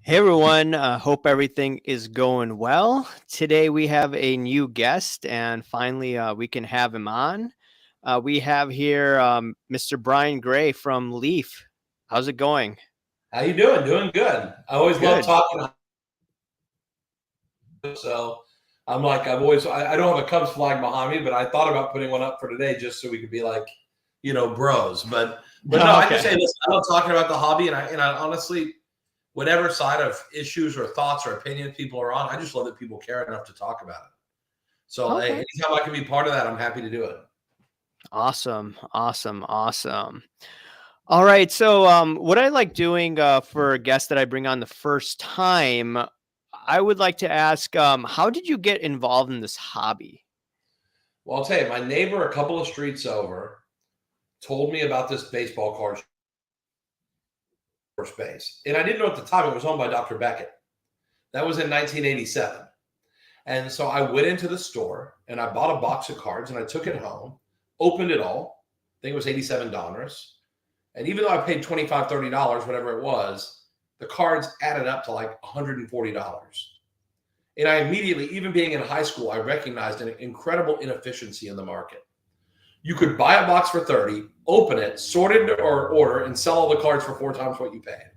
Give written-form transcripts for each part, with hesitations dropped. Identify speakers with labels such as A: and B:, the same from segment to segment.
A: Hey everyone, hope everything is going well. Today we have a new guest and finally we can have him on. We have here Mr. Brian Gray from Leaf. How's it going?
B: How you doing? Doing good. I always love
A: Good.
B: talking. So I don't have a Cubs flag behind me, but I thought about putting one up for today just so we could be like, bros. But no, I just
A: Okay.
B: say, listen, I love talking about the hobby, and I honestly, whatever side of issues or thoughts or opinions people are on, I just love that people care enough to talk about it. So hey,
A: Okay.
B: anytime I can be part of that, I'm happy to do it.
A: Awesome. Awesome. Awesome. All right. So what I like doing for a guest that I bring on the first time, I would like to ask, how did you get involved in this hobby?
B: Well, I'll tell you, my neighbor a couple of streets over told me about this baseball card space, and I didn't know at the time it was owned by Dr. Beckett. That was in 1987. And so I went into the store and I bought a box of cards and I took it home, opened it all. I think it was $87. And even though I paid $25, $30, whatever it was, the cards added up to like $140. And I immediately, even being in high school, I recognized an incredible inefficiency in the market. You could buy a box for 30, open it, sort it or order, and sell all the cards for 4 times what you paid.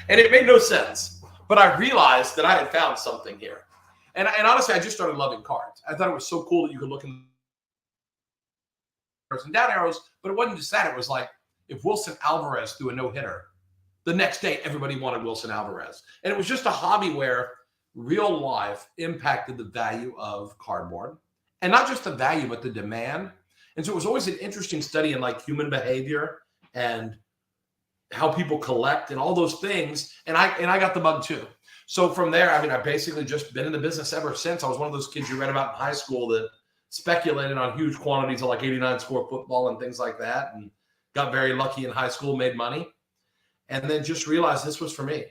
B: And it made no sense. But I realized that I had found something here. And honestly, I just started loving cards. I thought it was so cool that you could look in and down arrows, but it wasn't just that. It was like if Wilson Alvarez threw a no-hitter, the next day everybody wanted Wilson Alvarez. And it was just a hobby where real life impacted the value of cardboard. And not just the value, but the demand. And so it was always an interesting study in like human behavior and how people collect and all those things. And I got the bug too. So from there, I mean, I've basically just been in the business ever since. I was one of those kids you read about in high school that speculated on huge quantities of like 89 score football and things like that, and got very lucky in high school, made money, and then just realized this was for me,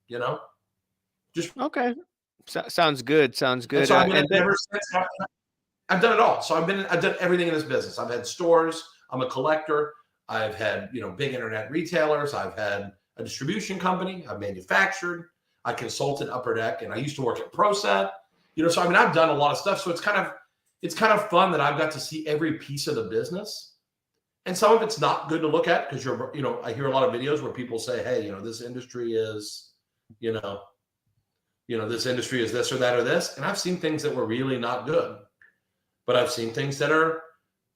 B: you know? Just
A: Okay. Sounds good. Sounds
B: and
A: good.
B: so I've been
A: And then,
B: ever since. I've done it all. So I've done everything in this business. I've had stores. I'm a collector. I've had, big internet retailers. I've had a distribution company. I've manufactured. I consulted Upper Deck, and I used to work at ProSet. So I mean, I've done a lot of stuff. So it's kind of fun that I've got to see every piece of the business. And some of it's not good to look at because I hear a lot of videos where people say, hey, this industry is, this industry is this or that or this. And I've seen things that were really not good. But I've seen things that are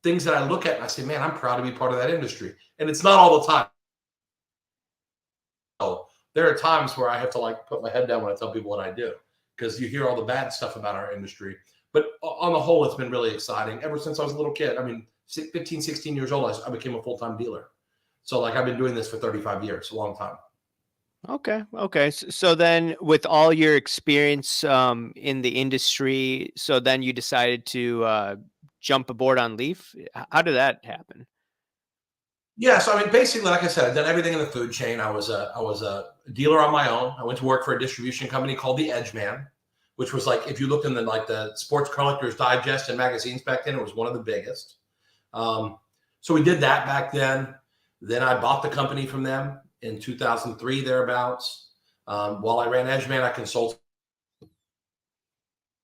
B: things that I look at and I say, man, I'm proud to be part of that industry. And it's not all the time. So there are times where I have to like put my head down when I tell people what I do because you hear all the bad stuff about our industry. But on the whole, it's been really exciting ever since I was a little kid. I mean, 15, 16 years old, I became a full-time dealer. So like I've been doing this for 35 years, a long time.
A: okay. Okay. So then with all your experience in the industry, so then you decided to jump aboard on Leaf. How did that happen?
B: Yeah, so I mean, basically, like I said, I've done everything in the food chain. I was a dealer on my own. I went to work for a distribution company called the Edge Man, which was like if you looked in the Sports Collectors Digest and magazines back then, it was one of the biggest. So we did that back then. Then I bought the company from them in 2003 thereabouts. While I ran Edge Man, I consulted.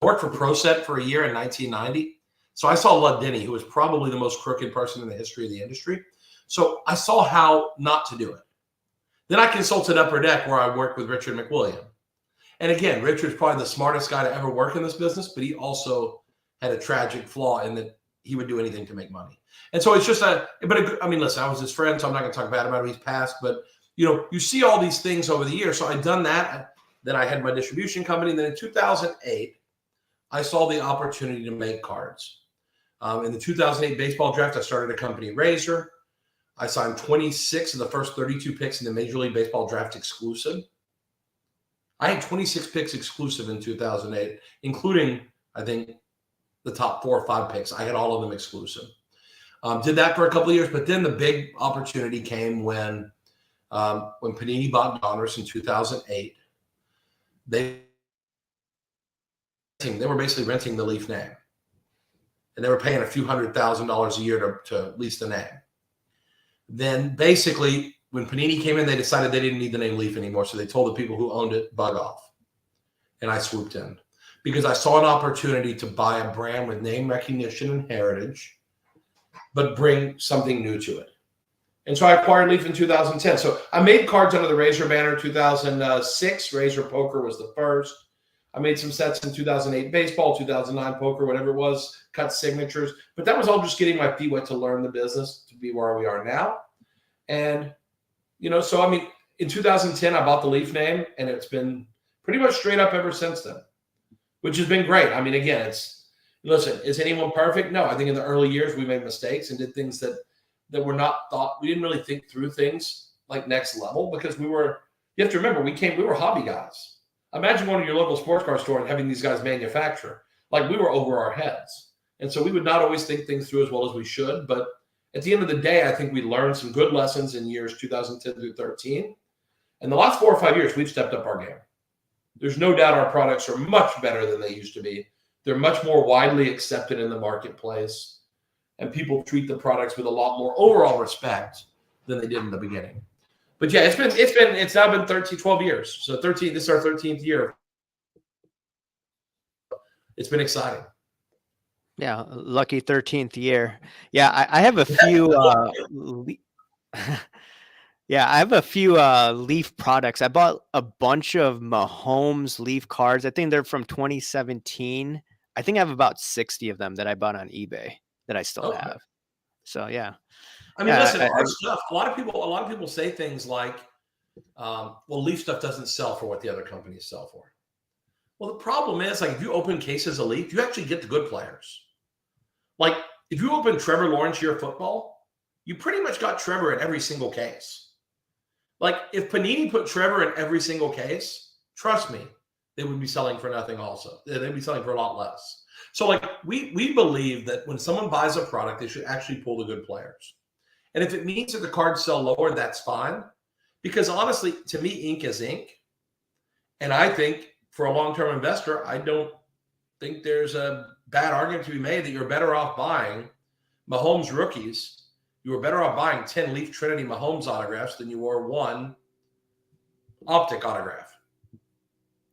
B: I worked for ProSet for a year in 1990. So I saw Lud Denny, who was probably the most crooked person in the history of the industry. So I saw how not to do it. Then I consulted Upper Deck, where I worked with Richard McWilliam. And again, Richard's probably the smartest guy to ever work in this business, but he also had a tragic flaw in that he would do anything to make money. And so it's just I mean, listen, I was his friend, so I'm not going to talk bad about him. He's passed, but you see all these things over the years. So I'd done that. Then I had my distribution company. And then in 2008, I saw the opportunity to make cards. In the 2008 baseball draft, I started a company, Razor. I signed 26 of the first 32 picks in the Major League Baseball draft exclusive. I had 26 picks exclusive in 2008, including, I think, the top 4 or 5 picks. I had all of them exclusive. Did that for a couple of years, but then the big opportunity came when Panini bought Donruss in 2008. They were basically renting the Leaf name, and they were paying a few $100,000 a year to lease the name. Then basically when Panini came in, they decided they didn't need the name Leaf anymore. So they told the people who owned it, bug off. And I swooped in because I saw an opportunity to buy a brand with name recognition and heritage, but bring something new to it. And so I acquired Leaf in 2010. So I made cards under the Razor banner 2006. Razor Poker was the first. I made some sets in 2008 baseball, 2009 poker, whatever it was, cut signatures. But that was all just getting my feet wet to learn the business to be where we are now. And, so I mean, in 2010, I bought the Leaf name, and it's been pretty much straight up ever since then, which has been great. I mean, again, listen, is anyone perfect? No, I think in the early years we made mistakes and did things that were not thought. We didn't really think through things like next level because you have to remember, we were hobby guys. Imagine going to your local sports car store and having these guys manufacture. Like, we were over our heads. And so we would not always think things through as well as we should. But at the end of the day, I think we learned some good lessons in years 2010 through 13. And the last 4 or 5 years, we've stepped up our game. There's no doubt our products are much better than they used to be. They're much more widely accepted in the marketplace. And people treat the products with a lot more overall respect than they did in the beginning. But yeah, it's now been 12 years. So this is our 13th year. It's been exciting.
A: Yeah, lucky 13th year. Yeah, I have a few yeah, I have a few Leaf products. I bought a bunch of Mahomes Leaf cards. I think they're from 2017. I think I have about 60 of them that I bought on eBay that I still have. So yeah.
B: I mean, listen, our stuff. A lot of people say things like, "Well, Leaf stuff doesn't sell for what the other companies sell for." Well, the problem is, like, if you open cases of Leaf, you actually get the good players. Like, if you open Trevor Lawrence year football, you pretty much got Trevor in every single case. Like, if Panini put Trevor in every single case, trust me, they would be selling for nothing. Also, they'd be selling for a lot less. So, like, we believe that when someone buys a product, they should actually pull the good players. And if it means that the cards sell lower, that's fine. Because honestly, to me, ink is ink. And I think for a long-term investor, I don't think there's a bad argument to be made that you're better off buying Mahomes rookies. You were better off buying 10 Leaf Trinity Mahomes autographs than you were 1 Optic autograph.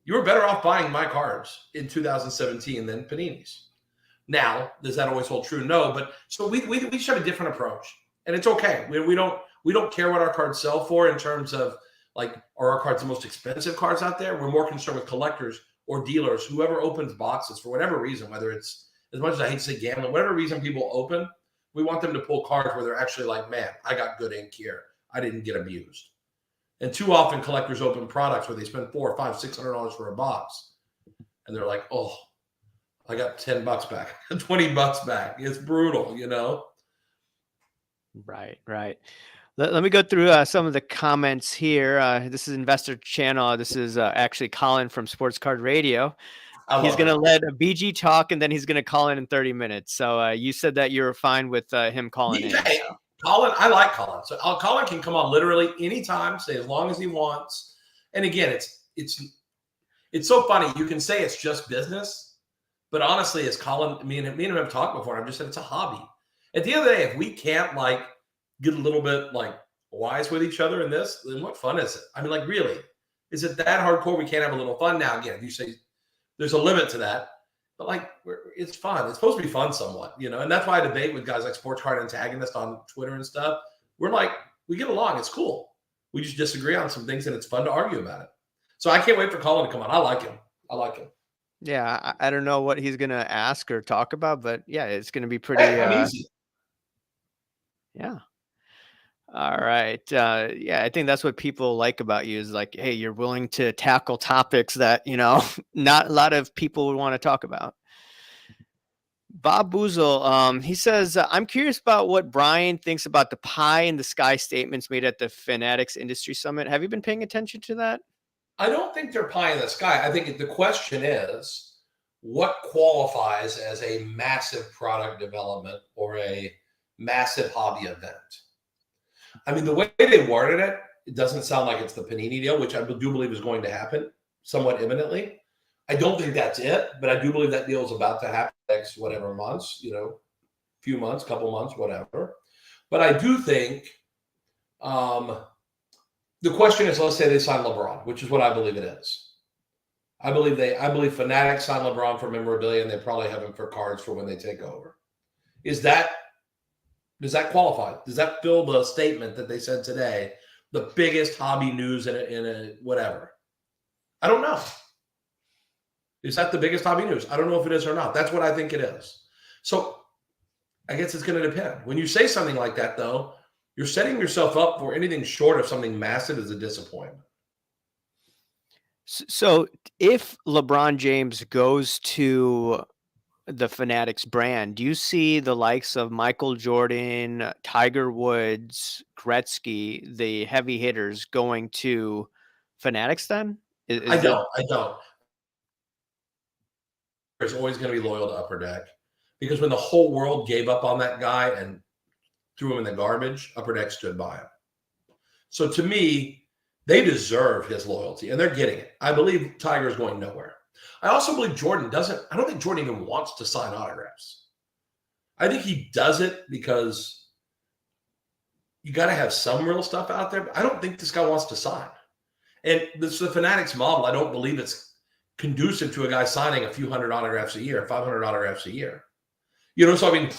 B: You were better off buying my cards in 2017 than Panini's. Now, does that always hold true? No, but so we just have a different approach. And it's okay. We don't care what our cards sell for in terms of, like, are our cards the most expensive cards out there? We're more concerned with collectors or dealers, whoever opens boxes for whatever reason, whether it's, as much as I hate to say gambling, whatever reason people open, we want them to pull cards where they're actually like, man, I got good ink here. I didn't get abused. And too often collectors open products where they spend $400, $500, $600 for a box. And they're like, oh, I got $10 back, $20 back. It's brutal,
A: Right. Let me go through some of the comments here. This is Investor Channel. This is actually Colin from Sports Card Radio. He's going to let BG talk, and then he's going to call in 30 minutes. So you said that you were fine with him calling in.
B: So. Colin, I like Colin. So Colin can come on literally anytime, say as long as he wants. And again, it's so funny. You can say it's just business, but honestly, as Colin, me and him have talked before, I've just said it's a hobby. At the end of the day, if we can't like get a little bit like wise with each other in this, then what fun is it? I mean, like, really, is it that hardcore? We can't have a little fun now. Again, if you say there's a limit to that, but like, it's fun. It's supposed to be fun somewhat, and that's why I debate with guys like Sports Card Antagonist on Twitter and stuff. We're like, we get along. It's cool. We just disagree on some things, and it's fun to argue about it. So I can't wait for Colin to come on. I like him.
A: Yeah, I don't know what he's going to ask or talk about, but yeah, it's going to be pretty
B: easy.
A: Yeah. All right. Yeah, I think that's what people like about you is like, hey, you're willing to tackle topics that, not a lot of people would want to talk about. Bob Boozle, he says, I'm curious about what Brian thinks about the pie in the sky statements made at the Fanatics Industry Summit. Have you been paying attention to that?
B: I don't think they're pie in the sky. I think the question is, what qualifies as a massive product development or a massive hobby event? I mean, the way they worded it, it doesn't sound like it's the Panini deal, which I do believe is going to happen somewhat imminently. I don't think that's it, but I do believe that deal is about to happen next whatever months, few months, couple months, whatever. But I do think The question is, let's say they sign LeBron, which is what I believe it is. I believe Fanatics signed LeBron for memorabilia, and they probably have him for cards for when they take over. Does that qualify? Does that fill the statement that they said today? The biggest hobby news in a whatever. I don't know. Is that the biggest hobby news? I don't know if it is or not. That's what I think it is. So I guess it's going to depend. When you say something like that, though, you're setting yourself up for anything short of something massive as a disappointment.
A: So if LeBron James goes to the Fanatics brand, do you see the likes of Michael Jordan, Tiger Woods, Gretzky, the heavy hitters going to Fanatics then?
B: I
A: Is that
B: don't. I don't. There's always going to be loyal to Upper Deck because when the whole world gave up on that guy and threw him in the garbage, Upper Deck stood by him. So to me, they deserve his loyalty, and they're getting it. I believe Tiger is going nowhere. I also believe Jordan doesn't. I don't think Jordan even wants to sign autographs. I think he does it because you got to have some real stuff out there. But I don't think this guy wants to sign. And this the Fanatics model. I don't believe it's conducive to a guy signing a few hundred autographs a year, 500 autographs a year. You know, so I mean,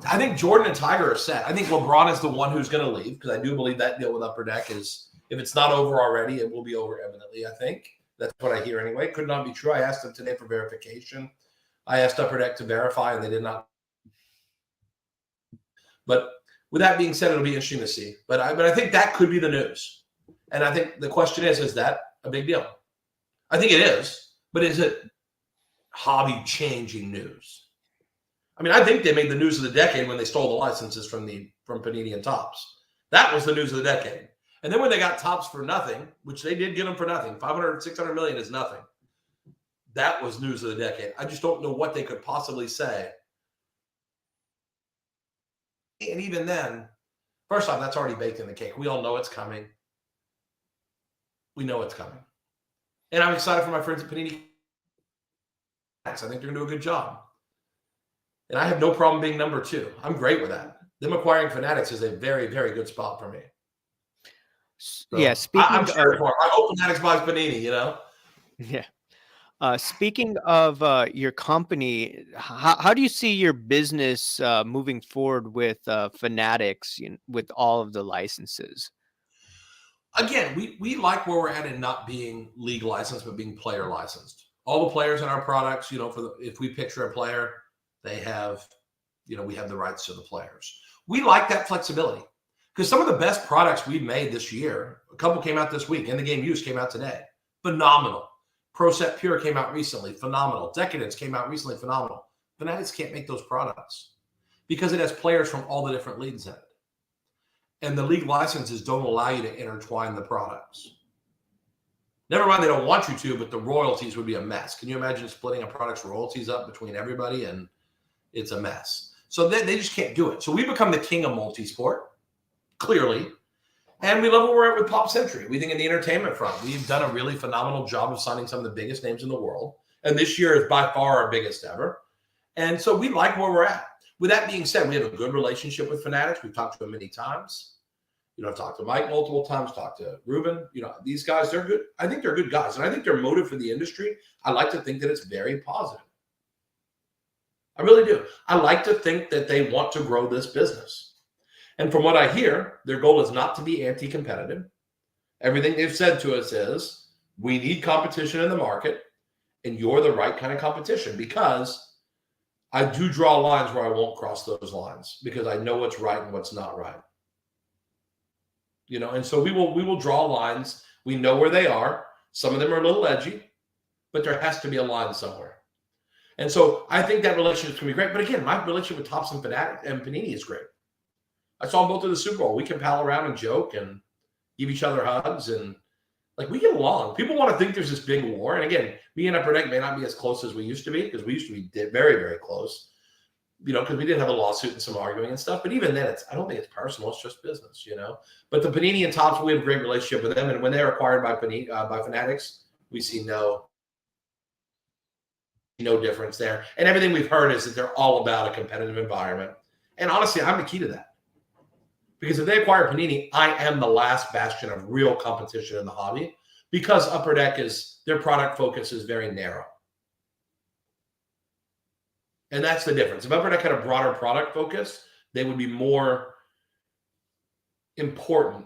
B: I think Jordan and Tiger are set. I think LeBron is the one who's going to leave because I do believe that deal with Upper Deck is, if it's not over already, it will be over imminently, I think. That's what I hear anyway. Could not be true. I asked them today for verification. I asked Upper Deck to verify, and they did not. But with that being said, it'll be interesting to see. But I think that could be the news. And I think the question is that a big deal? I think it is. But is it hobby-changing news? I mean, I think they made the news of the decade when they stole the licenses from Panini and Topps. That was the news of the decade. And then when they got Topps for nothing, which they did get them for nothing, 500, 600 million is nothing. That was news of the decade. I just don't know what they could possibly say. And even then, first off, that's already baked in the cake. We all know it's coming. We know it's coming. And I'm excited for my friends at Panini. I think they're going to do a good job. And I have no problem being number 2. I'm great with that. Them acquiring Fanatics is a very, very good spot for me. So
A: yeah,
B: I'm sure for it. I hope Fanatics buys Panini, you know?
A: Yeah. Speaking of your company, how do you see your business moving forward with Fanatics, with all of the licenses?
B: Again, we like where we're at in not being league licensed, but being player licensed. All the players in our products, if we picture a player, they have, we have the rights to the players. We like that flexibility because some of the best products we've made this year, a couple came out this week. In the Game Use came out today. Phenomenal. Pro Set Pure came out recently. Phenomenal. Decadence came out recently. Phenomenal. Fanatics can't make those products because it has players from all the different leagues in it. And the league licenses don't allow you to intertwine the products. Never mind, they don't want you to, but the royalties would be a mess. Can you imagine splitting a product's royalties up between everybody? And it's a mess. So they just can't do it. So we become the king of multi-sport, clearly. And we love where we're at with Pop Century. We think in the entertainment front, we've done a really phenomenal job of signing some of the biggest names in the world. And this year is by far our biggest ever. And so we like where we're at. With that being said, we have a good relationship with Fanatics. We've talked to them many times. I've talked to Mike multiple times, talked to Ruben. These guys, they're good. I think they're good guys. And I think their motive for the industry, I like to think that it's very positive. I really do. I like to think that they want to grow this business. And from what I hear, their goal is not to be anti-competitive. Everything they've said to us is, we need competition in the market, and you're the right kind of competition, because I do draw lines where I won't cross those lines because I know what's right and what's not right. And so we will draw lines. We know where they are. Some of them are a little edgy, but there has to be a line somewhere. And so I think that relationship can be great. But again, my relationship with Topps and Panini is great. I saw them both at the Super Bowl. We can pal around and joke and give each other hugs, and we get along. People want to think there's this big war. And again, me and Upper Deck may not be as close as we used to be, because we used to be very, very close. Because we did have a lawsuit and some arguing and stuff. But even then, I don't think it's personal. It's just business, But the Panini and Topps, we have a great relationship with them. And when they're acquired by by Fanatics, we see no difference there. And everything we've heard is that they're all about a competitive environment. And honestly, I'm the key to that. Because if they acquire Panini, I am the last bastion of real competition in the hobby, because Upper Deck their product focus is very narrow. And that's the difference. If Upper Deck had a broader product focus, they would be more important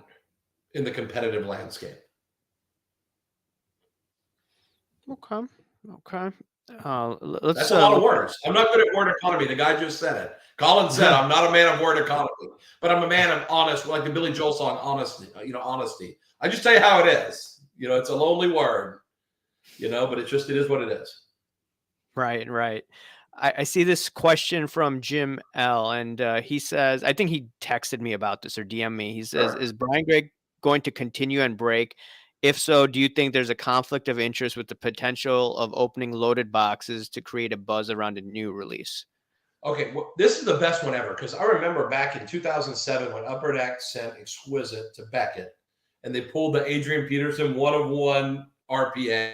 B: in the competitive landscape.
A: Okay. Okay.
B: That's a lot of words. I'm not good at word economy. The guy just said it. Colin said, I'm not a man of word economy, but I'm a man of honest, like the Billy Joel song, honesty, honesty. I just tell you how it is. It's a lonely word, but it is what it is.
A: Right, right. I see this question from Jim L, and he says, I think he texted me about this or DM me. He says,
B: Sure.
A: is Brian Gregg going to continue and break? If so, do you think there's a conflict of interest with the potential of opening loaded boxes to create a buzz around a new release?
B: Okay, well, this is the best one ever, because I remember back in 2007 when Upper Deck sent Exquisite to Beckett, and they pulled the Adrian Peterson 1 of 1 RPA,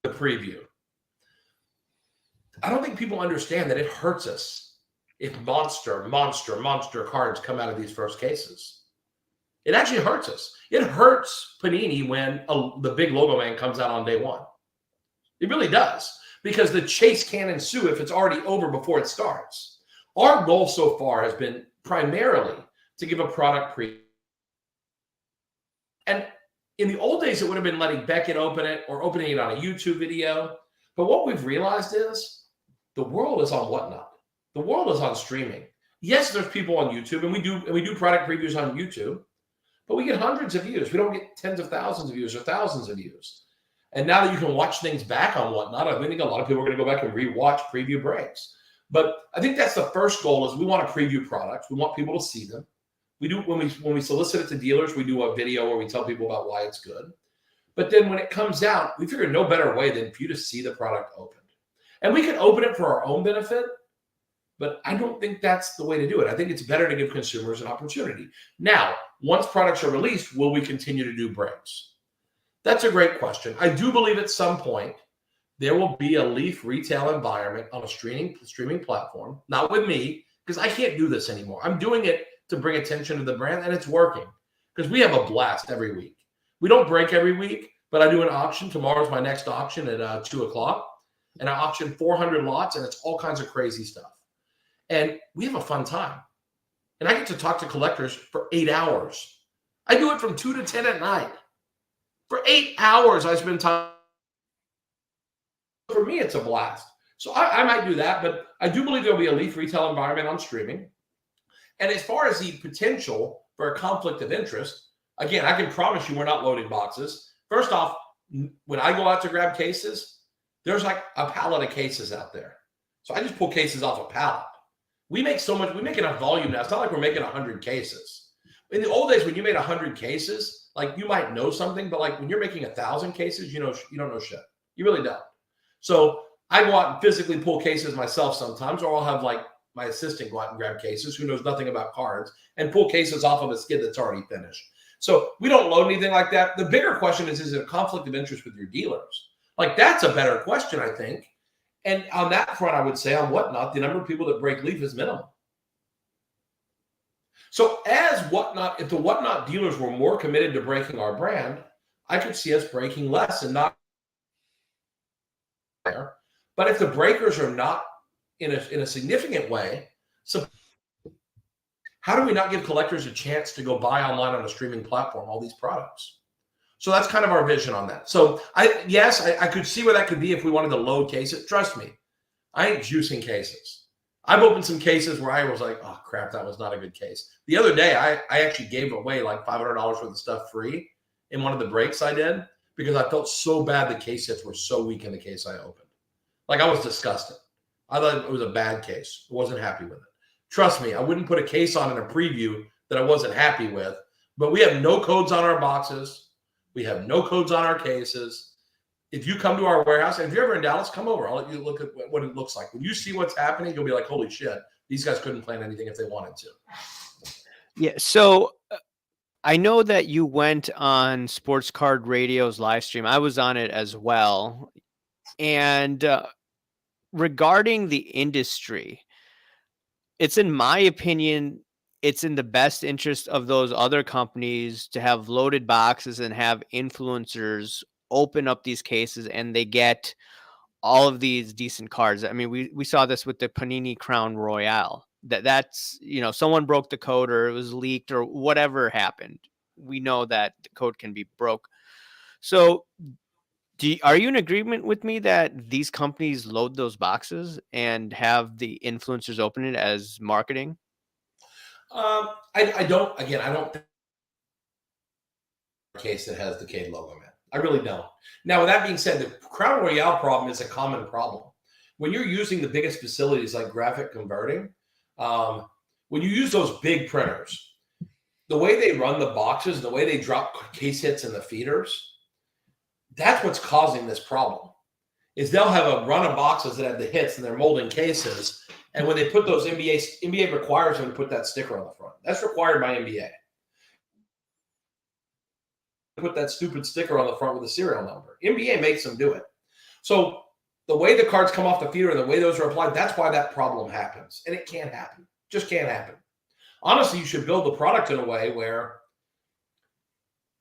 B: the preview. I don't think people understand that it hurts us if monster cards come out of these first cases. It actually hurts us. It hurts Panini when the big logo man comes out on day one. It really does, because the chase can ensue if it's already over before it starts. Our goal so far has been primarily to give a product preview. And in the old days, it would have been letting Beckett open it or opening it on a YouTube video. But what we've realized is the world is on Whatnot. The world is on streaming. Yes, there's people on YouTube, and we do product previews on YouTube, but we get hundreds of views. We don't get tens of thousands of views or thousands of views. And now that you can watch things back on Whatnot, I think a lot of people are going to go back and rewatch preview breaks. But I think that's the first goal: is we want to preview products. We want people to see them. We do when we solicit it to dealers, we do a video where we tell people about why it's good. But then when it comes out, we figured no better way than for you to see the product opened. And we can open it for our own benefit, but I don't think that's the way to do it. I think it's better to give consumers an opportunity. Now, once products are released, will we continue to do breaks? That's a great question. I do believe at some point there will be a Leaf retail environment on a streaming platform, not with me, because I can't do this anymore. I'm doing it to bring attention to the brand, and it's working because we have a blast every week. We don't break every week, but I do an auction. Tomorrow's my next auction at 2 o'clock, and I auction 400 lots, and it's all kinds of crazy stuff. And we have a fun time. And I get to talk to collectors for 8 hours. I do it from 2 to 10 at night. For 8 hours, I spend time. For me, it's a blast. So I might do that, but I do believe there'll be a Leaf retail environment on streaming. And as far as the potential for a conflict of interest, again, I can promise you we're not loading boxes. First off, when I go out to grab cases, there's like a pallet of cases out there. So I just pull cases off a pallet. We make enough volume now. It's not like we're making 100 cases. In the old days, when you made 100 cases, like you might know something, but like when you're making 1,000 cases, you don't know shit. You really don't. So I go out and physically pull cases myself sometimes, or I'll have like my assistant go out and grab cases who knows nothing about cards and pull cases off of a skid that's already finished. So we don't load anything like that. The bigger question is it a conflict of interest with your dealers? Like that's a better question, I think. And on that front, I would say on Whatnot, the number of people that break Leaf is minimal. So as Whatnot, if the Whatnot dealers were more committed to breaking our brand, I could see us breaking less and not there. But if the breakers are not in a significant way, so how do we not give collectors a chance to go buy online on a streaming platform all these products? So that's kind of our vision on that. So I could see where that could be if we wanted to load cases. Trust me, I ain't juicing cases. I've opened some cases where I was like, oh crap, that was not a good case. The other day, I actually gave away like $500 worth of stuff free in one of the breaks I did because I felt so bad the case hits were so weak in the case I opened. Like I was disgusted. I thought it was a bad case. I wasn't happy with it. Trust me, I wouldn't put a case on in a preview that I wasn't happy with. But we have no codes on our boxes. We have no codes on our cases. If you come to our warehouse, and if you're ever in Dallas, come over. I'll let you look at what it looks like. When you see what's happening, you'll be like, holy shit, these guys couldn't plan anything if they wanted to.
A: Yeah. So I know that you went on Sports Card Radio's live stream. I was on it as well. And regarding the industry, it's in my opinion, it's in the best interest of those other companies to have loaded boxes and have influencers open up these cases, and they get all of these decent cards. I mean, we saw this with the Panini Crown Royale. That's, you know, someone broke the code or it was leaked or whatever happened. We know that the code can be broke. So are you in agreement with me that these companies load those boxes and have the influencers open it as marketing?
B: I don't. Again, I don't think a case that has the Cade logo, man. I really don't. Now, with that being said, the Crown Royale problem is a common problem. When you're using the biggest facilities like graphic converting, when you use those big printers, the way they run the boxes, the way they drop case hits in the feeders, that's what's causing this problem. Is they'll have a run of boxes that have the hits and they're molding cases, and when they put those NBA requires them to put that sticker on the front. That's required by NBA. Put that stupid sticker on the front with a serial number. NBA makes them do it. So the way the cards come off the feeder and the way those are applied, that's why that problem happens. And it can't happen. Just can't happen. Honestly, you should build the product in a way where,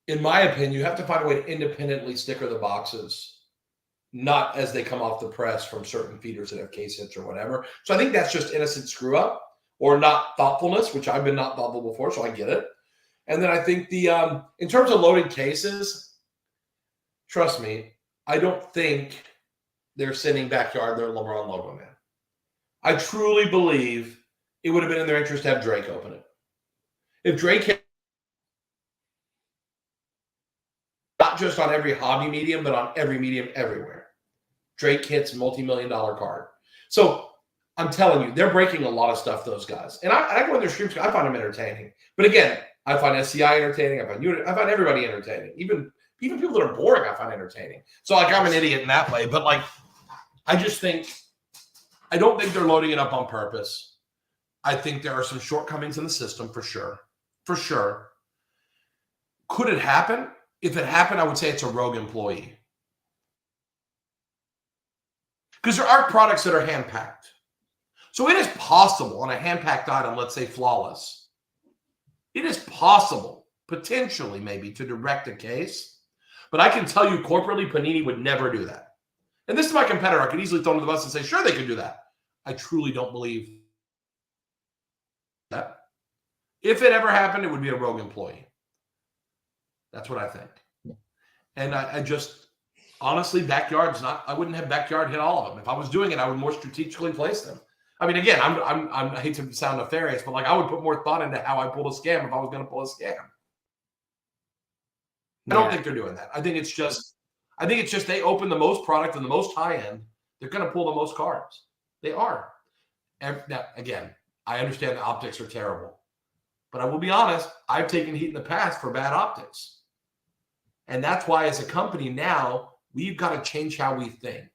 B: in my opinion, you have to find a way to independently sticker the boxes, not as they come off the press from certain feeders that have case hits or whatever. So I think that's just innocent screw up or not thoughtfulness, which I've been not thoughtful before, so I get it. And then I think in terms of loaded cases, trust me, I don't think they're sending backyard their LeBron logo, man. I truly believe it would have been in their interest to have Drake open it. If Drake had, not just on every hobby medium, but on every medium everywhere, Drake hits multi-million-dollar card. So I'm telling you, they're breaking a lot of stuff, those guys. And I go in their streams, I find them entertaining. But again, I find SCI entertaining. I find everybody entertaining. Even people that are boring, I find entertaining. So like I'm an idiot in that way. But like, I don't think they're loading it up on purpose. I think there are some shortcomings in the system for sure. For sure. Could it happen? If it happened, I would say it's a rogue employee. Because there are products that are hand-packed. So it is possible on a hand-packed item, let's say flawless, it is possible, potentially maybe, to direct a case. But I can tell you corporately, Panini would never do that. And this is my competitor. I could easily throw him to the bus and say, sure, they could do that. I truly don't believe that. If it ever happened, it would be a rogue employee. That's what I think. And I just, honestly, backyard's not, I wouldn't have backyard hit all of them. If I was doing it, I would more strategically place them. I mean, again, I hate to sound nefarious, but like I would put more thought into how I pulled a scam if I was going to pull a scam. I don't think they're doing that. I think it's just they open the most product and the most high end. They're going to pull the most cards. They are. Now, again, I understand the optics are terrible, but I will be honest. I've taken heat in the past for bad optics, and that's why, as a company now, we've got to change how we think.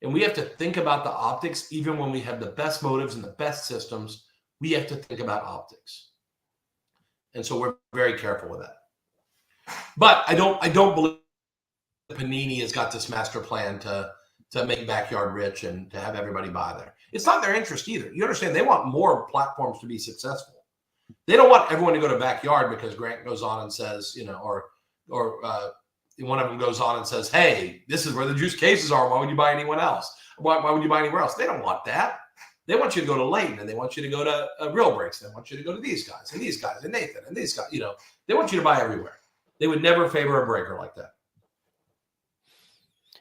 B: And we have to think about the optics, even when we have the best motives and the best systems. We have to think about optics, and so we're very careful with that. But I don't believe Panini has got this master plan to make backyard rich and to have everybody buy there. It's not their interest either. You understand? They want more platforms to be successful. They don't want everyone to go to backyard because Grant goes on and says, or one of them goes on and says, hey, this is where the juice cases are. Why would you buy anyone else? Why would you buy anywhere else? They don't want that. They want you to go to Leighton, and they want you to go to Real Breaks. They want you to go to these guys and Nathan and these guys. They want you to buy everywhere. They would never favor a breaker like that.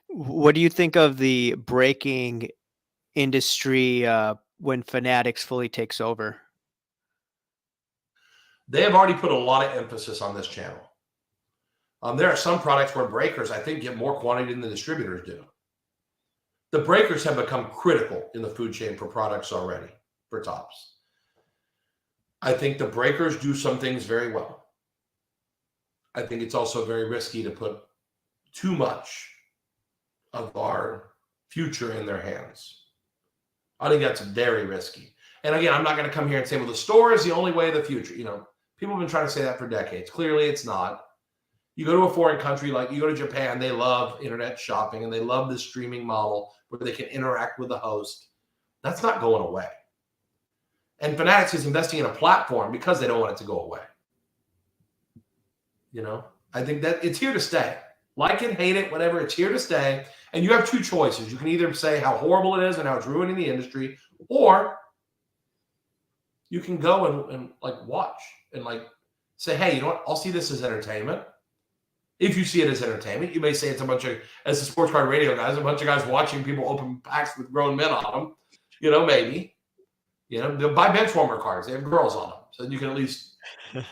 A: What do you think of the breaking industry when Fanatics fully takes over?
B: They have already put a lot of emphasis on this channel. There are some products where breakers, I think, get more quantity than the distributors do. The breakers have become critical in the food chain for products already, for tops. I think the breakers do some things very well. I think it's also very risky to put too much of our future in their hands. I think that's very risky. And again, I'm not going to come here and say, well, the store is the only way of the future. People have been trying to say that for decades. Clearly, it's not. You go to a foreign country, like you go to Japan, they love internet shopping and they love the streaming model where they can interact with the host. That's not going away. And Fanatics is investing in a platform because they don't want it to go away. You know, I think that it's here to stay. Like it, hate it, whatever, it's here to stay. And you have two choices. You can either say how horrible it is and how it's ruining the industry, or you can go and like watch and like say, hey, you know what? I'll see this as entertainment. If you see it as entertainment, you may say it's a bunch of, as the sports card radio guys, a bunch of guys watching people open packs with grown men on them. You know, maybe. You know, they'll buy bench warmer cards. They have girls on them. So you can at least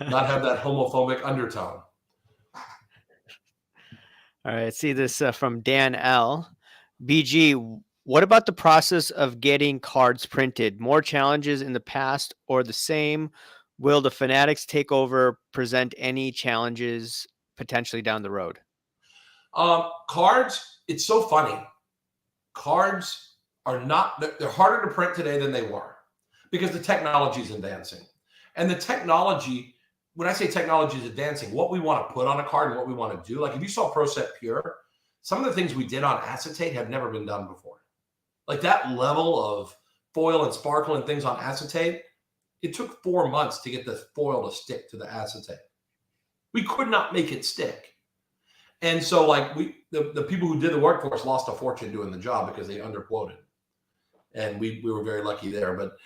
B: not have that homophobic undertone.
A: All right, see this from Dan L. BG, what about the process of getting cards printed? More challenges in the past or the same? Will the Fanatics takeover present any challenges potentially down the road?
B: Cards, it's so funny. Cards are not, they're harder to print today than they were because the technology is advancing. And the technology, when I say technology is advancing, what we want to put on a card and what we want to do, like if you saw ProSet Pure, some of the things we did on acetate have never been done before. Like that level of foil and sparkle and things on acetate, it took 4 months to get the foil to stick to the acetate. We could not make it stick. And so like the people who did the work for us lost a fortune doing the job because they underquoted. And we were very lucky there. But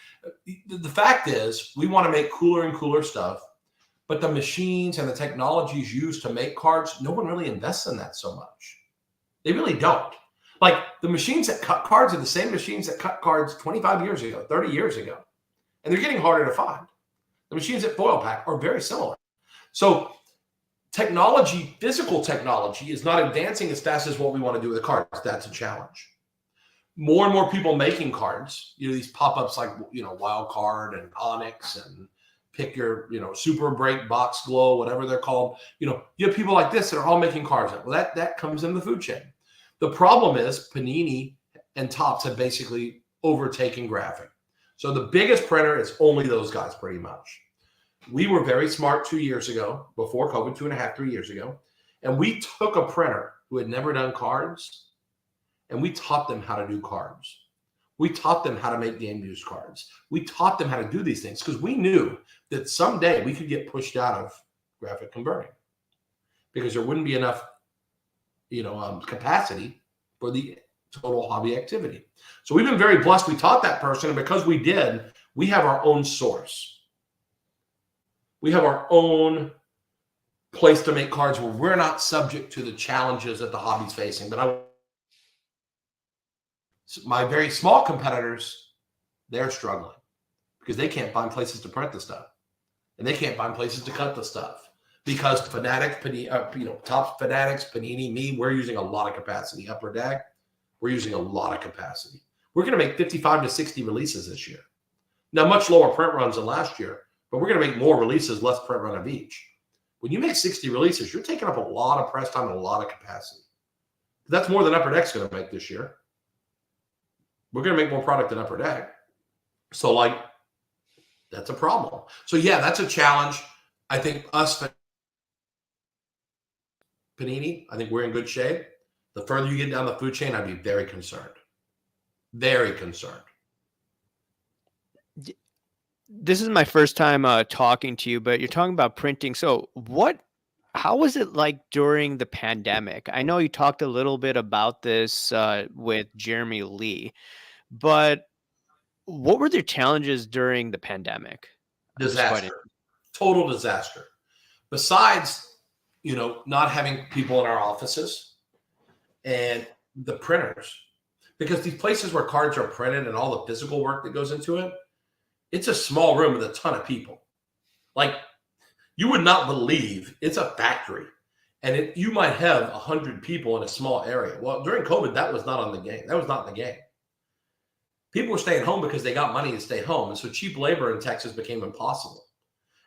B: the fact is, we want to make cooler and cooler stuff. But the machines and the technologies used to make cards, no one really invests in that so much. They really don't. Like the machines that cut cards are the same machines that cut cards 25 years ago, 30 years ago. And they're getting harder to find. The machines that foil pack are very similar. So technology, physical technology, is not advancing as fast as what we want to do with the cards. That's a challenge. More and more people making cards, you know, these pop-ups like, you know, Wild Card and Onyx and pick your, you know, Super Break, Box Glow, whatever they're called. You know, you have people like this that are all making cards. Well, that comes in the food chain. The problem is Panini and Topps have basically overtaken graphic. So the biggest printer is only those guys pretty much. We were very smart 2 years ago, before COVID, 2.5, 3 years ago. And we took a printer who had never done cards and we taught them how to do cards. We taught them how to make game used cards. We taught them how to do these things because we knew that someday we could get pushed out of graphic converting because there wouldn't be enough, you know, capacity for the total hobby activity. So we've been very blessed. We taught that person, and because we did, we have our own source. We have our own place to make cards where we're not subject to the challenges that the hobby's facing. But my very small competitors, they're struggling because they can't find places to print the stuff, and they can't find places to cut the stuff because Fanatics, Topps, Fanatics, Panini, me, we're using a lot of capacity. Upper Deck, we're using a lot of capacity. We're going to make 55 to 60 releases this year. Now, much lower print runs than last year, but we're going to make more releases, less print run of each. When you make 60 releases, you're taking up a lot of press time and a lot of capacity. That's more than Upper Deck's going to make this year. We're going to make more product than Upper Deck. So, like, that's a problem. So, yeah, that's a challenge. I think us, Panini, I think we're in good shape. The further you get down the food chain, I'd be very concerned. Very concerned.
A: This is my first time talking to you, but you're talking about printing. So how was it like during the pandemic? I know you talked a little bit about this with Jeremy Lee, but what were the challenges during the pandemic?
B: Disaster. Total disaster. Besides, you know, not having people in our offices and the printers, because these places where cards are printed and all the physical work that goes into it, it's a small room with a ton of people. Like, you would not believe it's a factory. And you might have 100 people in a small area. Well, during COVID, that was not on the game. That was not in the game. People were staying home because they got money to stay home. And so cheap labor in Texas became impossible.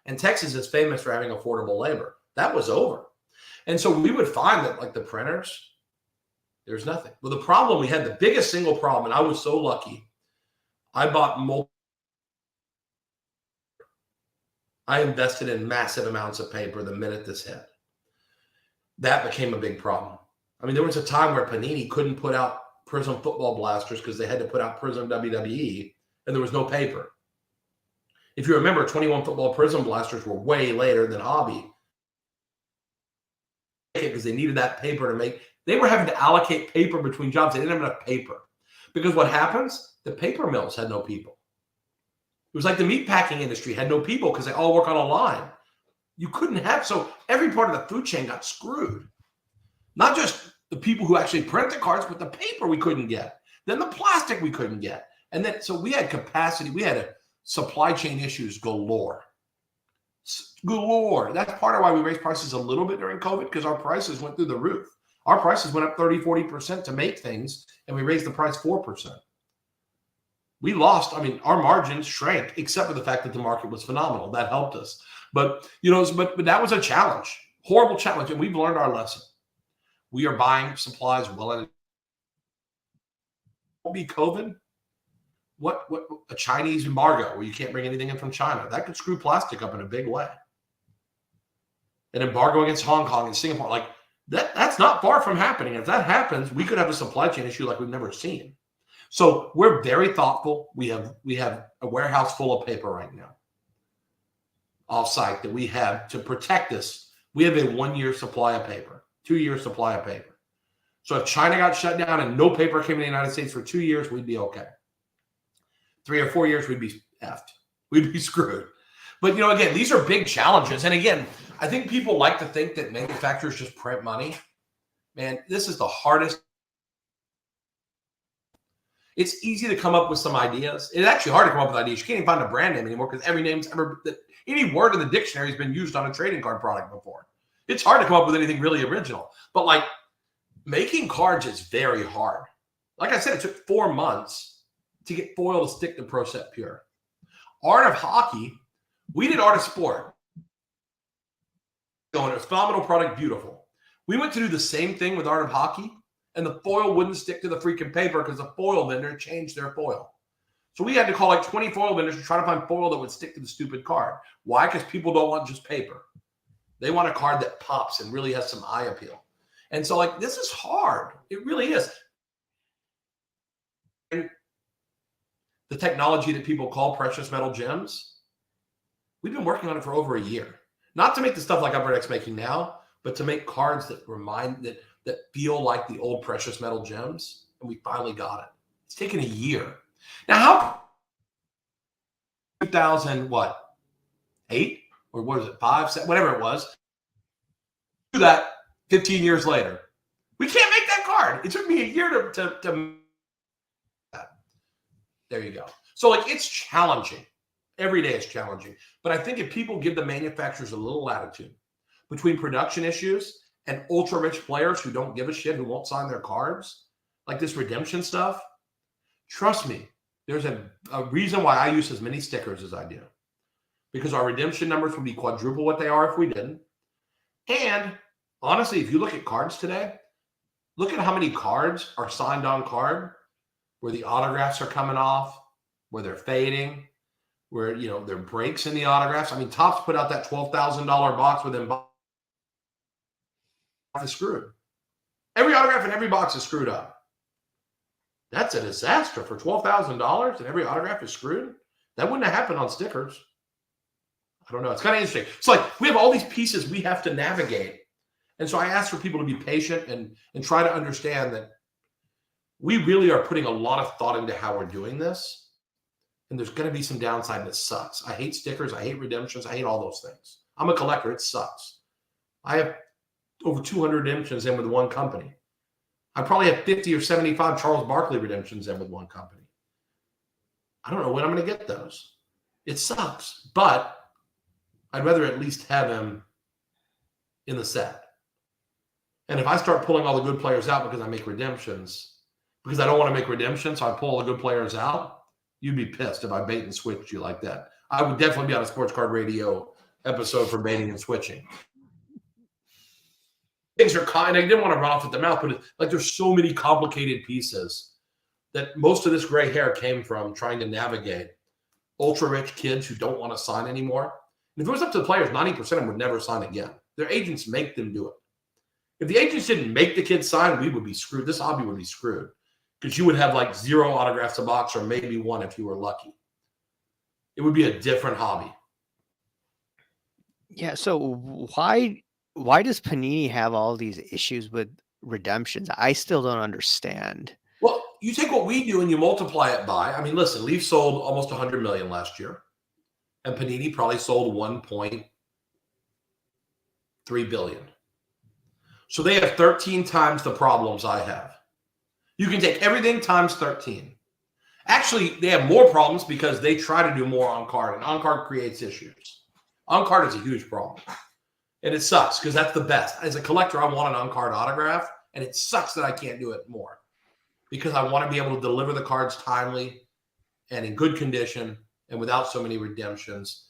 B: And Texas is famous for having affordable labor. That was over. And so we would find that, like, the printers, there's nothing. Well, the problem we had, the biggest single problem, and I was so lucky, I bought multiple. I invested in massive amounts of paper the minute this hit. That became a big problem. I mean, there was a time where Panini couldn't put out Prism football blasters because they had to put out Prism WWE, and there was no paper. If you remember, 21 football prism blasters were way later than hobby because they needed that paper to make. They were having to allocate paper between jobs. They didn't have enough paper because what happens? The paper mills had no people. It was like the meat packing industry had no people because they all work on a line. You couldn't have, so every part of the food chain got screwed. Not just the people who actually print the cards, but the paper we couldn't get. Then the plastic we couldn't get. And then, so we had capacity, we had a supply chain issues galore. Galore. That's part of why we raised prices a little bit during COVID because our prices went through the roof. Our prices went up 30-40% to make things, and we raised the price 4%. We lost, I mean, our margins shrank, except for the fact that the market was phenomenal. That helped us. But, you know, but that was a challenge, horrible challenge, and we've learned our lesson. We are buying supplies well in. Won't be COVID. What a Chinese embargo where you can't bring anything in from China. That could screw plastic up in a big way. An embargo against Hong Kong and Singapore, like that's not far from happening. If that happens, we could have a supply chain issue like we've never seen. So we're very thoughtful. We have a warehouse full of paper right now off-site that we have to protect this. We have a 1-year supply of paper, 2-year supply of paper. So if China got shut down and no paper came in the United States for 2 years, we'd be okay. 3 or 4 years, we'd be effed. We'd be screwed. But, you know, again, these are big challenges. And again, I think people like to think that manufacturers just print money. Man, this is the hardest. It's easy to come up with some ideas. It's actually hard to come up with ideas. You can't even find a brand name anymore because every name's ever, any word in the dictionary has been used on a trading card product before. It's hard to come up with anything really original. But like making cards is very hard. Like I said, it took 4 months to get foil to stick to Pro Set Pure. Art of Hockey, we did Art of Sport. Going, it was a phenomenal product, beautiful. We went to do the same thing with Art of Hockey, and the foil wouldn't stick to the freaking paper because the foil vendor changed their foil. So we had to call like 20 foil vendors to try to find foil that would stick to the stupid card. Why? Because people don't want just paper. They want a card that pops and really has some eye appeal. And so like this is hard. It really is. And the technology that people call precious metal gems, we've been working on it for over a year. Not to make the stuff like UpperDeck's making now, but to make cards that remind that feel like the old precious metal gems. And we finally got it. It's taken a year. Now, how 2008 or what is it, 5, 7, whatever it was, do that 15 years later. We can't make that card. It took me a year to there you go. So like it's challenging. Every day is challenging. But I think if people give the manufacturers a little latitude between production issues and ultra rich players who don't give a shit, who won't sign their cards, like this redemption stuff, trust me, there's a reason why I use as many stickers as I do. Because our redemption numbers would be quadruple what they are if we didn't. And honestly, if you look at cards today, look at how many cards are signed on card where the autographs are coming off, where they're fading, where, you know, there are breaks in the autographs. I mean, Topps put out that $12,000 box with them. Is screwed. Every autograph in every box is screwed up. That's a disaster for $12,000 and every autograph is screwed. That wouldn't have happened on stickers. I don't know. It's kind of interesting. It's like we have all these pieces we have to navigate. And so I ask for people to be patient and try to understand that we really are putting a lot of thought into how we're doing this. And there's going to be some downside that sucks. I hate stickers. I hate redemptions. I hate all those things. I'm a collector. It sucks. I have over 200 redemptions in with one company. I probably have 50 or 75 Charles Barkley redemptions in with one company. I don't know when I'm going to get those. It sucks. But I'd rather at least have him in the set. And if I start pulling all the good players out because I make redemptions, because I don't want to make redemptions, so I pull all the good players out, you'd be pissed if I bait and switched you like that. I would definitely be on a Sports Card Radio episode for baiting and switching. Things are kind. I didn't want to run off at the mouth, but like there's so many complicated pieces that most of this gray hair came from trying to navigate ultra rich kids who don't want to sign anymore. And if it was up to the players, 90% of them would never sign again. Their agents make them do it. If the agents didn't make the kids sign, we would be screwed. This hobby would be screwed because you would have like 0 autographs a box or maybe 1 if you were lucky. it would be a different hobby.
A: Yeah. So why does Panini have all these issues with redemptions? I still don't understand.
B: Well, you take what we do and you multiply it by, I mean, listen, Leaf sold almost 100 million last year, and Panini probably sold 1.3 billion. So they have 13 times the problems I have. You can take everything times 13. Actually, they have more problems because they try to do more on card, and on card creates issues. On card is a huge problem. And it sucks because that's the best. As a collector, I want an on card autograph, and it sucks that I can't do it more because I want to be able to deliver the cards timely and in good condition and without so many redemptions.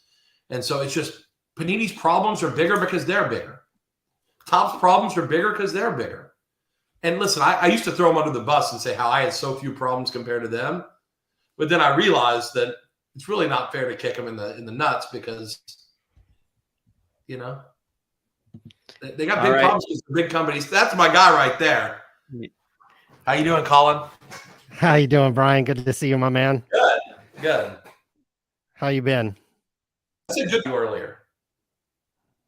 B: And so it's just Panini's problems are bigger because they're bigger. Topps problems are bigger because they're bigger. And listen, I used to throw them under the bus and say how I had so few problems compared to them. But then I realized that it's really not fair to kick them in the nuts because, you know, they got big problems with the big companies. That's my guy right there. How you doing, Colin?
C: How you doing, Brian? Good to see you, my man.
B: Good, good.
C: How you been?
B: I said good earlier.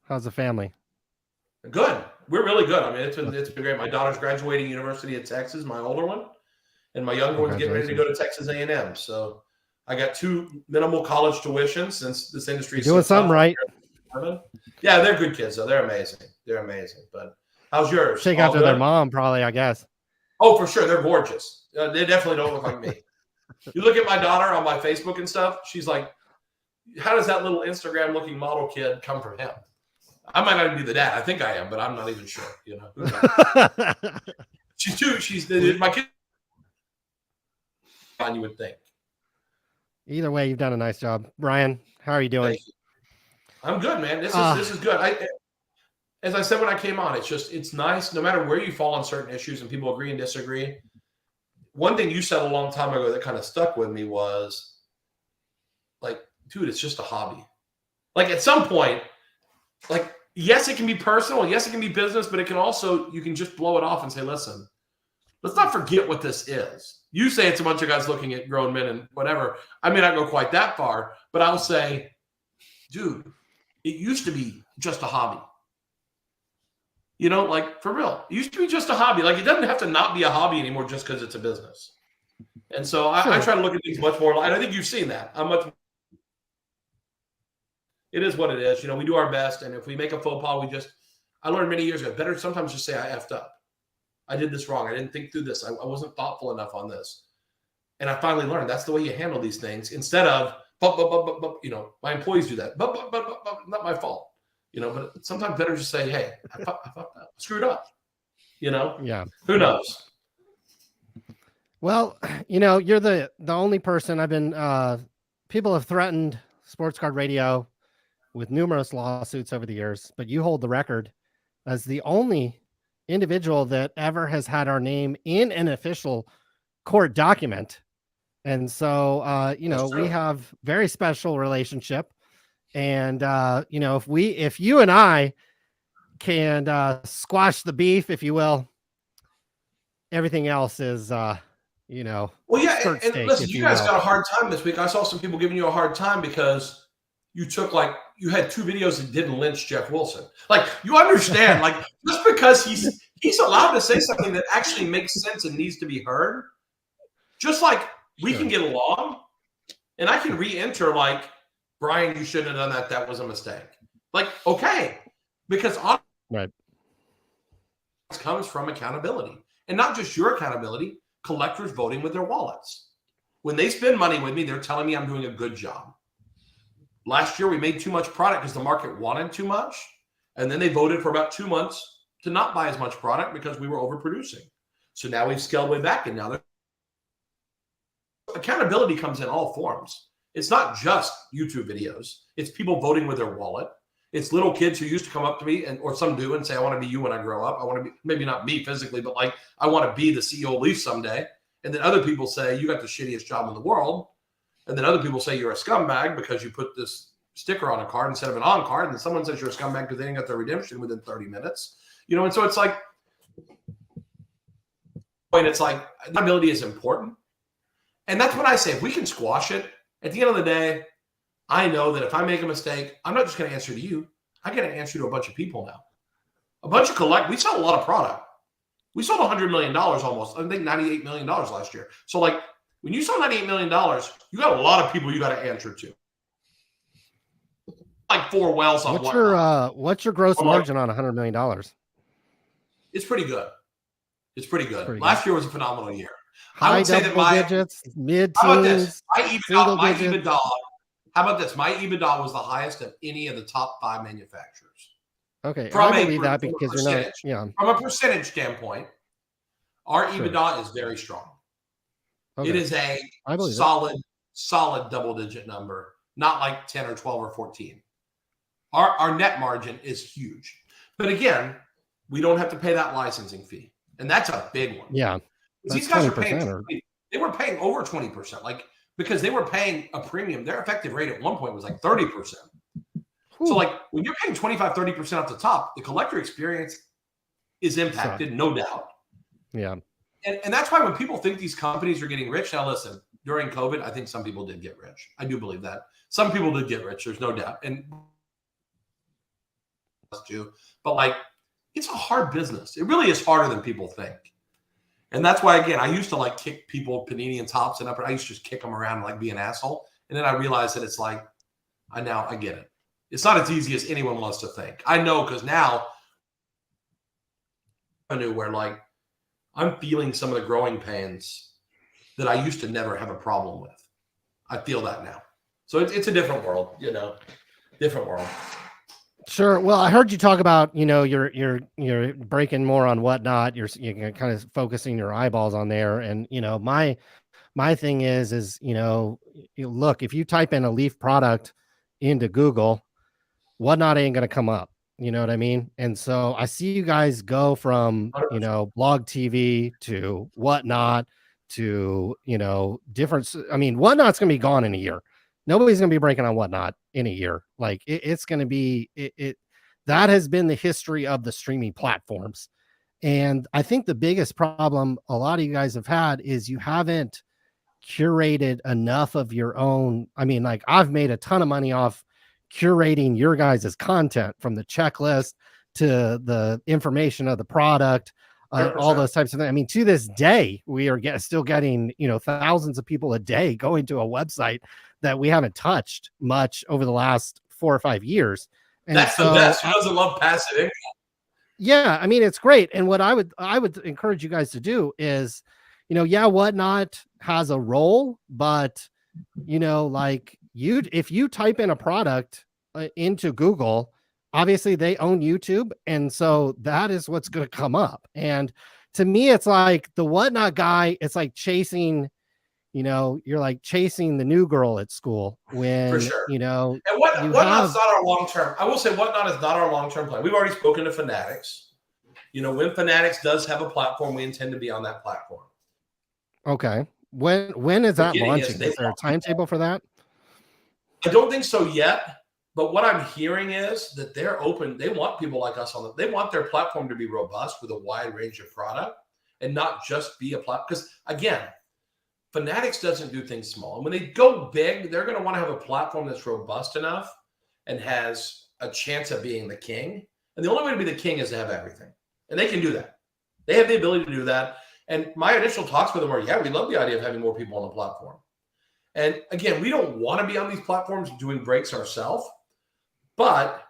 C: How's the family?
B: Good. We're really good. I mean, it's been great. My daughter's graduating University of Texas, my older one, and my younger one's getting ready to go to Texas A&M. So I got 2 minimal college tuitions since this industry is
C: doing something right.
B: Yeah, they're good kids, though. They're amazing. They're amazing. But how's yours?
C: Shake after their mom, probably, I guess.
B: Oh, for sure. They're gorgeous. They definitely don't look like me. You look at my daughter on my Facebook and stuff, she's like, how does that little Instagram-looking model kid come from him? I might not even be the dad. I think I am, but I'm not even sure. You know, she's my kid. You would think.
C: Either way, you've done a nice job, Brian. How are you doing?
B: You. I'm good, man. This is good. As I said when I came on, it's nice. No matter where you fall on certain issues, and people agree and disagree. One thing you said a long time ago that kind of stuck with me was, like, dude, it's just a hobby. Like at some point. Like, yes, it can be personal. Yes, it can be business, but it can also, you can just blow it off and say, listen, let's not forget what this is. You say it's a bunch of guys looking at grown men and whatever. I may not go quite that far, but I'll say, dude, it used to be just a hobby. You know, like for real, it used to be just a hobby. Like it doesn't have to not be a hobby anymore just because it's a business. And so I try to look at things much more. And I think you've seen that. It is what it is. You know, we do our best. And if we make a faux pas, I learned many years ago, better sometimes just say I effed up. I did this wrong. I didn't think through this. I wasn't thoughtful enough on this. And I finally learned that's the way you handle these things instead of, you know, my employees do that. Not my fault. You know, but sometimes better just say, hey, I fucked up. I screwed up. You know?
C: Yeah.
B: Who knows?
C: Well, you know, you're the only person I've been, people have threatened Sports Card Radio with numerous lawsuits over the years, but you hold the record as the only individual that ever has had our name in an official court document. And so, you know, we have very special relationship. And, you know, if you and I can squash the beef, if you will, everything else is, you know,
B: well, yeah. And listen, you guys got a hard time this week. I saw some people giving you a hard time because you had 2 videos that didn't lynch Jeff Wilson. Like, you understand, like, just because he's allowed to say something that actually makes sense and needs to be heard, just like we can get along, and I can re-enter like, Brian, you shouldn't have done that. That was a mistake. Like, okay, because it comes from accountability, and not just your accountability. Collectors voting with their wallets. When they spend money with me, they're telling me I'm doing a good job. Last year, we made too much product because the market wanted too much. And then they voted for about 2 months to not buy as much product because we were overproducing. So now we've scaled way back. And now accountability comes in all forms. It's not just YouTube videos. It's people voting with their wallet. It's little kids who used to come up to me or some do and say, I want to be you when I grow up. I want to be, maybe not me physically, but like, I want to be the CEO of Leaf someday. And then other people say, you got the shittiest job in the world. And then other people say you're a scumbag because you put this sticker on a card instead of an on card. And then someone says you're a scumbag because they didn't get their redemption within 30 minutes. You know, and so it's like, accountability is important. And that's what I say. If we can squash it, at the end of the day, I know that if I make a mistake, I'm not just going to answer to you. I got to answer to a bunch of people now. A bunch of we sell a lot of product. We sold $100 million almost. I think $98 million last year. So like when you sell $98 million, you got a lot of people you got to answer to. Like 4 wells on
C: what's your gross margin on $100 million?
B: It's pretty good. It's pretty good.
C: It's pretty
B: Last
C: good.
B: year was a phenomenal year.
C: High
B: I would say
C: double
B: that
C: digits, mid
B: how about this?
C: teens, single digits.
B: How about this? My EBITDA was the highest of any of the top 5 manufacturers.
C: Okay, I believe that because you're not. Yeah.
B: From a percentage standpoint, our EBITDA is very strong. Okay. It is a solid double-digit number, not like 10 or 12 or 14. Our net margin is huge. But again, we don't have to pay that licensing fee. And that's a big one.
C: Yeah.
B: These guys are paying, they were paying over 20%, like because they were paying a premium. Their effective rate at one point was like 30%. So like when you're paying 25, 30% off the top, the collector experience is impacted, no doubt.
C: Yeah.
B: And that's why when people think these companies are getting rich, now listen, during COVID, I think some people did get rich. I do believe that. Some people did get rich, there's no doubt. And but like it's a hard business. It really is harder than people think. And that's why, again, I used to like kick people, panini and tops and up, and I used to just kick them around and like be an asshole. And then I realized that it's like, I get it. It's not as easy as anyone wants to think. I know because now I knew where like I'm feeling some of the growing pains that I used to never have a problem with. I feel that now. So it's a different world, different world.
C: Sure. Well, I heard you talk about, you're breaking more on Whatnot. You're kind of focusing your eyeballs on there. And, my thing is, look, if you type in a leaf product into Google, Whatnot ain't going to come up. You know what I mean? And so I see you guys go from, blog TV to Whatnot to, different. I mean, Whatnot's going to be gone in a year. Nobody's going to be breaking on Whatnot in a year. Like it's going to be that has been the history of the streaming platforms. And I think the biggest problem a lot of you guys have had is you haven't curated enough of your own. I mean, like I've made a ton of money off curating your guys' content, from the checklist to the information of the product, all those types of things. I mean, to this day, we are still getting, thousands of people a day going to a website that we haven't touched much over the last 4 or 5 years. And
B: that's the best. Who doesn't love passive income?
C: Yeah, I mean, it's great. And what I would encourage you guys to do is, Whatnot has a role, but like if you type in a product into Google, obviously they own YouTube, and so that is what's going to come up. And to me, it's like the Whatnot guy, it's like chasing, you're like chasing the new girl at school when,
B: for sure. And Whatnot's not our long-term. I will say Whatnot is not our long-term plan. We've already spoken to Fanatics. When Fanatics does have a platform, we intend to be on that platform.
C: Okay. When is that launching? Is there a timetable for that?
B: I don't think so yet. But what I'm hearing is that they're open. They want people like us they want their platform to be robust with a wide range of product and not just be a platform. Because again, Fanatics doesn't do things small. And when they go big, they're going to want to have a platform that's robust enough and has a chance of being the king. And the only way to be the king is to have everything. And they can do that. They have the ability to do that. And my initial talks with them are, we love the idea of having more people on the platform. And again, we don't want to be on these platforms doing breaks ourselves. But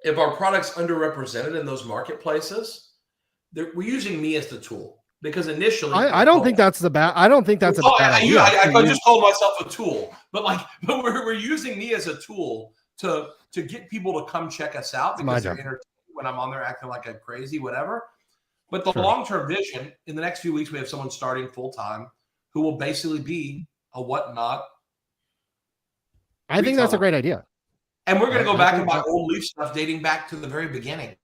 B: if our product's underrepresented in those marketplaces, we're using me as the tool. Because initially,
C: I don't think that's a bad idea.
B: I just called myself a tool, but we're using me as a tool to get people to come check us out because they're entertained when I'm on there acting like I'm crazy, whatever. But the long-term vision, in the next few weeks, we have someone starting full-time who will basically be a Whatnot.
C: I think that's a great idea.
B: And we're going to go back and buy old Leaf stuff dating back to the very beginning.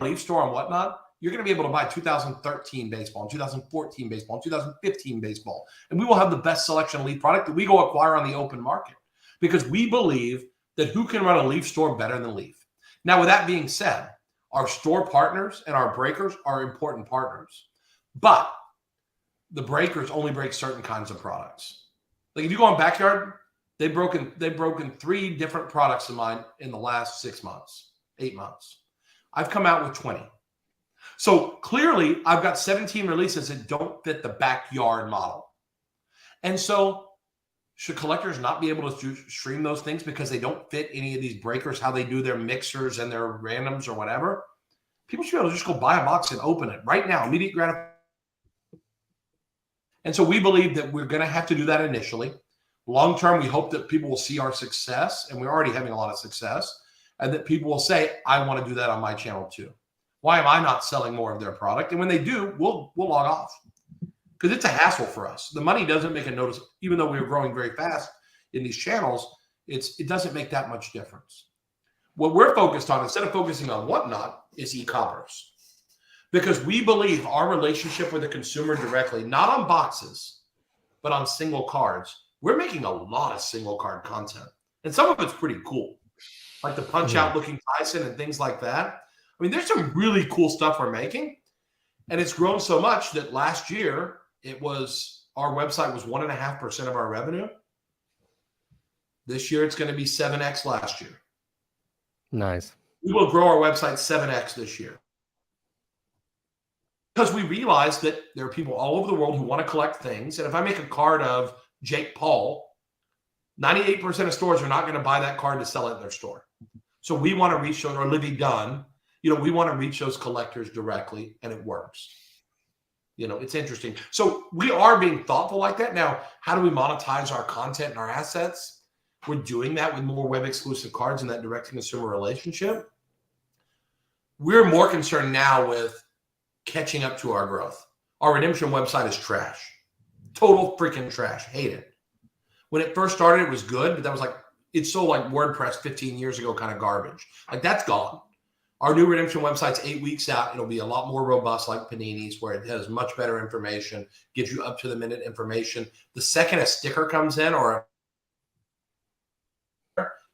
B: Leaf store and Whatnot, you're going to be able to buy 2013 baseball, and 2014 baseball, and 2015 baseball. And we will have the best selection of Leaf product that we go acquire on the open market because we believe that who can run a Leaf store better than Leaf? Now, with that being said, our store partners and our breakers are important partners. But the breakers only break certain kinds of products. Like if you go on Backyard, They've broken 3 different products of mine in the last 6 months, 8 months. I've come out with 20. So clearly, I've got 17 releases that don't fit the backyard model. And so should collectors not be able to stream those things because they don't fit any of these breakers, how they do their mixers and their randoms or whatever? People should be able to just go buy a box and open it right now, immediate gratification. And so we believe that we're going to have to do that initially. Long term, we hope that people will see our success, and we're already having a lot of success, and that people will say, I want to do that on my channel too. Why am I not selling more of their product? And when they do, we'll log off, because it's a hassle for us. The money doesn't make a notice, even though we're growing very fast in these channels, it doesn't make that much difference. What we're focused on, instead of focusing on whatnot, is e-commerce. Because we believe our relationship with the consumer directly, not on boxes, but on single cards. We're making a lot of single card content. And some of it's pretty cool. Like the punch out looking Tyson and things like that. I mean, there's some really cool stuff we're making. And it's grown so much that last year our website was 1.5% of our revenue. This year it's going to be 7x last year.
C: Nice.
B: We will grow our website 7x this year. Because we realize that there are people all over the world who want to collect things. And if I make a card of Jake Paul, 98% of stores are not going to buy that card to sell it in their store. So we want to reach those, or Livy Dunn, we want to reach those collectors directly, and it works. It's interesting. So we are being thoughtful like that. Now, how do we monetize our content and our assets? We're doing that with more web exclusive cards and that direct consumer relationship. We're more concerned now with catching up to our growth. Our redemption website is trash. Total freaking trash. Hate it. When it first started, it was good, but that was it's so like WordPress 15 years ago kind of garbage. That's gone. Our new redemption website's 8 weeks out. It'll be a lot more robust like Panini's, where it has much better information, gives you up to the minute information. The second a sticker comes in, or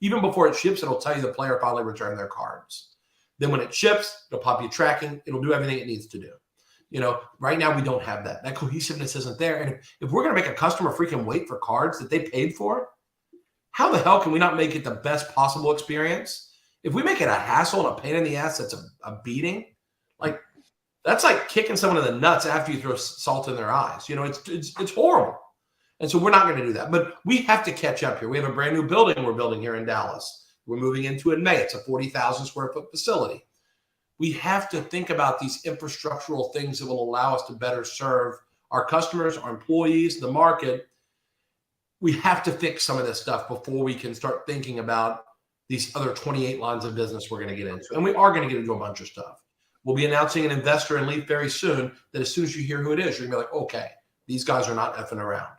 B: even before it ships, it'll tell you the player finally returned their cards. Then when it ships, it'll pop you tracking. It'll do everything it needs to do. Right now we don't have that. That cohesiveness isn't there. And if we're going to make a customer freaking wait for cards that they paid for, how the hell can we not make it the best possible experience? If we make it a hassle and a pain in the ass, that's a beating. That's like kicking someone in the nuts after you throw salt in their eyes. It's horrible. And so we're not going to do that. But we have to catch up here. We have a brand new building we're building here in Dallas. We're moving into it in May. It's a 40,000 square foot facility. We have to think about these infrastructural things that will allow us to better serve our customers, our employees, the market. We have to fix some of this stuff before we can start thinking about these other 28 lines of business we're going to get into. And we are going to get into a bunch of stuff. We'll be announcing an investor in Leaf very soon that as soon as you hear who it is, you're going to be like, okay, these guys are not effing around.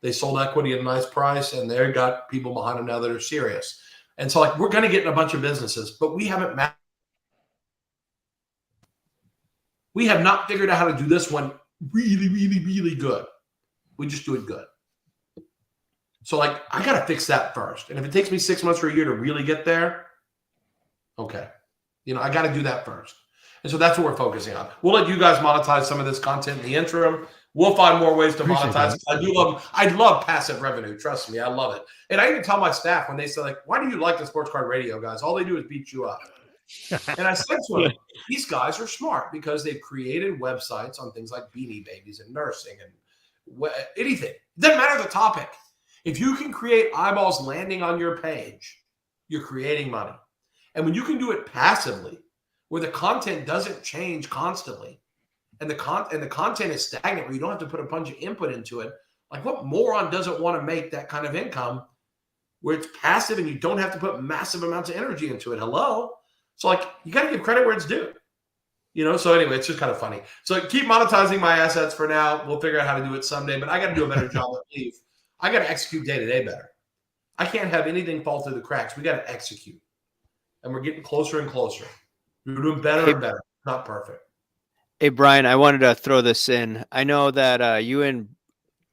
B: They sold equity at a nice price, and they've got people behind them now that are serious. And so we're going to get in a bunch of businesses, but we have not figured out how to do this one really, really, really good. We just do it good. So I got to fix that first. And if it takes me 6 months or a year to really get there, okay. I got to do that first. And so that's what we're focusing on. We'll let you guys monetize some of this content in the interim. We'll find more ways to monetize. I love passive revenue. Trust me, I love it. And I even tell my staff when they say, why do you like the Sports Card Radio, guys? All they do is beat you up. And I said to them, these guys are smart because they've created websites on things like Beanie Babies and nursing and anything. It doesn't matter the topic. If you can create eyeballs landing on your page, you're creating money. And when you can do it passively, where the content doesn't change constantly, and the content is stagnant, where you don't have to put a bunch of input into it, what moron doesn't want to make that kind of income where it's passive and you don't have to put massive amounts of energy into it? Hello? So you got to give credit where it's due. So anyway, it's just kind of funny. So keep monetizing my assets for now. We'll figure out how to do it someday, but I got to do a better job at Leaf. I got to execute day-to-day better. I can't have anything fall through the cracks. We got to execute. And we're getting closer and closer. We're doing better and better. Not perfect.
A: Hey, Brian, I wanted to throw this in. I know that you and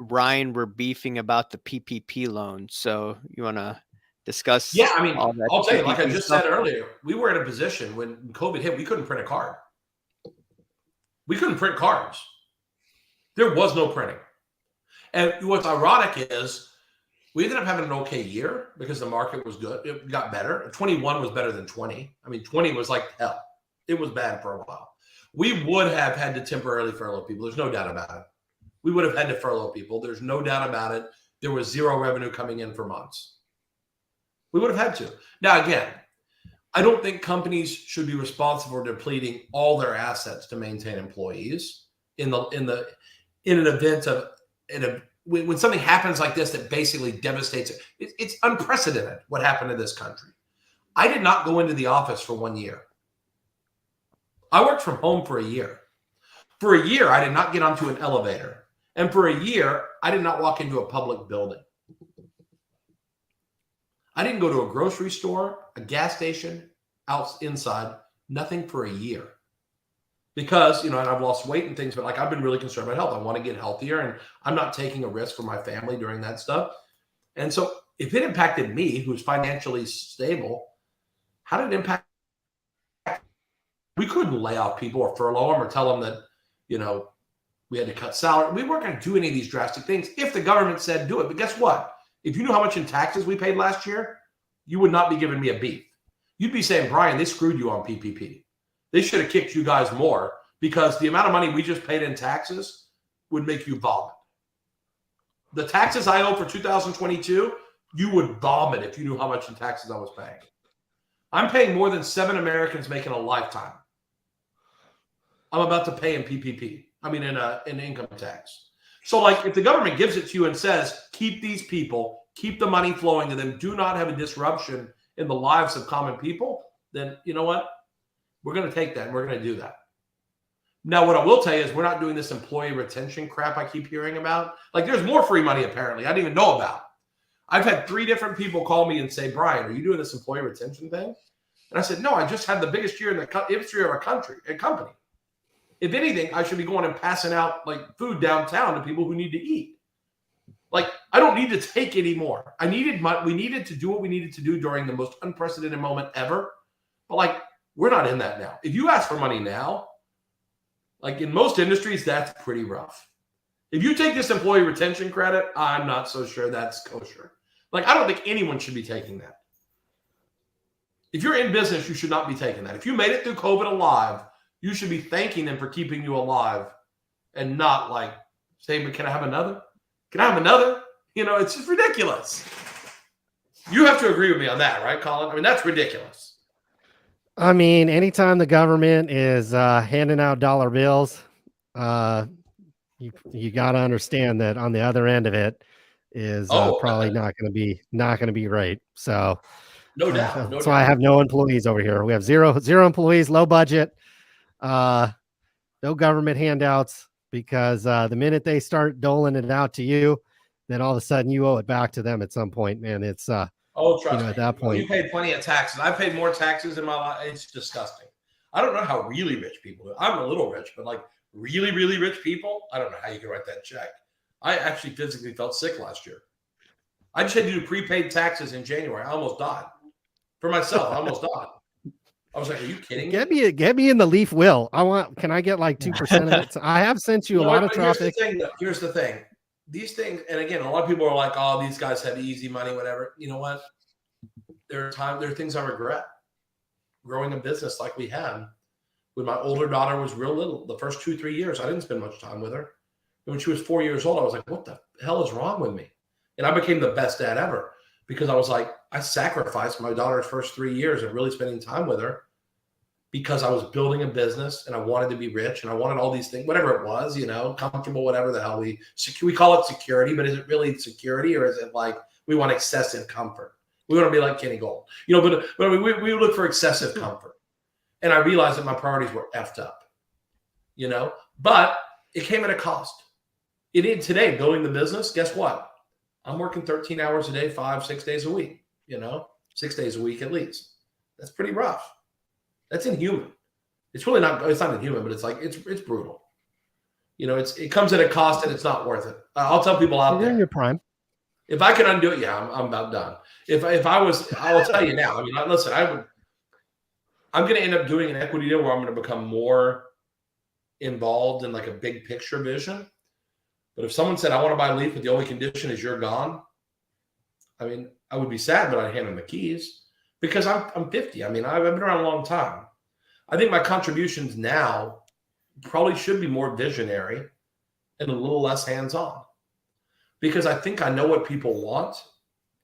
A: Ryan were beefing about the PPP loan. So you want to discuss?
B: Yeah, I mean,
A: all that
B: I'll tell you,
A: PPP
B: like I just
A: stuff?
B: said earlier, we were in a position when COVID hit, we couldn't print a card. We couldn't print cards. There was no printing. And what's ironic is We ended up having an okay year because the market was good. It got better. 21 was better than 20. I mean, 20 was like hell. It was bad for a while. We would have had to temporarily furlough people. There's no doubt about it. We would have had to furlough people. There's no doubt about it. There was zero revenue coming in for months. We would have had to. Now, again, I don't think companies should be responsible for depleting all their assets to maintain employees in an event of when something happens like this that basically devastates it. It's unprecedented what happened to this country. I did not go into the office for 1 year. I worked from home for a year. For a year, I did not get onto an elevator. And for a year, I did not walk into a public building. I didn't go to a grocery store, a gas station, inside, nothing for a year. Because, and I've lost weight and things, but like I've been really concerned about health. I want to get healthier and I'm not taking a risk for my family during that stuff. And so if it impacted me, who's financially stable, how did it impact? We couldn't lay off people or furlough them or tell them that, we had to cut salary. We weren't going to do any of these drastic things if the government said do it. But guess what? If you knew how much in taxes we paid last year, you would not be giving me a beef. You'd be saying, Brian, they screwed you on PPP. They should have kicked you guys more because the amount of money we just paid in taxes would make you vomit. The taxes I owe for 2022, you would vomit if you knew how much in taxes I was paying. I'm paying more than 7 Americans make in a lifetime. I'm about to pay in PPP. I mean, in income tax. So like if the government gives it to you and says, keep these people, keep the money flowing to them, do not have a disruption in the lives of common people, then you know what? We're going to take that and we're going to do that. Now, what I will tell you is we're not doing this employee retention crap I keep hearing about. Like there's more free money apparently I didn't even know about. I've had 3 different people call me and say, Brian, are you doing this employee retention thing? And I said, no, I just had the biggest year in the history of our company. If anything, I should be going and passing out like food downtown to people who need to eat. Like, I don't need to take anymore. We needed to do what we needed to do during the most unprecedented moment ever. But like, we're not in that now. If you ask for money now, like in most industries, that's pretty rough. If you take this employee retention credit, I'm not so sure that's kosher. Like, I don't think anyone should be taking that. If you're in business, you should not be taking that. If you made it through COVID alive, you should be thanking them for keeping you alive and not like saying, but can I have another? Can I have another? It's just ridiculous. You have to agree with me on that, right, Colin? I mean, that's ridiculous.
C: I mean, anytime the government is handing out dollar bills, you got to understand that on the other end of it is probably not going to be right. So
B: no doubt.
C: So I have no employees over here. We have zero employees, low budget, no government handouts, because the minute they start doling it out to you, then all of a sudden you owe it back to them at some point, man. It's
B: trust me.
C: At that point,
B: you paid plenty of taxes. I paid more taxes in my life. It's disgusting. I don't know how really rich people do. I'm a little rich, but like really, really rich people, I don't know how you can write that check. I actually physically felt sick last year. I just had to do prepaid taxes in January. I almost died. For myself, I almost died. I was like, are you kidding me?
C: Get me in the Leaf will. Can I get like 2% of it? So I have sent you a lot of traffic.
B: Here's the thing. These things, and again, a lot of people are like, oh, these guys have easy money, whatever. You know what? There are things I regret. Growing a business like we had. When my older daughter was real little, the first 2-3 years, I didn't spend much time with her. And when she was 4 years old, I was like, what the hell is wrong with me? And I became the best dad ever because I was like, I sacrificed my daughter's first 3 years of really spending time with her because I was building a business and I wanted to be rich and I wanted all these things, whatever it was, comfortable, whatever the hell we call it security, but is it really security or is it like we want excessive comfort? We want to be like Kenny Gold, but we look for excessive comfort. And I realized that my priorities were effed up, but it came at a cost. Today, building the business, guess what? I'm working 13 hours a day, 5-6 days a week, 6 days a week at least. That's pretty rough. That's inhuman. It's really not, it's not inhuman, but it's like, it's brutal. It comes at a cost and it's not worth it. I'll tell people out there.
C: You're in your prime.
B: If I can undo it, I'm about done. If I will tell you now, I mean, listen, I'm going to end up doing an equity deal where I'm going to become more involved in like a big picture vision. But if someone said, I want to buy Leaf, but the only condition is you're gone, I mean, I would be sad, but I'd hand him the keys because I'm 50. I mean, I've been around a long time. I think my contributions now probably should be more visionary and a little less hands-on because I think I know what people want,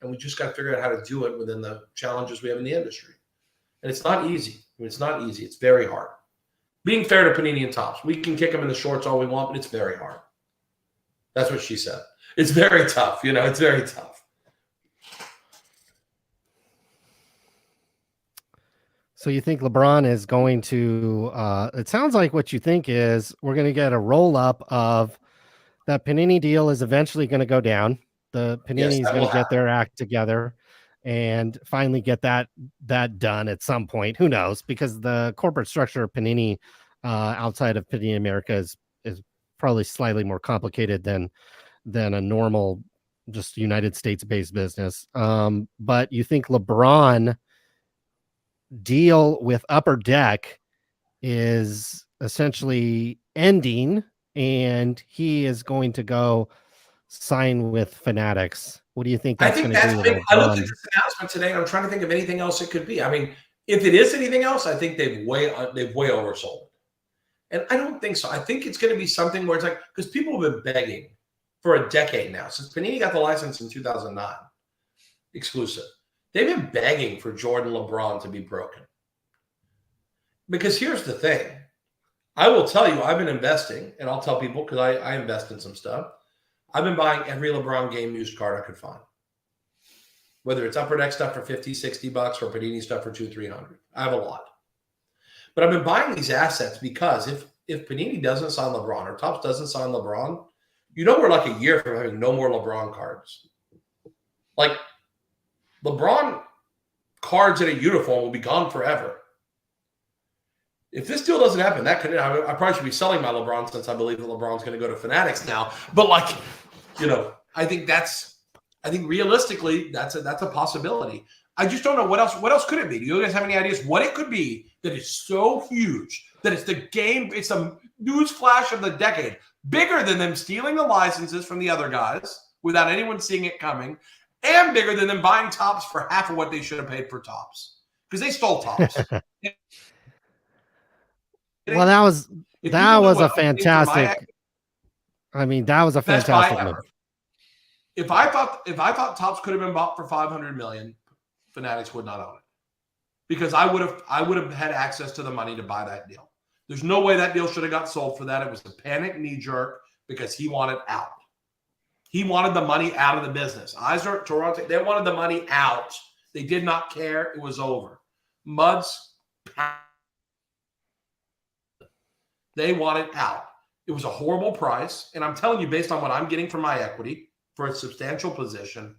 B: and we just got to figure out how to do it within the challenges we have in the industry. And it's not easy. I mean, it's not easy. It's very hard. Being fair to Panini and Topps, we can kick them in the shorts all we want, but it's very hard. That's what she said. It's very tough. You know, it's very tough.
C: So you think LeBron is going to, it sounds like what you think is we're going to get a roll up of that Panini deal is eventually going to go down. The Panini is going to get their act together and finally get that done at some point. Who knows? Because the corporate structure of Panini outside of Panini America is probably slightly more complicated than a normal just United States based business. But you think LeBron deal with Upper Deck is essentially ending and he is going to go sign with Fanatics. What do you think that's going to do?
B: Big. I looked at this announcement today and I'm trying to think of anything else it could be. I mean, if it is anything else, I think they've way oversold. And I don't think so. I think it's going to be something where it's like, because people have been begging for a decade now, since Panini got the license in 2009, exclusive. They've been begging for Jordan LeBron to be broken. Because here's the thing. I will tell you, I've been investing, and I'll tell people because I invest in some stuff. I've been buying every LeBron game used card I could find. Whether it's Upper Deck stuff for $50, $60 or Panini stuff for $200, $300. I have a lot. But I've been buying these assets because if Panini doesn't sign LeBron or Topps doesn't sign LeBron, you know we're like a year from having no more LeBron cards. Like LeBron cards in a uniform will be gone forever. If this deal doesn't happen, that could I probably should be selling my LeBron since I believe that LeBron's going to go to Fanatics now. But like, you know, I think realistically that's a possibility. I just don't know what else could it be. Do you guys have any ideas what it could be that is so huge that it's it's a news flash of the decade, bigger than them stealing the licenses from the other guys without anyone seeing it coming, and bigger than them buying Topps for half of what they should have paid for Topps because they stole Topps.
C: Well, that was a fantastic. I mean, that was a fantastic move.
B: If I thought Topps could have been bought for $500 million, Fanatics would not own it because I would have had access to the money to buy that deal. There's no way that deal should have got sold for that. It was a panic knee jerk because he wanted out. He wanted the money out of the business. Eisner, Toronto, they wanted the money out. They did not care. It was over. Muds. They wanted out. It was a horrible price. And I'm telling you, based on what I'm getting from my equity for a substantial position,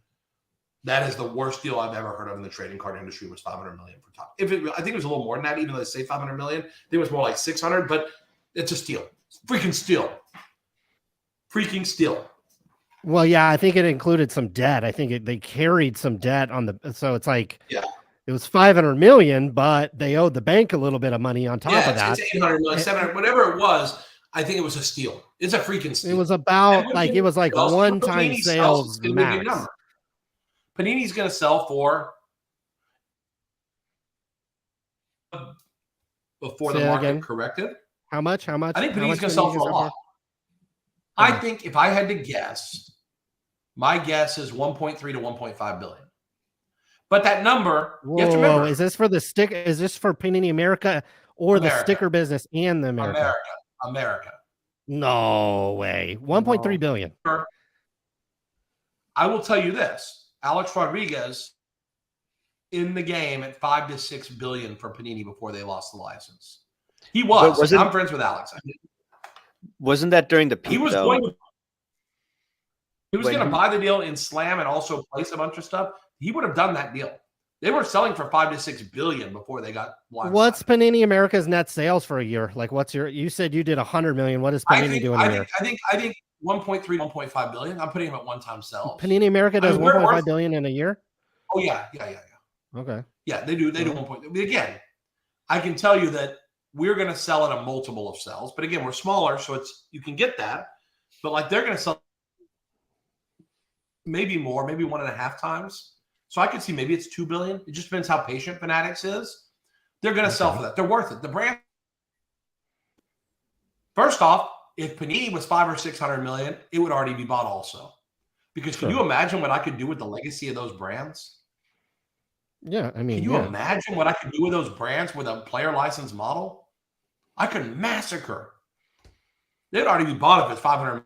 B: that is the worst deal I've ever heard of in the trading card industry was $500 million for Top. I think it was a little more than that, even though they say $500 million. I think it was more like 600, but it's a steal. It's freaking steal. Freaking steal.
C: Well, yeah, I think it included some debt. I think they carried some debt so it's like, yeah. It was $500 million, but they owed the bank a little bit of money on top of that.
B: It's $800 million, $700, whatever it was. I think it was a steal. It's a freaking steal.
C: It was about it was like one-time sales max.
B: Panini's going to sell for before the market corrected.
C: How much?
B: I think Panini's going to sell for a lot. I think if I had to guess, my guess is 1.3 to 1.5 billion. But that number, you have to remember.
C: Is this for the stick? Is this for Panini America or the sticker business and the America?
B: America.
C: No way. 1.3 billion.
B: I will tell you this. Alex Rodriguez in the game at 5 to 6 billion for Panini before they lost the license. He was. I'm friends with Alex.
A: Wasn't that during the peak?
B: He was going to buy the deal in Slam and also place a bunch of stuff. He would have done that deal. They were selling for 5 to 6 billion before they got blindsided.
C: What's Panini America's net sales for a year? Like, you said you did 100 million. What is Panini doing a year?
B: I think 1.3, 1.5 billion. I'm putting them at one-time sales.
C: Panini America does 1.5 billion in a year?
B: Oh, yeah.
C: Okay.
B: Yeah, they do. They do 1.3. Again, I can tell you that we're going to sell at a multiple of sales. But again, we're smaller, so you can get that. But like they're going to sell maybe more, maybe 1.5 times. So I could see maybe it's 2 billion. It just depends how patient Fanatics is. They're going to sell for that. They're worth it. The brand. First off, if Panini was 500 or 600 million, it would already be bought also. Because can you imagine what I could do with the legacy of those brands?
C: Yeah, I mean,
B: can you imagine what I could do with those brands with a player license model? I could massacre. They'd already be bought if it's 500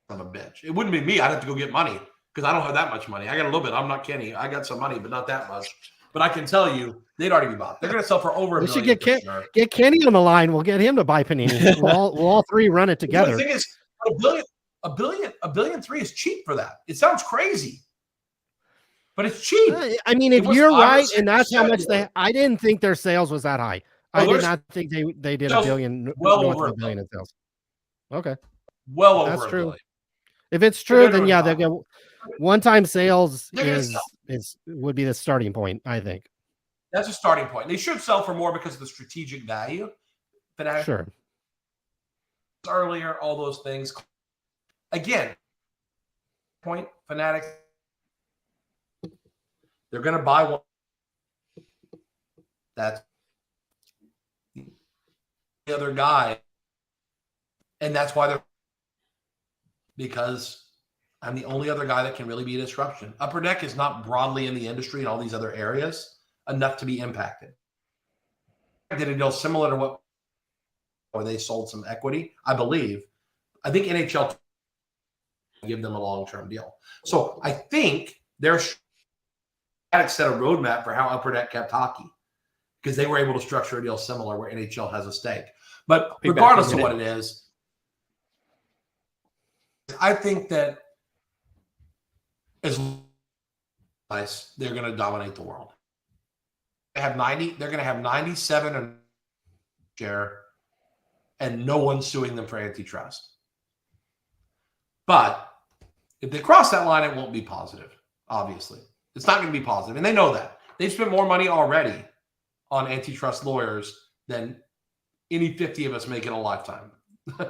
B: of a bitch. It wouldn't be me. I'd have to go get money because I don't have that much money. I got a little bit. I'm not kidding. I got some money, but not that much. But I can tell you, they'd already be bought. They're going to sell for over $1 billion.
C: We should get Kenny on the line. We'll get him to buy Panini. We'll all three run it together.
B: The thing is, $1.3 billion is cheap for that. It sounds crazy, but it's cheap.
C: I mean, if you're right, and that's how much I didn't think their sales was that high. I did not think they did $1 billion, well over $1 billion in sales. Okay,
B: well over.
C: That's true.
B: Billion.
C: If it's true, then yeah, they get one-time sales would be the starting point. I think
B: that's a starting point. They should sell for more because of the strategic value. But
C: sure.
B: Earlier, all those things. Again, point Fanatics. They're going to buy one. That's the other guy. And that's why they're, because I'm the only other guy that can really be a disruption. Upper Deck is not broadly in the industry and all these other areas enough to be impacted. I did a deal similar to what, or they sold some equity, I believe. I think NHL give them a long-term deal. So I think their Fanatics set a roadmap for how Upper Deck kept hockey because they were able to structure a deal similar where NHL has a stake. But regardless of what it is, I think that as nice, they're going to dominate the world. They have 90. They're going to have 97 share, and no one's suing them for antitrust. But if they cross that line, it won't be positive. Obviously, it's not going to be positive, and they know that. They've spent more money already on antitrust lawyers than any 50 of us make in a lifetime.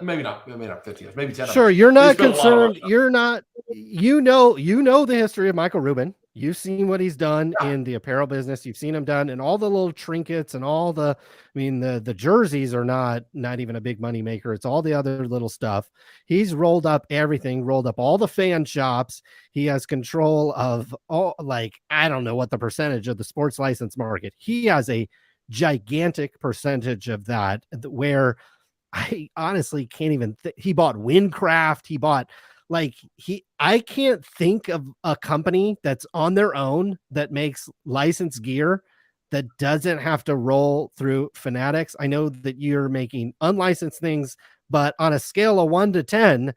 B: Maybe not 50 years, maybe 10.
C: Sure, you're not concerned. You're not, you know the history of Michael Rubin. You've seen what he's done in the apparel business. You've seen him done and all the little trinkets and all the, I mean, the jerseys are not even a big money maker. It's all the other little stuff. He's rolled up everything, rolled up all the fan shops. He has control of all, like, I don't know what the percentage of the sports license market. He has a gigantic percentage of that, where I honestly can't even he bought Windcraft. He bought I can't think of a company that's on their own that makes licensed gear that doesn't have to roll through Fanatics. I know that you're making unlicensed things, but on a scale of 1 to 10,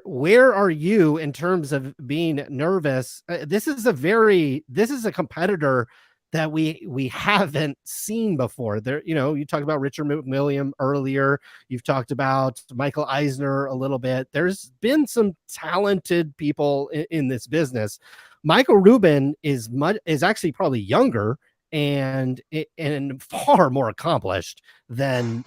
C: where are you in terms of being nervous? This is a competitor that we haven't seen before. There, you talked about Richard McWilliam earlier. You've talked about Michael Eisner a little bit. There's been some talented people in this business. Michael Rubin is actually probably younger and far more accomplished than,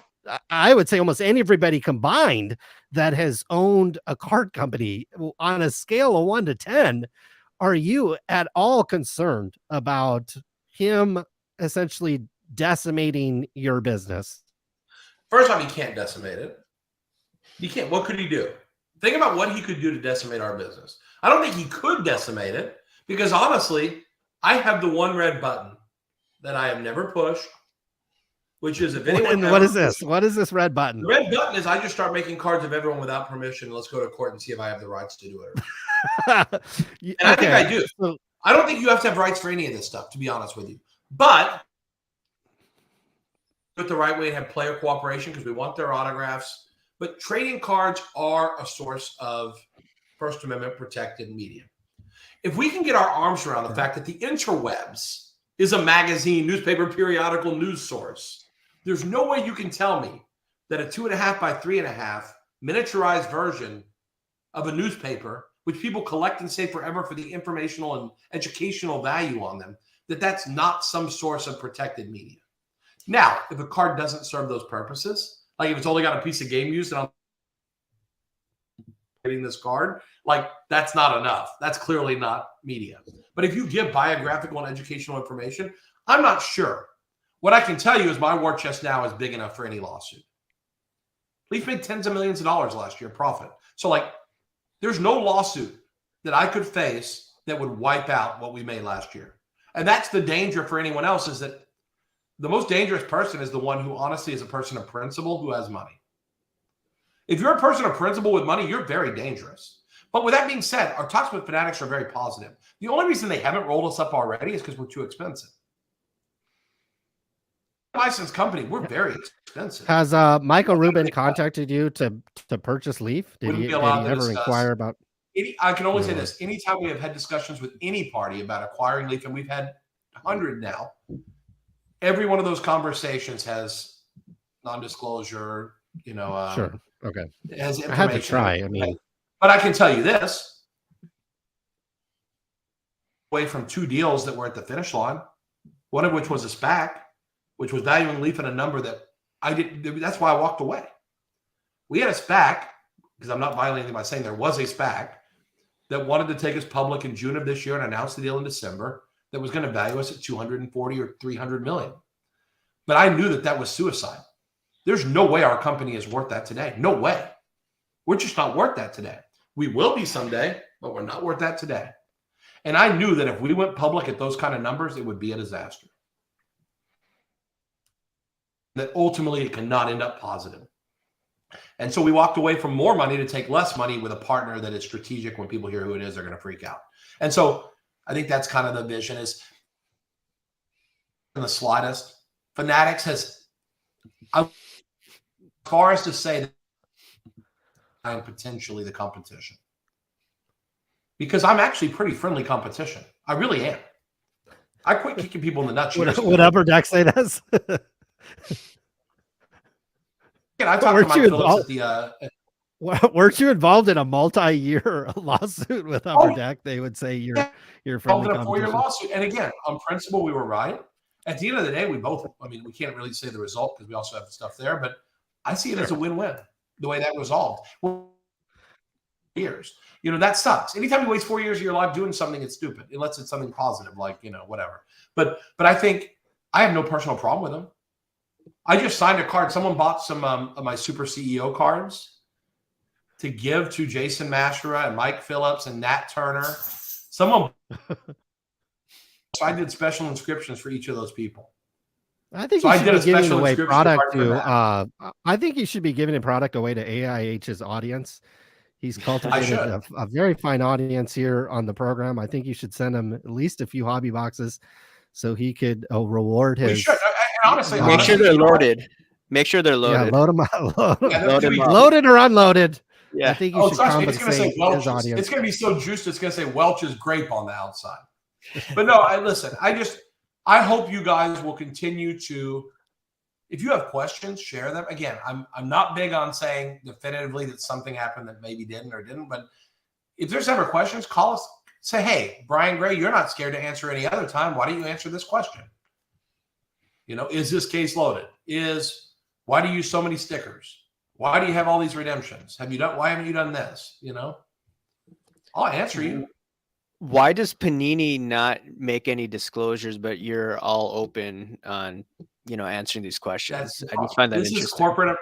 C: I would say, almost everybody combined that has owned a card company. On a scale of 1 to 10, are you at all concerned about him essentially decimating your business?
B: First off, he can't decimate it. He can't. What could he do? Think about what he could do to decimate our business. I don't think he could decimate it because, honestly, I have the one red button that I have never pushed, which is if anyone.
C: What is this? What is this red button?
B: The red button is I just start making cards of everyone without permission. Let's go to court and see if I have the rights to do it. And I think I do. So, I don't think you have to have rights for any of this stuff, to be honest with you. But do it the right way and have player cooperation because we want their autographs. But trading cards are a source of First Amendment protected media. If we can get our arms around the fact that the interwebs is a magazine, newspaper, periodical news source, there's no way you can tell me that a 2.5 by 3.5 miniaturized version of a newspaper, which people collect and save forever for the informational and educational value on them, that's not some source of protected media. Now, if a card doesn't serve those purposes, like if it's only got a piece of game used, getting this card. Like, that's not enough. That's clearly not media. But if you give biographical and educational information, I'm not sure. What I can tell you is my war chest now is big enough for any lawsuit. Leaf made tens of millions of dollars last year profit. So, like, there's no lawsuit that I could face that would wipe out what we made last year. And that's the danger for anyone else, is that the most dangerous person is the one who honestly is a person of principle who has money. If you're a person of principle with money, you're very dangerous. But with that being said, our talks with Fanatics are very positive. The only reason they haven't rolled us up already is because we're too expensive. Licensed company, we're very expensive.
C: Has Michael Rubin contacted you to purchase Leaf? Did he ever inquire about?
B: I can only say this: anytime we have had discussions with any party about acquiring Leaf, and we've had 100 now, every one of those conversations has non-disclosure.
C: Sure, okay.
B: It has information.
C: I have to try. I mean,
B: but I can tell you this: away from 2 deals that were at the finish line, one of which was a SPAC, which was valuing Leaf at a number that I didn't. That's why I walked away. We had a SPAC, because I'm not violating by saying there was a SPAC that wanted to take us public in June of this year and announced the deal in December that was going to value us at 240 or 300 million. But I knew that was suicide. There's no way our company is worth that today. No way. We're just not worth that today. We will be someday, but we're not worth that today. And I knew that if we went public at those kind of numbers, it would be a disaster. That ultimately it cannot end up positive. And so we walked away from more money to take less money with a partner that is strategic. When people hear who it is, they're going to freak out. And so I think that's kind of the vision, is in the slightest. Fanatics has, as far as to say that I'm potentially the competition, because I'm actually pretty friendly competition. I really am. I quit kicking people in the nuts.
C: Would Upper Deck say this?
B: I talked to Mike Phillips at the.
C: Weren't you involved in a multi-year lawsuit with Upper Deck? They would say you're friendly
B: competition. A 4-year lawsuit, and again, on principle, we were right. At the end of the day, we both. I mean, we can't really say the result because we also have stuff there, but I see it as a win-win. The way that resolved. Years, that sucks. Anytime you waste 4 years of your life doing something, it's stupid, unless it's something positive, like whatever. But I think I have no personal problem with them. I just signed a card. Someone bought some of my Super CEO cards to give to Jason Mashera and Mike Phillips and Nat Turner. So I did special inscriptions for each of those people.
C: I think you should be giving away product to. I think you should be giving a product away to AIH's audience. He's cultivated a very fine audience here on the program. I think you should send him at least a few hobby boxes so he could reward his.
B: We should. Honestly,
A: make sure they're loaded. Make sure they're loaded.
C: Yeah, load them out. Loaded or unloaded.
A: Yeah.
C: I think you should compensate his audience.
B: It's going to be so juiced. It's going to say Welch's grape on the outside. But no, I hope you guys will continue to, if you have questions, share them. Again, I'm not big on saying definitively that something happened that maybe didn't or didn't, but if there's ever questions, call us. Say, hey, Brian Gray, you're not scared to answer any other time. Why don't you answer this question? Is this case loaded? Why do you use so many stickers? Why do you have all these redemptions? Why haven't you done this? I'll answer you.
A: Why does Panini not make any disclosures, but you're all open on, answering these questions? I just find that interesting.
B: This is corporate.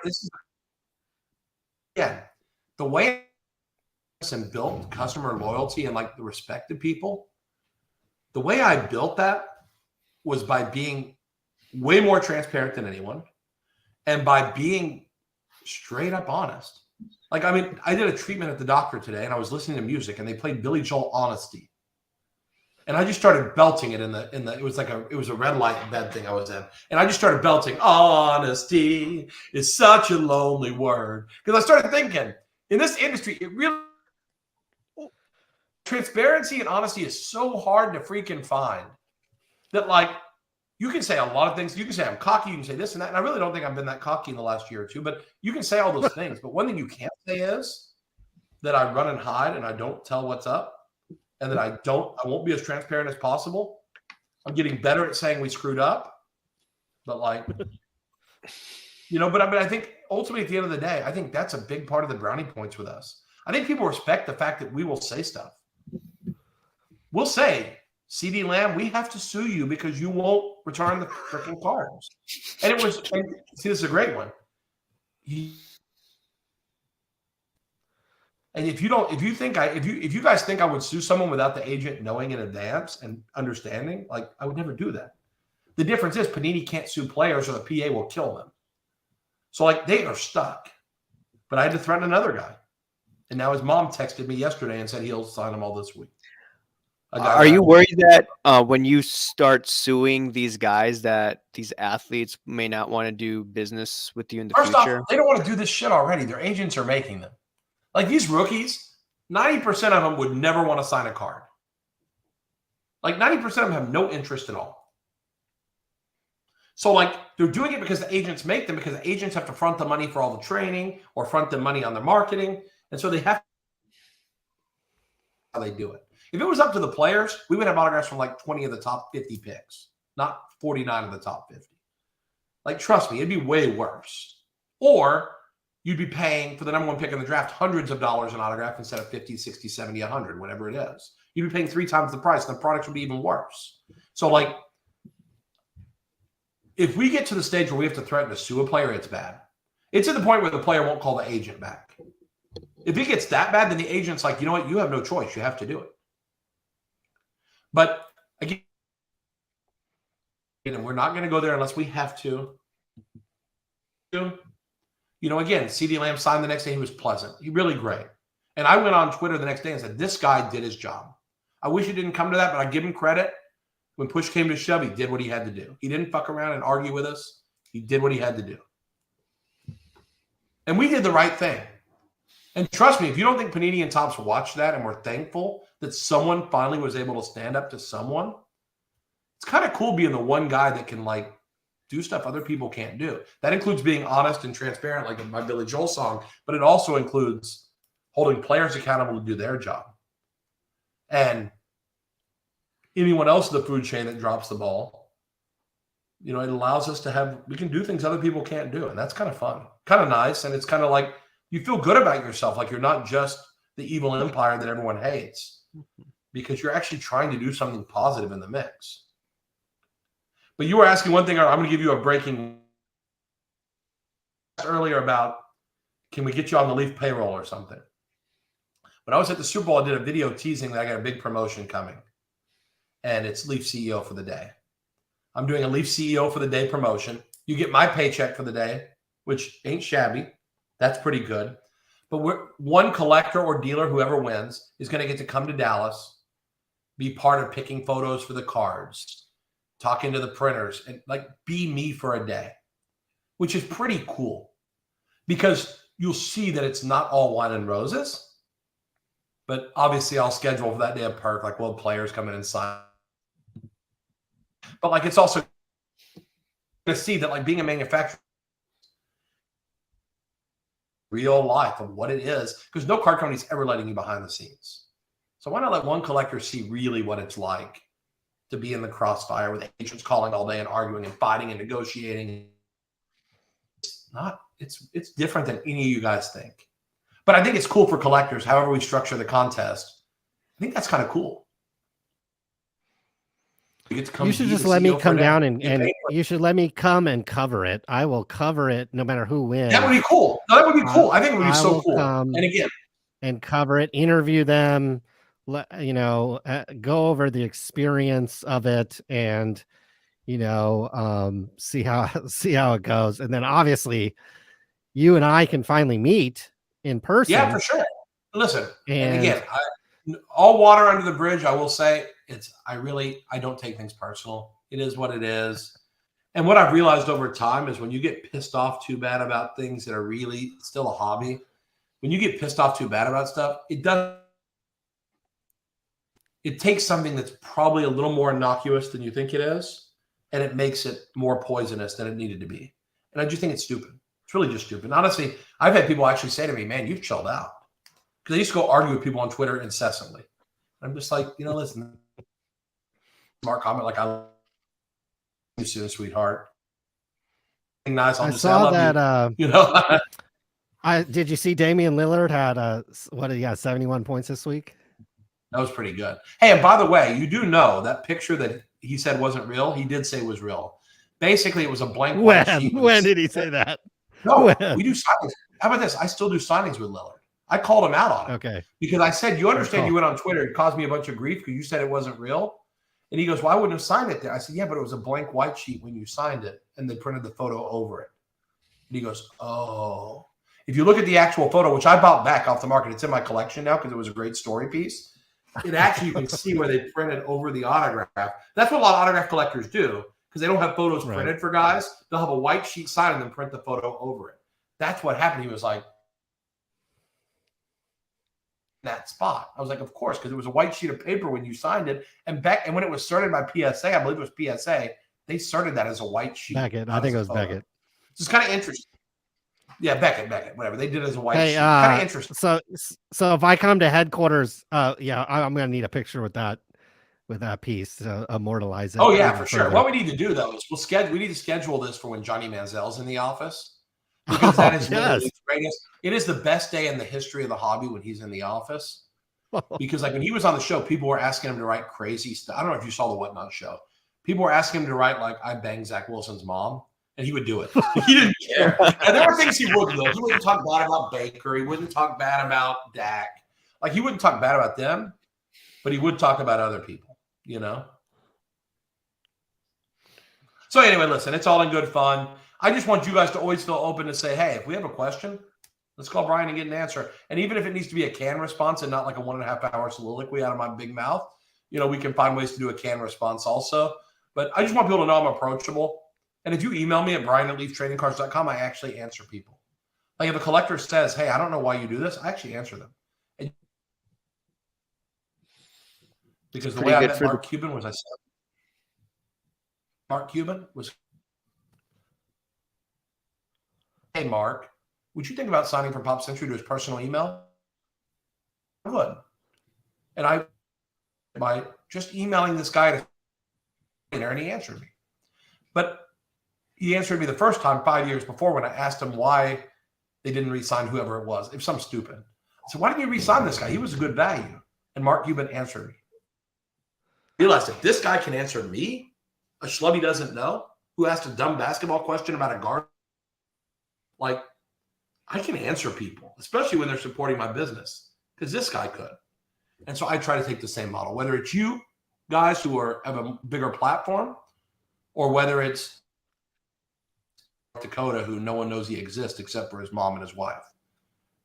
B: The way and built customer loyalty and like the respect of people, the way I built that was by being way more transparent than anyone, and by being straight up honest. Like, I did a treatment at the doctor today, and I was listening to music, and they played Billy Joel "Honesty," and I just started belting it in the. It was a red light bed thing I was in, and I just started belting "Honesty is such a lonely word," because I started thinking in this industry, it really transparency and honesty is so hard to freaking find that, like, you can say a lot of things. You can say I'm cocky. You can say this and that. And I really don't think I've been that cocky in the last year or two, but you can say all those things. But one thing you can't say is that I run and hide and I don't tell what's up, and that I won't be as transparent as possible. I'm getting better at saying we screwed up, but but I think ultimately at the end of the day, I think that's a big part of the brownie points with us. I think people respect the fact that we will say stuff. We'll say, CeeDee Lamb, we have to sue you because you won't return the freaking cards. And it was, and see, this is a great one. And if you guys think I would sue someone without the agent knowing in advance and understanding, like, I would never do that. The difference is Panini can't sue players or the PA will kill them. So, like, they are stuck. But I had to threaten another guy. And now his mom texted me yesterday and said he'll sign them all this week.
A: Are you worried that when you start suing these guys that these athletes may not want to do business with you in the future?
B: First off, they don't want to do this shit already. Their agents are making them. Like these rookies, 90% of them would never want to sign a card. Like 90% of them have no interest at all. So like they're doing it because the agents make them, because the agents have to front the money for all the training or front the money on their marketing. And so they have how they do it. If it was up to the players, we would have autographs from like 20 of the top 50 picks, not 49 of the top 50. Like, trust me, it'd be way worse. Or you'd be paying for the number one pick in the draft hundreds of dollars an autograph instead of 50, 60, 70, 100, whatever it is. You'd be paying 3 times the price, and the products would be even worse. So, like, if we get to the stage where we have to threaten to sue a player, it's bad. It's at the point where the player won't call the agent back. If it gets that bad, then the agent's like, you know what? You have no choice. You have to do it. But again, we're not going to go there unless we have to. You know, again, CeeDee Lamb signed the next day. He was pleasant. He really great. And I went on Twitter the next day and said, this guy did his job. I wish it didn't come to that, but I give him credit. When push came to shove, he did what he had to do. He didn't fuck around and argue with us. He did what he had to do. And we did the right thing. And trust me, if you don't think Panini and Topps watched that and were thankful that someone finally was able to stand up to someone, it's kind of cool being the one guy that can, like, do stuff other people can't do. That includes being honest and transparent, like in my Billy Joel song, but it also includes holding players accountable to do their job. And anyone else in the food chain that drops the ball, you know, it allows us to have, we can do things other people can't do. And that's kind of fun, kind of nice. And it's kind of like, you feel good about yourself. Like you're not just the evil empire that everyone hates, because you're actually trying to do something positive in the mix. But you were asking one thing. I'm going to give you a breaking earlier about, can we get you on the Leaf payroll or something? When I was at the Super Bowl, I did a video teasing that I got a big promotion coming, and it's Leaf CEO for the day. I'm doing a Leaf CEO for the day promotion. You get my paycheck for the day, which ain't shabby. That's pretty good. But one collector or dealer, whoever wins, is going to get to come to Dallas, be part of picking photos for the cards, talking to the printers, and like be me for a day, which is pretty cool, because you'll see that it's not all wine and roses. But obviously I'll schedule for that day a perk, like, well, players come in and sign. But like, it's also going to see that, like, being a manufacturer, real life of what it is, because no card company is ever letting you behind the scenes. So why not let one collector see really what it's like to be in the crossfire with agents calling all day and arguing and fighting and negotiating? It's different than any of you guys think. But I think it's cool for collectors, however we structure the contest. I think that's kind of cool.
C: You should just let me come down and you should let me come and cover it. I will cover it no matter who wins.
B: That would be cool. No, that would be cool. I think it would be so cool. And again,
C: and cover it, interview them, you know, go over the experience of it, and you know, see how it goes. And then obviously, you and I can finally meet in person.
B: Yeah, for sure. Listen, and again, all water under the bridge. I will say, I don't take things personal. It is what it is. And what I've realized over time is when you get pissed off too bad about things that are really still a hobby, when you get pissed off too bad about stuff, it takes something that's probably a little more innocuous than you think it is, and it makes it more poisonous than it needed to be. And I just think it's stupid. It's really just stupid. And honestly, I've had people actually say to me, man, you've chilled out. Because I used to go argue with people on Twitter incessantly. I'm just like, you know, listen, smart comment, like, I love you soon, sweetheart. Nice.
C: I saw that.
B: You know,
C: Did you see Damian Lillard had what did he have 71 points this week?
B: That was pretty good. Hey, and by the way, you do know that picture that he said wasn't real. He did say was real. Basically, it was a blank white sheet.
C: When did he say that?
B: No,
C: When?
B: we do signings. How about this? I still do signings with Lillard. I called him out on it.
C: Okay.
B: Because I said, you understand you went on Twitter. It caused me a bunch of grief because you said it wasn't real. And he goes, well, I wouldn't have signed it there. I said, yeah, but it was a blank white sheet when you signed it. And they printed the photo over it. And he goes, oh. If you look at the actual photo, which I bought back off the market, it's in my collection now because it was a great story piece. It actually, you can see where they printed over the autograph. That's what a lot of autograph collectors do because they don't have photos printed for guys. They'll have a white sheet signed and then print the photo over it. That's what happened. He was like, that spot. I was like, of course, because it was a white sheet of paper when you signed it. And when it was started by PSA, I believe it was PSA, they started that as a white sheet.
C: Beckett. I think it was Beckett.
B: It's kind of interesting. Yeah, Beckett, whatever. They did it as a white sheet. Kind of interesting.
C: So if I come to headquarters, yeah, I'm gonna need a picture with that piece to immortalize it.
B: Oh yeah, for sure. What we need to do though is we need to schedule this for when Johnny Manziel's in the office. Because that is literally the greatest. It is the best day in the history of the hobby when he's in the office. Because like when he was on the show, people were asking him to write crazy stuff. I don't know if you saw the Whatnot show. People were asking him to write like I banged Zach Wilson's mom. And he would do it. He didn't care. And there were things he wouldn't do. He wouldn't talk bad about Baker. He wouldn't talk bad about Dak. Like he wouldn't talk bad about them, but he would talk about other people, you know? So anyway, listen, it's all in good fun. I just want you guys to always feel open to say, hey, if we have a question, let's call Brian and get an answer. And even if it needs to be a canned response and not like a 1.5 hour soliloquy out of my big mouth, you know, we can find ways to do a canned response also. But I just want people to know I'm approachable. And if you email me at brian@leafstradingcards.com, I actually answer people. Like if a collector says, hey, I don't know why you do this, I actually answer them. Because the way I met Mark Cuban was hey, Mark, would you think about signing from Pop Century to his personal email? I would. And by just emailing this guy, and he answered me. But he answered me the first time 5 years before when I asked him why they didn't re-sign whoever it was. It was something stupid. I said, why didn't you re-sign this guy? He was a good value. And Mark Cuban answered me. I realized if this guy can answer me, a schlub he doesn't know, who asked a dumb basketball question about a guard, like, I can answer people, especially when they're supporting my business, because this guy could. And so I try to take the same model, whether it's you guys who have a bigger platform or whether it's Dakota, who no one knows he exists except for his mom and his wife.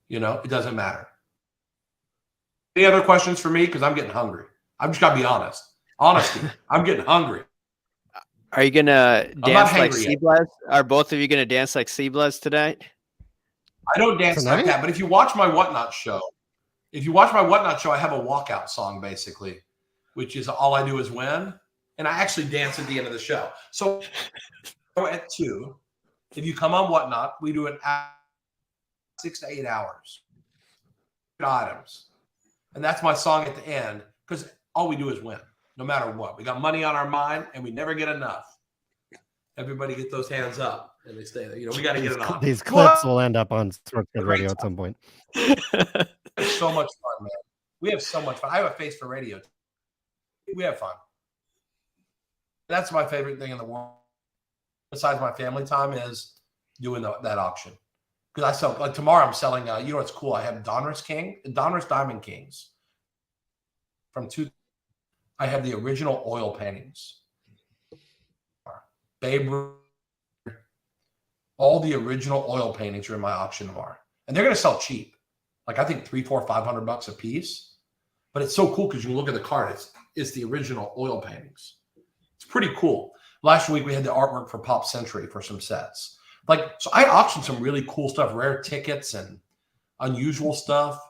B: You know, it doesn't matter. Any other questions for me? Because I'm getting hungry. I'm just got to be honest. Honesty, I'm getting hungry.
A: Are you going to dance like Seablaz? Are both of you going to dance like Seablaz tonight?
B: I don't dance like that, but if you watch my Whatnot show, I have a walkout song basically, which is All I Do Is Win. And I actually dance at the end of the show. So at 2, if you come on Whatnot, we do an 6 to 8 hours. Items. And that's my song at the end because all we do is win, no matter what. We got money on our mind and we never get enough. Everybody get those hands up and they stay there. You know, we got to get it on.
C: These clips will end up on Sports Card Radio at some point.
B: It's so much fun, man. We have so much fun. I have a face for radio. We have fun. That's my favorite thing in the world. Besides my family time is doing that auction. Because I sell, like tomorrow I'm selling, you know what's cool? I have Donruss Diamond Kings. From 2, I have the original oil paintings. Babe Ruth, all the original oil paintings are in my auction tomorrow. And they're going to sell cheap. Like I think $300, $400, $500 a piece. But it's so cool because you can look at the card. It's the original oil paintings. It's pretty cool. Last week we had the artwork for Pop Century for some sets. So I auctioned some really cool stuff, rare tickets and unusual stuff.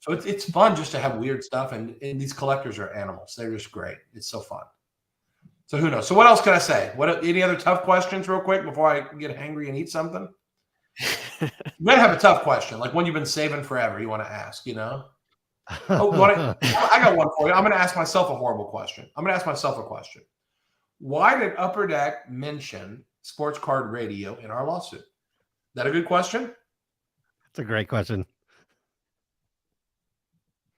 B: So it's fun just to have weird stuff. And these collectors are animals. They're just great. It's so fun. So who knows? So what else can I say? Any other tough questions real quick before I get hangry and eat something? You might have a tough question, like one you've been saving forever you want to ask, you know? I got one for you. I'm going to ask myself a horrible question. I'm going to ask myself a question. Why did Upper Deck mention Sports Card Radio in our lawsuit? Is that a good question?
C: It's a great question.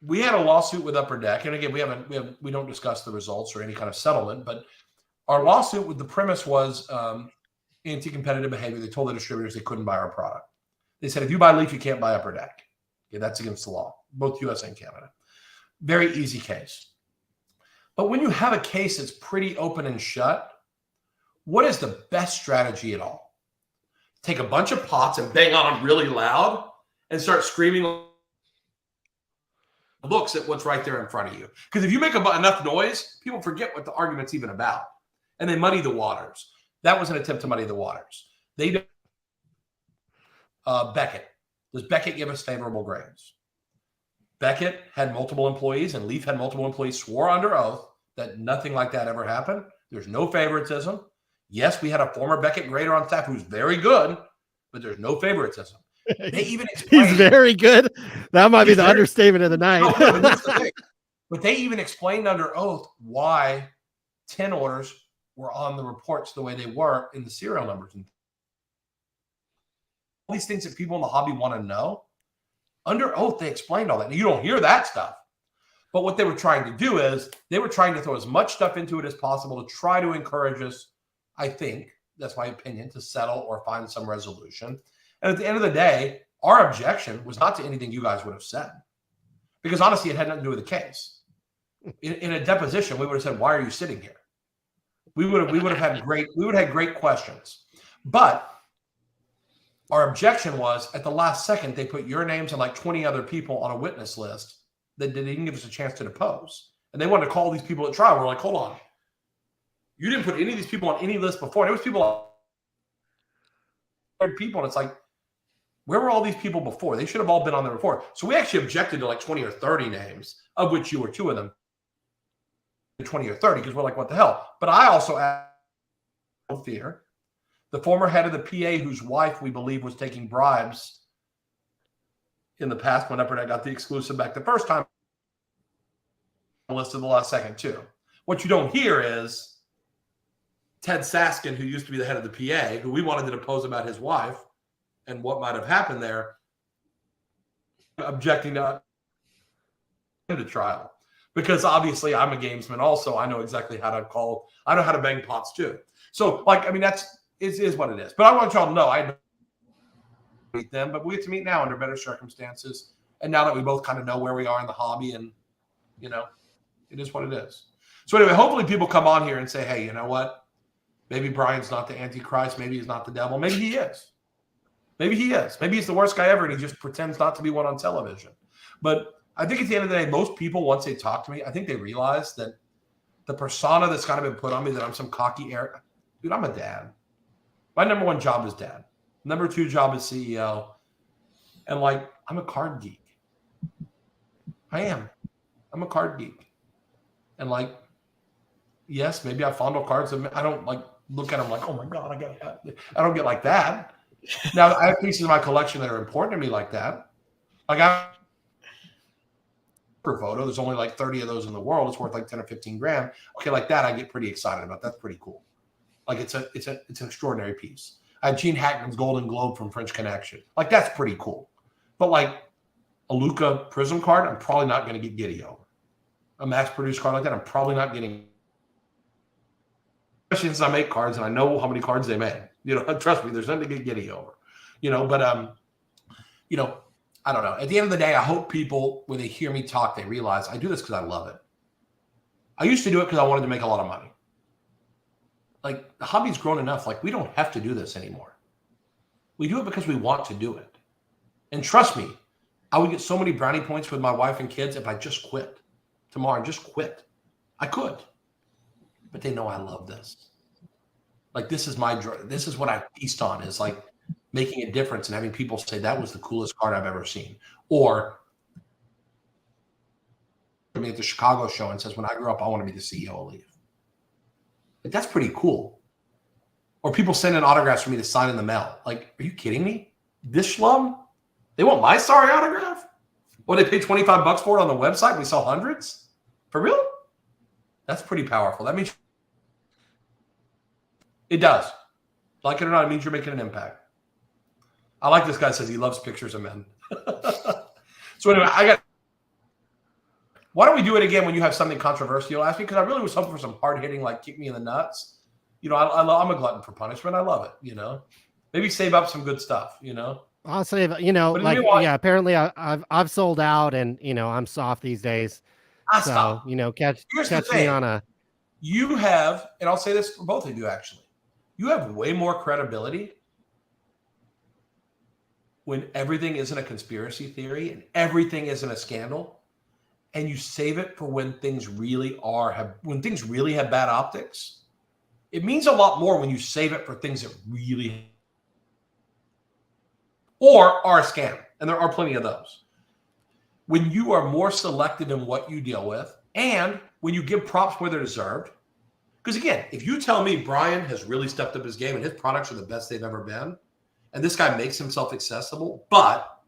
B: We had a lawsuit with Upper Deck, and again, we don't discuss the results or any kind of settlement, but our lawsuit with the premise was anti-competitive behavior. They told the distributors they couldn't buy our product. They said, if you buy Leaf, you can't buy Upper Deck. Okay, that's against the law, both US and Canada. Very easy case. But when you have a case that's pretty open and shut, what is the best strategy at all? Take a bunch of pots and bang on them really loud and start screaming looks at what's right there in front of you. Because if you make enough noise, people forget what the argument's even about. And they muddy the waters. That was an attempt to muddy the waters. They Beckett. Does Beckett give us favorable grades? Beckett had multiple employees, and Leaf had multiple employees, swore under oath that nothing like that ever happened. There's no favoritism. Yes, we had a former Beckett grader on staff who's very good, but there's no favoritism. They even explained,
C: he's very good. That might be the understatement of the night.
B: No, but they even explained under oath why 10 orders were on the reports the way they were in the serial numbers. And all these things that people in the hobby want to know, under oath, they explained all that. Now, you don't hear that stuff. But what they were trying to do is they were trying to throw as much stuff into it as possible to try to encourage us, I think, that's my opinion, to settle or find some resolution. And at the end of the day, our objection was not to anything you guys would have said. Because honestly, it had nothing to do with the case. In a deposition, we would have said, why are you sitting here? We would have had great questions. But our objection was at the last second, they put your names and like 20 other people on a witness list that didn't give us a chance to depose. And they wanted to call these people at trial. We're like, hold on. You didn't put any of these people on any list before. There was people, and it's like, where were all these people before? They should have all been on there before. So we actually objected to like 20 or 30 names, of which you were two of them. 20 or 30, because we're like, what the hell? But I also asked fear. The former head of the PA, whose wife we believe was taking bribes in the past when Upper Deck got the exclusive back the first time, listed the last second too. What you don't hear is Ted Saskin, who used to be the head of the PA, who we wanted to depose about his wife and what might have happened there, objecting to trial. Because obviously I'm a gamesman also. I know exactly how to call. I know how to bang pots too. So, like, I mean, is what it is. But I want y'all to know I meet them, but we get to meet now under better circumstances. And now that we both kind of know where we are in the hobby, and, you know, it is what it is. So anyway, hopefully people come on here and say, hey, you know what? Maybe Brian's not the Antichrist. Maybe he's not the devil. Maybe he is. Maybe he is. Maybe he's the worst guy ever, and he just pretends not to be one on television. But I think at the end of the day, most people, once they talk to me, I think they realize that the persona that's kind of been put on me, that I'm some cocky air. Dude, I'm a dad. My number one job is dad. Number two job is CEO. And like, I'm a card geek. I am. I'm a card geek. And like, yes, maybe I fondle cards. I don't like look at them like, oh my God, I don't get like that. Now, I have pieces of my collection that are important to me like that. Like I photo, there's only like 30 of those in the world. It's worth like 10 or 15 grand. Okay, like that, I get pretty excited about. That's pretty cool. Like it's an extraordinary piece. I have Gene Hackman's Golden Globe from French Connection. Like that's pretty cool. But like a Luca Prism card, I'm probably not going to get giddy over. A mass-produced card like that, I'm probably not getting. Especially since I make cards and I know how many cards they made. You know, trust me, there's nothing to get giddy over. You know, but you know, I don't know. At the end of the day, I hope people, when they hear me talk, they realize I do this because I love it. I used to do it because I wanted to make a lot of money. Like the hobby's grown enough. Like we don't have to do this anymore. We do it because we want to do it. And trust me, I would get so many brownie points with my wife and kids if I just quit tomorrow and just quit. I could, but they know I love this. Like this is this is what I feast on, is like making a difference and having people say that was the coolest card I've ever seen. Or I mean, at the Chicago show and says, when I grew up, I want to be the CEO of Leaf. Like, that's pretty cool. Or people sending autographs for me to sign in the mail. Like, are you kidding me? This schlum? They want my sorry autograph? Or they pay $25 for it on the website. We sell hundreds? For real? That's pretty powerful. That means it does. Like it or not, it means you're making an impact. I like this guy says he loves pictures of men. So anyway, why don't we do it again when you have something controversial? Ask me, because I really was hoping for some hard hitting, like kick me in the nuts. You know, I'm a glutton for punishment. I love it. You know, maybe save up some good stuff. You know,
C: I'll save. You know, like apparently I've sold out, and you know I'm soft these days. So you know, catch me on a.
B: You have, and I'll say this for both of you actually, you have way more credibility when everything isn't a conspiracy theory and everything isn't a scandal, and you save it for when things really have bad optics. It means a lot more when you save it for things that really or are a scam, and there are plenty of those. When you are more selective in what you deal with, and when you give props where they're deserved. Because again, if you tell me Brian has really stepped up his game and his products are the best they've ever been, and this guy makes himself accessible, but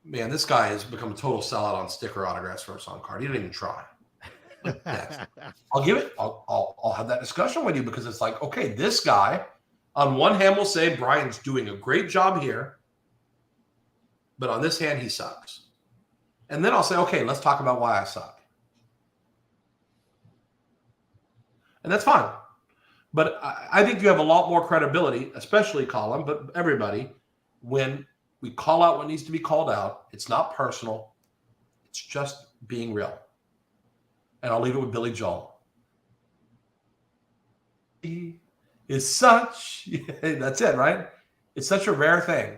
B: man, this guy has become a total sellout on sticker autographs for a song card. He didn't even try. I'll give it. I'll have that discussion with you, because it's like, okay, this guy on one hand will say Brian's doing a great job here, but on this hand he sucks. And then I'll say, okay, let's talk about why I suck. And that's fine. But I think you have a lot more credibility, especially Colin, but everybody, when we call out what needs to be called out. It's not personal. It's just being real. And I'll leave it with Billy Joel. He is such, that's it, right? It's such a rare thing.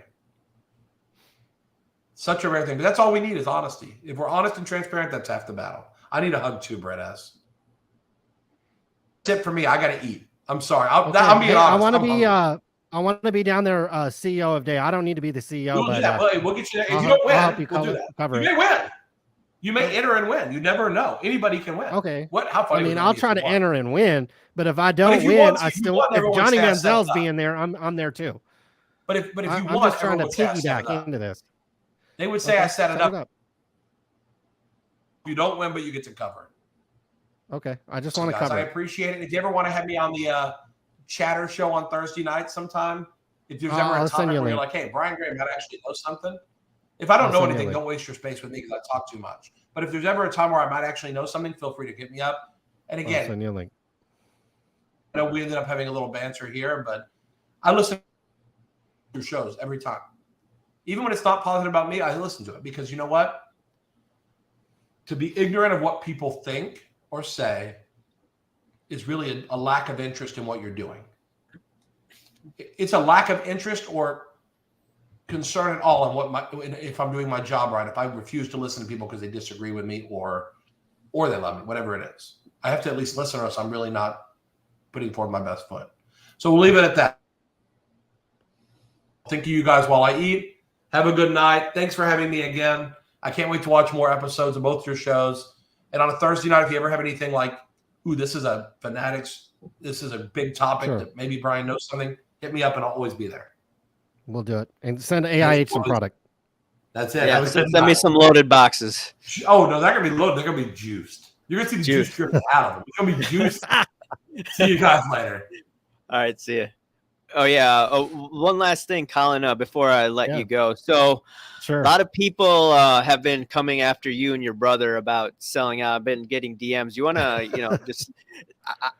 B: Such a rare thing. But that's all we need is honesty. If we're honest and transparent, that's half the battle. I need a hug too, Brett S. That's it for me. I got to eat. I'm sorry. I'm being honest.
C: I want to be down there, CEO of Day. I don't need to be the CEO.
B: We'll do that. We'll get you there. If you don't win, we'll do that. You may win. You may enter and win. You never know. Anybody can win.
C: Okay.
B: How funny?
C: I mean, I'll try to enter and win, but if I don't win, I still. If Johnny Manziel's being there, I'm there too.
B: But if you
C: I'm
B: want,
C: just trying to piggyback into this.
B: They would say I set it up. You don't win, but you get to cover.
C: Okay, I just want to cover.
B: I appreciate it. If you ever want to have me on the chatter show on Thursday night sometime, if there's ever a topic where you're like, hey, Brian Graham got to actually know something. If I don't know anything, don't waste your space with me because I talk too much. But if there's ever a time where I might actually know something, feel free to hit me up. And again,
C: send you a link.
B: I know we ended up having a little banter here, but I listen to your shows every time. Even when it's not positive about me, I listen to it because you know what? To be ignorant of what people think or say is really a lack of interest in what you're doing. It's a lack of interest or concern at all in if I'm doing my job right. If I refuse to listen to people because they disagree with me or they love me, whatever it is, I have to at least listen, or else I'm really not putting forward my best foot. So we'll leave it at that. Thank you guys while I eat. Have a good night. Thanks for having me again. I can't wait to watch more episodes of both your shows. And on a Thursday night, if you ever have anything like, ooh, this is a Fanatics, this is a big topic that maybe Brian knows something, hit me up and I'll always be there.
C: We'll do it. And send AIH some product.
B: That's it.
A: Yeah, send me some loaded boxes.
B: Oh, no, they're going to be loaded. They're going to be juiced. You're going to see the juice dripping out of them. It's going to be juiced. See you guys later.
A: All right, see you. Oh, yeah. Oh, one last thing, Colin, before I let you go. So a lot of people have been coming after you and your brother about selling out. I've been getting DMs. You want to, just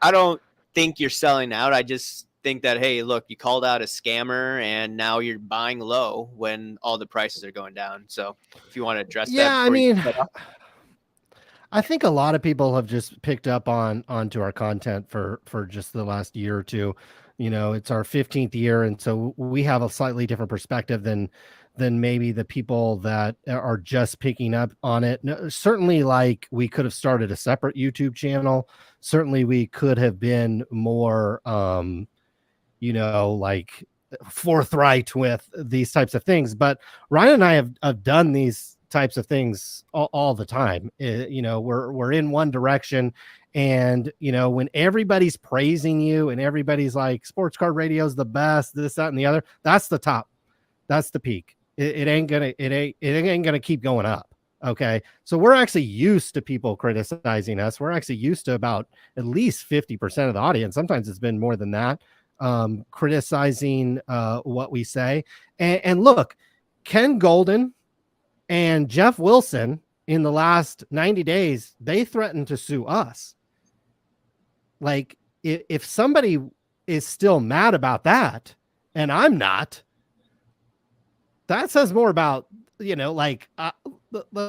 A: I don't think you're selling out. I just think that, hey, look, you called out a scammer and now you're buying low when all the prices are going down. So if you want to address that.
C: Yeah, I mean, I think a lot of people have just picked up onto our content for just the last year or two. It's our 15th year, and so we have a slightly different perspective than maybe the people that are just picking up on it. No, certainly, like, we could have started a separate YouTube channel. Certainly, we could have been more, like, forthright with these types of things. But Ryan and I have done these types of things all the time. We're in one direction. And, when everybody's praising you and everybody's like, Sports Card Radio is the best, this, that, and the other, that's the top. That's the peak. It ain't gonna keep going up. Okay. So we're actually used to people criticizing us. We're actually used to about at least 50% of the audience. Sometimes it's been more than that. criticizing what we say. And look, Ken Golden and Jeff Wilson in the last 90 days, they threatened to sue us. Like, if somebody is still mad about that, and I'm not, that says more about, like,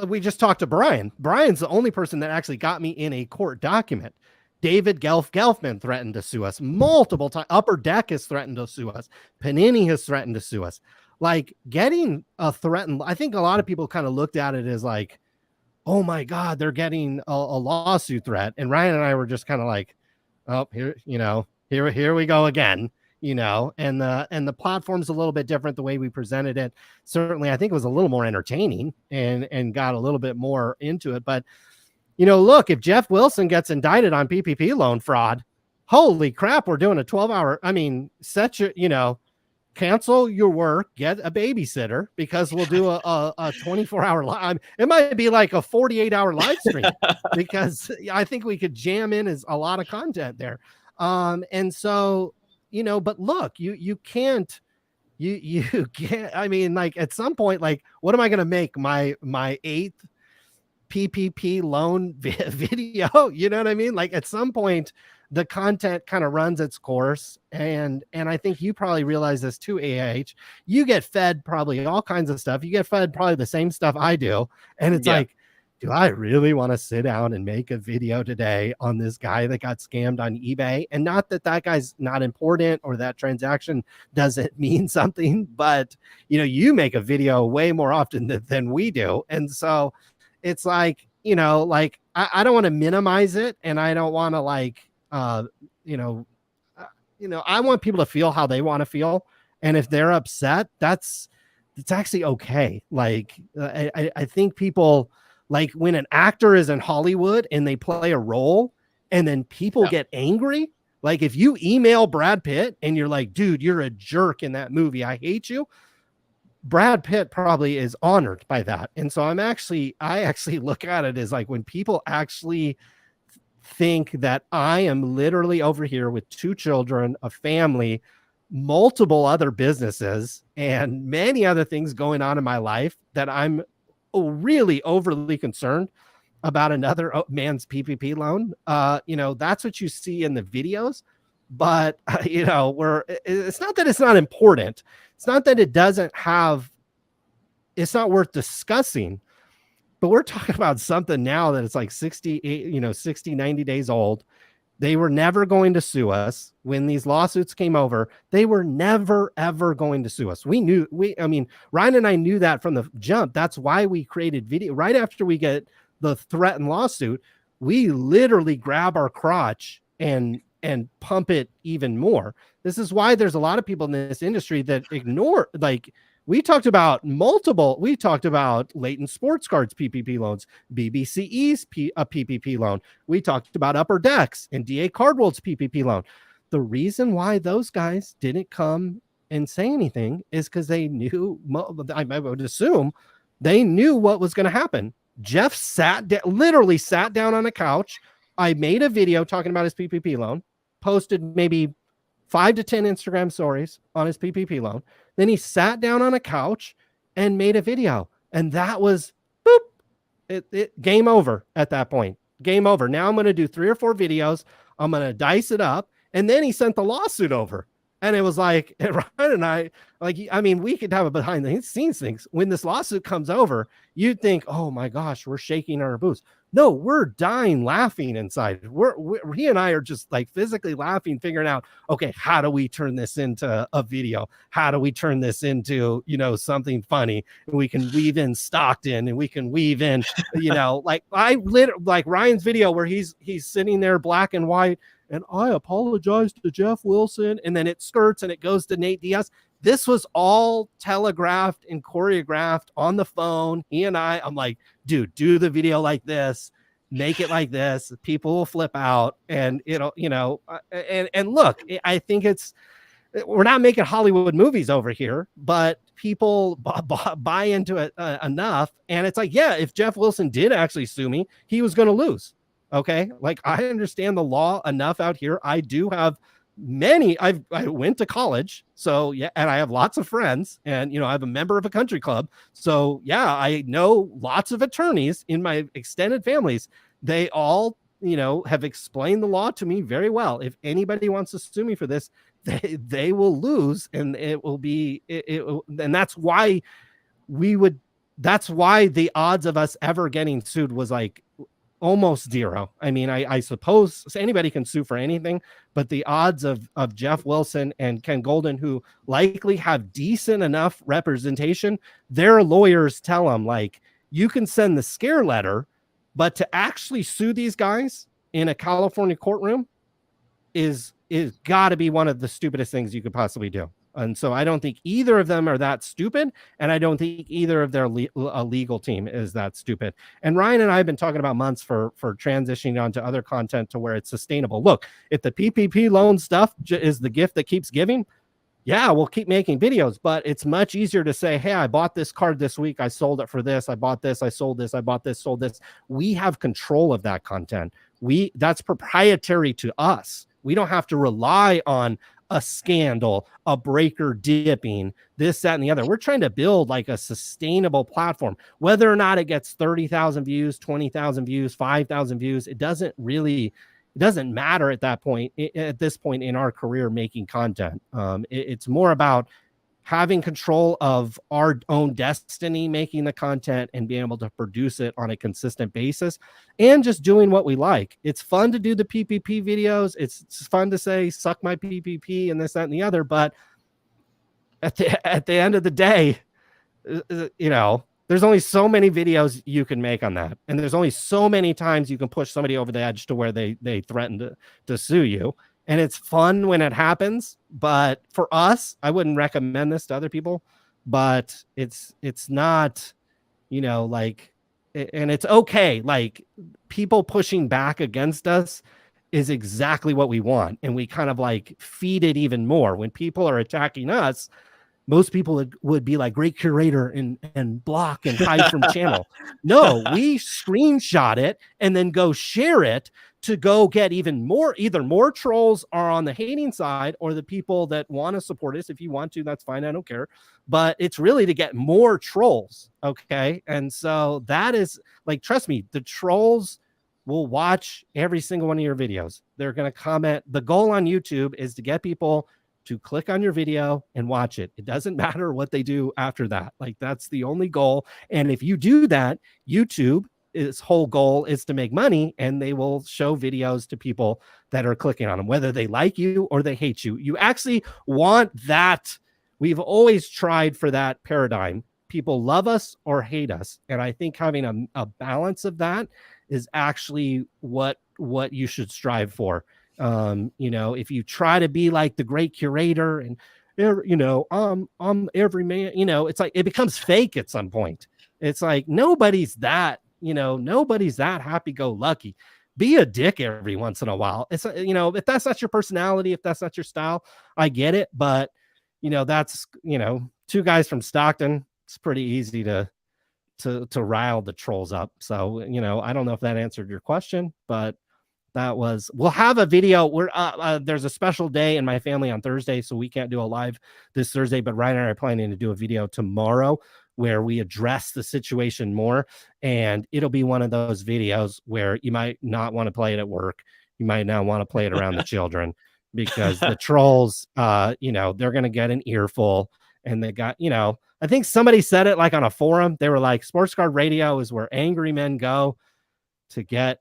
C: we just talked to Brian. Brian's the only person that actually got me in a court document. David Gelfman threatened to sue us multiple times. Upper Deck has threatened to sue us. Panini has threatened to sue us. Like, getting a threatened, I think a lot of people kind of looked at it as like, oh my God, they're getting a lawsuit threat. And Ryan and I were just kind of like, oh, here we go again, and the platform's a little bit different the way we presented it. Certainly, I think it was a little more entertaining and got a little bit more into it. But, look, if Jeff Wilson gets indicted on PPP loan fraud, holy crap, we're doing a 12-hour. I mean, cancel your work, get a babysitter, because we'll do a 24-hour live. It might be like a 48-hour live stream because I think we could jam in a lot of content there. And so, but look, you can't, I mean, like, at some point, like, what am I going to make my 8th PPP loan video? You know what I mean? Like, at some point, the content kind of runs its course. And I think you probably realize this too, AH. You get fed probably all kinds of stuff. You get fed probably the same stuff I do. And it's like, do I really want to sit down and make a video today on this guy that got scammed on eBay? And not that guy's not important or that transaction doesn't mean something, but you make a video way more often than we do. And so it's like, like, I don't want to minimize it. And I don't want to I want people to feel how they want to feel. And if they're upset, it's actually okay. Like, I think people, like, when an actor is in Hollywood and they play a role and then people get angry, like, if you email Brad Pitt and you're like, dude, you're a jerk in that movie, I hate you, Brad Pitt probably is honored by that. And so I actually look at it as like, when people actually think that I am literally over here with 2 children, a family, multiple other businesses, and many other things going on in my life, that I'm really overly concerned about another man's PPP loan. That's what you see in the videos. But, it's not that it's not important. It's not that it's not worth discussing. But we're talking about something now that it's like 60, 90 days old. They were never going to sue us when these lawsuits came over. They were never, ever going to sue us. Ryan and I knew that from the jump. That's why we created video. Right after we get the threatened lawsuit, we literally grab our crotch and pump it even more. This is why there's a lot of people in this industry that ignore, like, we talked about Leighton Sports Cards PPP loans, BBCE's a PPP loan. We talked about Upper Decks and DA Cardwell's PPP loan. The reason why those guys didn't come and say anything is because they knew, I would assume, they knew what was going to happen. Jeff literally sat down on a couch. I made a video talking about his PPP loan, posted maybe 5 to 10 Instagram stories on his PPP loan. Then he sat down on a couch and made a video. And that was, boop, game over at that point. Game over. Now I'm going to do 3 or 4 videos. I'm going to dice it up. And then he sent the lawsuit over. And it was like, Ryan and I, we could have a behind the scenes things. When this lawsuit comes over, you'd think, oh my gosh, we're shaking our boots. No, we're dying laughing inside. He and I are just like physically laughing, figuring out, okay, how do we turn this into a video? How do we turn this into, something funny? And we can weave in Stockton, and we can weave in, like Ryan's video where he's sitting there black and white, and I apologize to Jeff Wilson, and then it skirts and it goes to Nate Diaz. This was all telegraphed and choreographed on the phone. He and I'm like, dude, do the video like this, make it like this. People will flip out, and it'll, and look, I think we're not making Hollywood movies over here, but people buy into it enough. And it's like, yeah, if Jeff Wilson did actually sue me, he was going to lose. Okay. Like, I understand the law enough out here. I do have I went to college, so yeah, and I have lots of friends, and I'm a member of a country club, so yeah, I know lots of attorneys in my extended families. They all have explained the law to me very well. If anybody wants to sue me for this, they will lose, and it will be and that's why we would that's why the odds of us ever getting sued was like almost zero. I mean, I suppose anybody can sue for anything, but the odds of Jeff Wilson and Ken Golden, who likely have decent enough representation, their lawyers tell them, like, you can send the scare letter, but to actually sue these guys in a California courtroom is got to be one of the stupidest things you could possibly do. And so I don't think either of them are that stupid, and I don't think either of their legal team is that stupid. And Ryan and I have been talking about months for transitioning onto other content to where it's sustainable. Look, if the PPP loan stuff is the gift that keeps giving, yeah, we'll keep making videos, but it's much easier to say, hey, I bought this card this week, I sold it for this, I bought this, I sold this, I bought this, sold this. We have control of that content. That's proprietary to us. We don't have to rely on a scandal, a breaker dipping, this, that, and the other. We're trying to build like a sustainable platform. Whether or not it gets 30,000 views, 20,000 views, 5,000 views, it doesn't matter at that point, at this point in our career making content. It's more about having control of our own destiny, making the content and being able to produce it on a consistent basis, and just doing what we like. It's fun to do the PPP videos. It's fun to say, suck my PPP and this, that, and the other. But at the end of the day, there's only so many videos you can make on that. And there's only so many times you can push somebody over the edge to where they threaten to sue you. And it's fun when it happens, but for us, I wouldn't recommend this to other people, but it's not, like, and it's okay. Like, people pushing back against us is exactly what we want. And we kind of like feed it even more. When people are attacking us, most people would be like, great curator, and block and hide from channel. No, we screenshot it and then go share it to go get even more, either more trolls are on the hating side, or the people that want to support us. If you want to, that's fine. I don't care. But it's really to get more trolls. Okay. And so that is like, trust me, the trolls will watch every single one of your videos. They're going to comment. The goal on YouTube is to get people to click on your video and watch it. It doesn't matter what they do after that. Like, that's the only goal. And if you do that, YouTube, its whole goal is to make money, and they will show videos to people that are clicking on them, whether they like you or they hate you. You actually want that. We've always tried for that paradigm. People love us or hate us. And I think having a balance of that is actually what you should strive for. If you try to be like the great curator and I'm every man, it's like it becomes fake at some point. It's like nobody's that happy-go-lucky. Be a dick every once in a while. It's if that's not your personality, if that's not your style, I get it. But that's two guys from Stockton. It's pretty easy to rile the trolls up. So I don't know if that answered your question, but we'll have a video. There's a special day in my family on Thursday, so we can't do a live this Thursday, but Ryan and I are planning to do a video tomorrow where we address the situation more. And it'll be one of those videos where you might not want to play it at work. You might not want to play it around the children, because the trolls, they're going to get an earful. And they got, I think somebody said it like on a forum. They were like, Sports Card Radio is where angry men go to get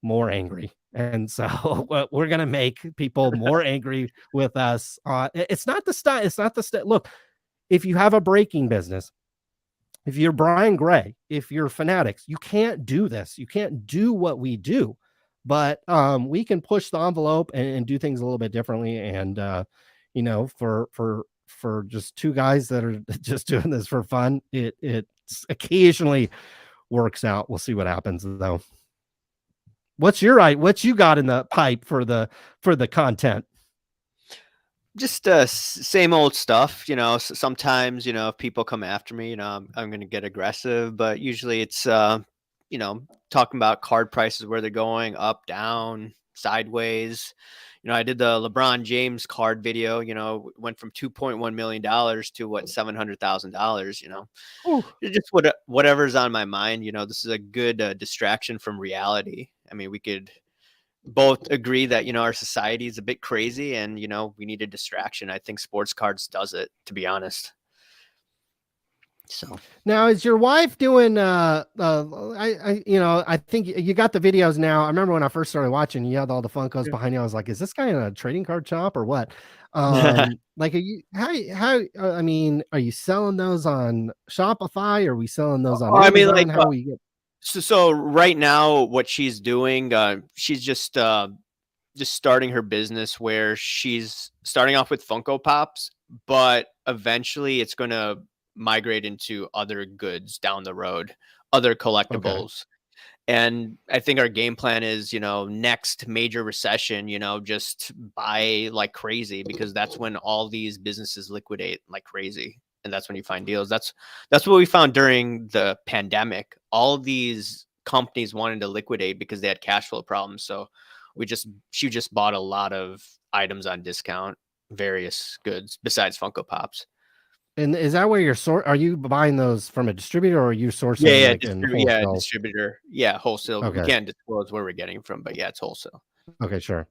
C: more angry. And so we're going to make people more angry with us. It's not the style. It's not the style. Look, if you have a breaking business, if you're Brian Gray, if you're Fanatics, you can't do this. You can't do what we do, but we can push the envelope and do things a little bit differently. And, for just two guys that are just doing this for fun, it occasionally works out. We'll see what happens though. What you got in the pipe for the content?
A: Just same old stuff. Sometimes, if people come after me, I'm going to get aggressive, but usually it's, talking about card prices, where they're going up, down, sideways. I did the LeBron James card video, went from $2.1 million to what, $700,000,
C: Ooh.
A: It's just whatever's on my mind. This is a good distraction from reality. I mean, we could both agree that, our society is a bit crazy and, we need a distraction. I think sports cards does it, to be honest. So
C: now, is your wife doing I think you got the videos now. I remember when I first started watching, you had all the Funkos behind you. I was like, is this guy in a trading card shop or what? Like, are you I mean, are you selling those on Shopify? Are we selling those on
A: I mean,
C: Amazon?
A: like,
C: How do we get
A: so right now, what she's doing, she's just starting her business where she's starting off with Funko Pops, but eventually it's going to migrate into other goods down the road, other collectibles. And I think our game plan is, next major recession, just buy like crazy, because that's when all these businesses liquidate like crazy. And that's when you find deals. That's what we found during the pandemic. All of these companies wanted to liquidate because they had cash flow problems. So she just bought a lot of items on discount, various goods besides Funko Pops.
C: And is that where you're are you buying those from a distributor, or are you sourcing
A: Yeah,
C: like in wholesale?
A: distributor. Yeah, wholesale. We
C: Okay.
A: can't disclose where we're getting from, but yeah, it's wholesale.
C: Okay, sure.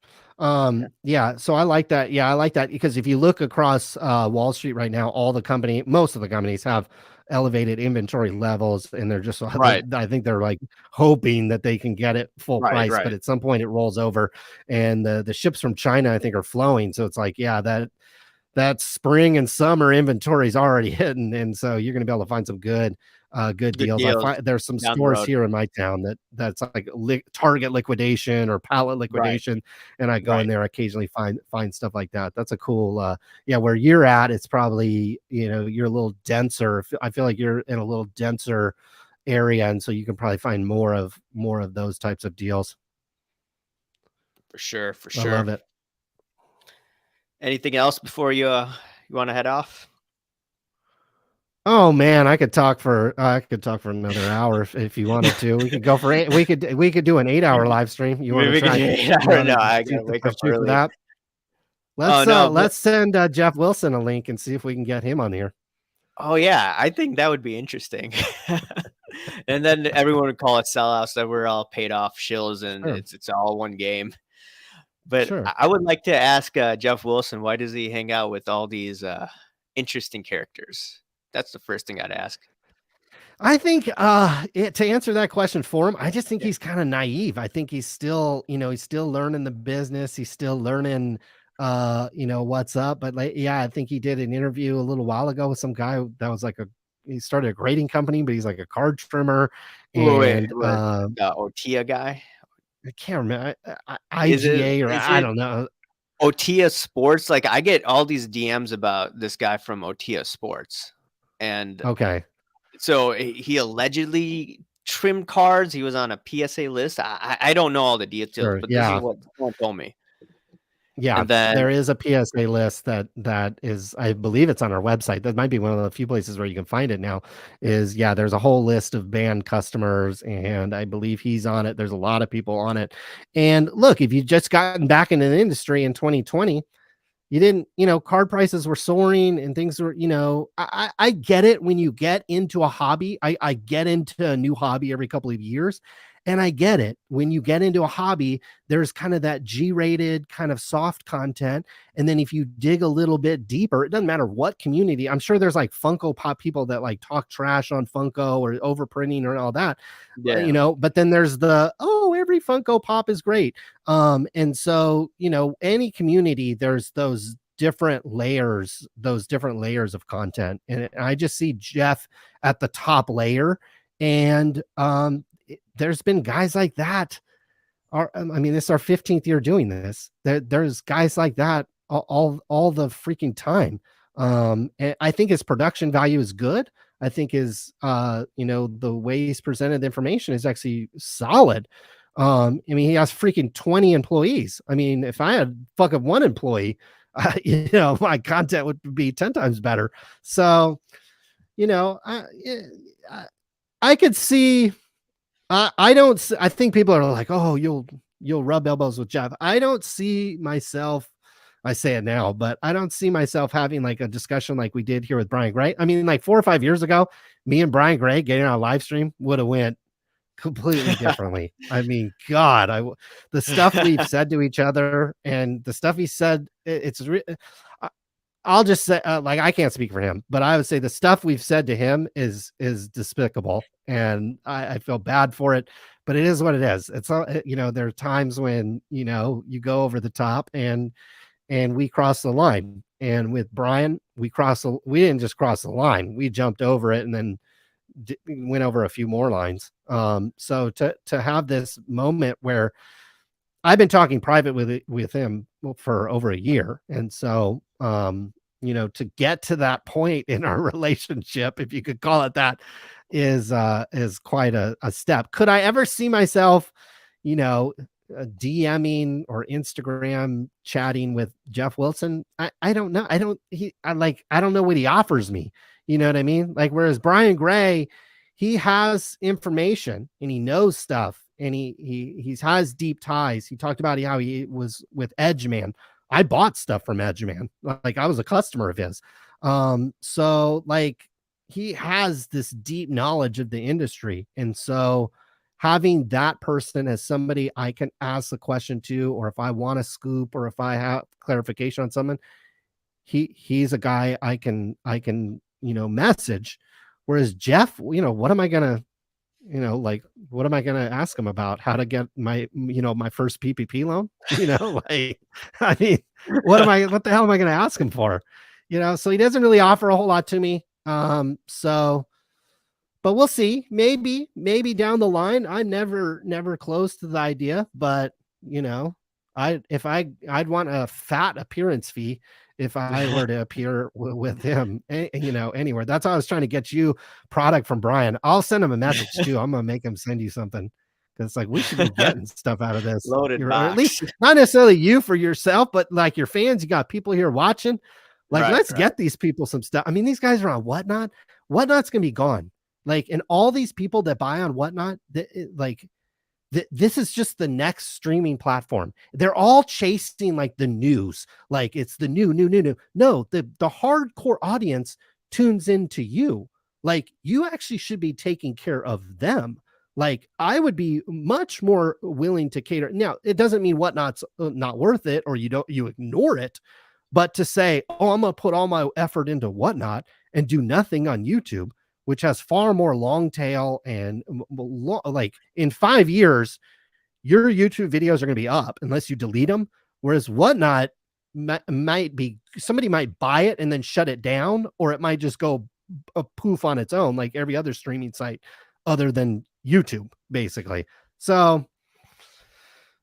C: Yeah, so I like that. Yeah, I like that because if you look across Wall Street right now, most of the companies have elevated inventory levels, and they're just
A: Right.
C: I think they're like hoping that they can get it full
A: Right,
C: price, but
A: right.
C: at some point it rolls over, and the ships from China I think are flowing. So it's like, yeah, that spring and summer inventory is already hidden, and so you're going to be able to find some good deals.
A: deals
C: There's some
A: down the
C: stores
A: road.
C: here in my town that's like Target liquidation or pallet liquidation, and I go in there occasionally find stuff like that. That's a cool yeah, where you're at, it's probably, you're a little denser. I feel like you're in a little denser area, and so you can probably find more of those types of deals.
A: For sure.
C: I love it.
A: Anything else before you want to head off?
C: Oh man, I could talk for another hour if you wanted to. We could go for we could do an 8-hour live stream. You want to try?
A: No, I gotta wake up
C: Shoot for
A: early.
C: that?
A: Oh no,
C: Let's send Jeff Wilson a link and see if we can get him on here.
A: Oh yeah, I think that would be interesting. And then everyone would call it sellouts, that we're all paid off shills and
C: Sure.
A: it's all one game. But
C: Sure.
A: I would like to ask Jeff Wilson, why does he hang out with all these interesting characters? That's the first thing I'd ask.
C: I think to answer that question for him, I just think
A: Yeah.
C: he's kind of naive. I think he's still, he's still learning the business. He's still learning what's up. But like, yeah, I think he did an interview a little while ago with some guy that was like he started a grading company, but he's like a card trimmer.
A: Wait,
C: And
A: the Otia guy?
C: I can't remember
A: Is
C: I
A: it
C: don't know.
A: Otia Sports? Like, I get all these DMs about this guy from Otia Sports. And
C: Okay.
A: so he allegedly trimmed cards. He was on a PSA list. I don't know all the details,
C: Sure.
A: but this
C: Yeah.
A: is what someone told me.
C: Yeah,
A: And then
C: there is a PSA list that is, I believe it's on our website. That might be one of the few places where you can find it now. Yeah, there's a whole list of banned customers, and I believe he's on it. There's a lot of people on it. And look, if you've just gotten back into the industry in 2020, you didn't, card prices were soaring and things were, I get it when you get into a hobby. I get into a new hobby every couple of years. And I get it. When you get into a hobby, there's kind of that G-rated kind of soft content. And then if you dig a little bit deeper, it doesn't matter what community. I'm sure there's like Funko Pop people that like talk trash on Funko or overprinting or all that,
A: yeah.
C: but then there's every Funko Pop is great. And so, any community, there's those different layers of content. And I just see Jeff at the top layer. And there's been guys like that. This is our 15th year doing this. There's guys like that all the freaking time. And I think his production value is good. I think his the way he's presented the information is actually solid. He has freaking 20 employees. If I had fucking one employee, my content would be 10 times better. So, I could see. I think people are like, oh, you'll you'll rub elbows with Jeff. I don't see myself, I say it now, but I don't see myself having like a discussion like we did here with Brian Gray. I mean, like 4 or 5 years ago, me and Brian Gray getting on a live stream would have went completely differently. I mean, God, the stuff we've said to each other and the stuff he said, I'll just say, like, I can't speak for him, but I would say the stuff we've said to him is despicable, and I feel bad for it. But it is what it is. It's all, there are times when you go over the top, and we cross the line. And with Brian, we didn't just cross the line; we jumped over it, and then went over a few more lines. So to have this moment where I've been talking private with him for over a year, and so to get to that point in our relationship, if you could call it that, is quite a step. Could I ever see myself, DMing or Instagram chatting with Jeff Wilson? I don't know. I don't know what he offers me. You know what I mean? Like, whereas Brian Gray, he has information and he knows stuff, and he has deep ties. He talked about how he was with Edgeman. I bought stuff from Edgeman. Like, I was a customer of his. So like, he has this deep knowledge of the industry. And so having that person as somebody I can ask the question to, or if I want a scoop, or if I have clarification on something, he's a guy I can message. Whereas Jeff, what am I gonna ask him about? How to get my my first PPP loan? Like, I mean, what the hell am I gonna ask him for? So he doesn't really offer a whole lot to me. But we'll see. Maybe down the line. I'm never close to the idea, but I'd want a fat appearance fee if I were to appear with him, anywhere. That's how I was trying to get you product from Brian. I'll send him a message too. I'm going to make him send you something. Cause it's like, we should be getting stuff out of this.
A: Loaded
C: Or
A: box.
C: at least not necessarily you for yourself, but like your fans, you got people here watching. Like, let's get these people some stuff. I mean, these guys are on Whatnot. Whatnot's going to be gone. Like, and all these people that buy on Whatnot, this is just the next streaming platform. They're all chasing like the news, like it's the new. No, the hardcore audience tunes into you. Like, you actually should be taking care of them. Like, I would be much more willing to cater. Now, it doesn't mean Whatnot's not worth it, or you ignore it, but to say, oh, I'm going to put all my effort into Whatnot and do nothing on YouTube, which has far more long tail, and like in 5 years, your YouTube videos are going to be up unless you delete them. Whereas Whatnot might be, somebody might buy it and then shut it down, or it might just go a poof on its own, like every other streaming site other than YouTube, basically. So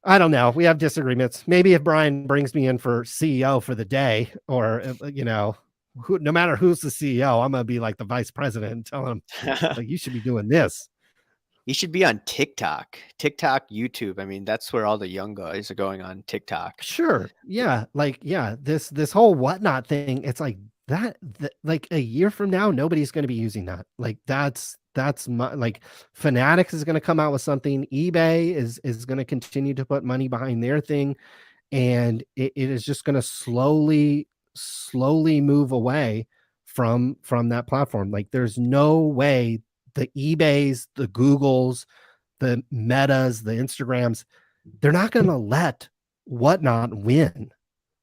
C: I don't know. We have disagreements. Maybe if Brian brings me in for CEO for the day, or, no matter who's the CEO, I'm going to be like the vice president and tell him, like, you should be doing this.
A: You should be on TikTok, YouTube. I mean, that's where all the young guys are going on TikTok.
C: Sure. Yeah. Like, yeah, this whole Whatnot thing, it's like that like a year from now, nobody's going to be using that. Like, that's my, like, Fanatics is going to come out with something. eBay is going to continue to put money behind their thing. And it is just going to slowly move away from that platform. Like, there's no way the eBays, the Googles, the Metas, the Instagrams, they're not going to let Whatnot win.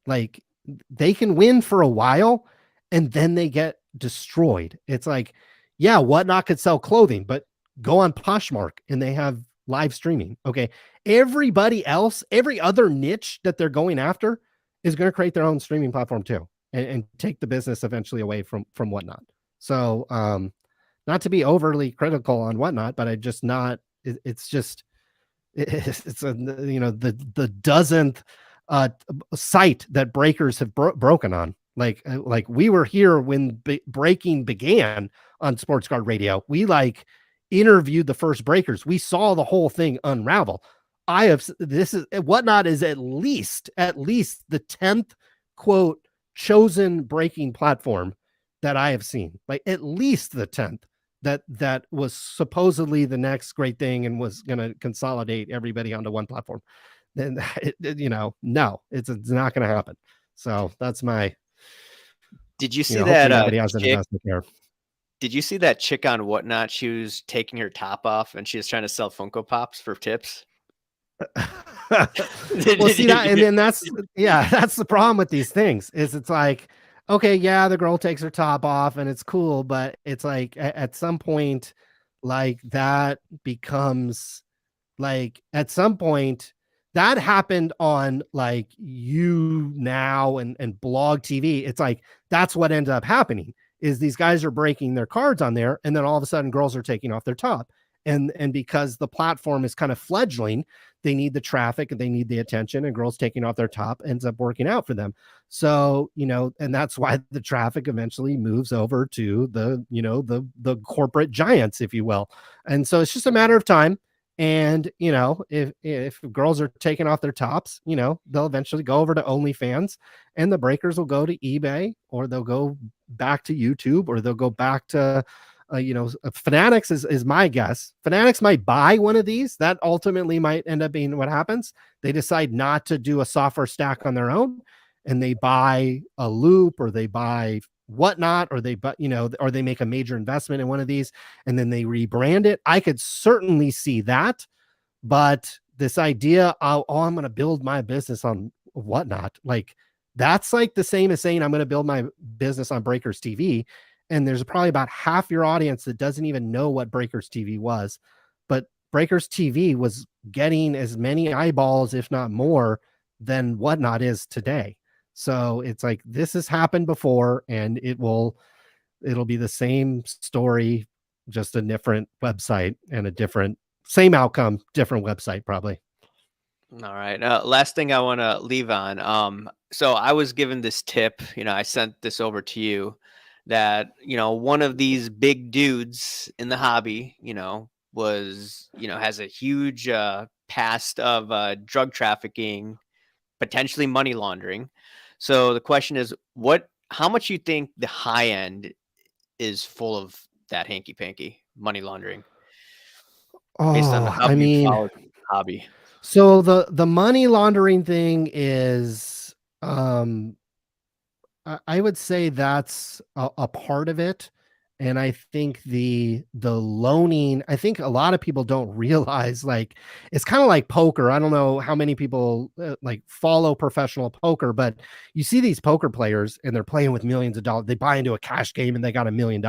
C: Like, they can win for a while and then they get destroyed. It's like, yeah, Whatnot could sell clothing, but go on Poshmark and they have live streaming. Okay. Everybody else, every other niche that they're going after is going to create their own streaming platform too, and take the business eventually away from Whatnot. So, not to be overly critical on Whatnot, but it's the dozenth site that breakers have broken on. Like we were here when breaking began on Sports Card Radio. We interviewed the first breakers. We saw the whole thing unravel. Whatnot is at least the 10th quote chosen breaking platform that I have seen. Like, at least the 10th that was supposedly the next great thing and was going to consolidate everybody onto one platform. then no, it's not going to happen. So that's my,
A: Did you see
C: hopefully
A: that
C: nobody has an
A: chick?
C: investment there.
A: Did you see that chick on Whatnot? She was taking her top off and she was trying to sell Funko Pops for tips.
C: Well, see that, and then that's the problem with these things is it's like, okay, yeah, the girl takes her top off and it's cool, but it's like at some point, like that becomes like at some point that happened on like You Now and Blog TV. It's like that's what ended up happening is these guys are breaking their cards on there, and then all of a sudden girls are taking off their top. And because the platform is kind of fledgling, they need the traffic and they need the attention, and girls taking off their top ends up working out for them. So, and that's why the traffic eventually moves over to the corporate giants, if you will. And so it's just a matter of time. And if girls are taking off their tops, they'll eventually go over to OnlyFans, and the breakers will go to eBay, or they'll go back to YouTube, or they'll go back to Fanatics is my guess. Fanatics might buy one of these. That ultimately might end up being what happens. They decide not to do a software stack on their own, and they buy a Loop, or they buy Whatnot, or or they make a major investment in one of these, and then they rebrand it. I could certainly see that, but this idea, I'm going to build my business on Whatnot, like that's like the same as saying I'm going to build my business on Breakers TV. And there's probably about half your audience that doesn't even know what Breakers TV was, but Breakers TV was getting as many eyeballs, if not more, than Whatnot is today. So it's like, this has happened before, and it'll be the same story, just a different website and a different, same outcome, different website, probably.
A: All right. Last thing I want to leave on. So I was given this tip, I sent this over to you, that, one of these big dudes in the hobby, was, has a huge past of drug trafficking, potentially money laundering. So the question is, how much you think the high end is full of that hanky panky money laundering, based on how you follow the hobby?
C: So the money laundering thing is, I would say that's a part of it. And I think the loaning, I think a lot of people don't realize, like, it's kind of like poker. I don't know how many people like follow professional poker, but you see these poker players and they're playing with millions of dollars. They buy into a cash game and they got $1 million.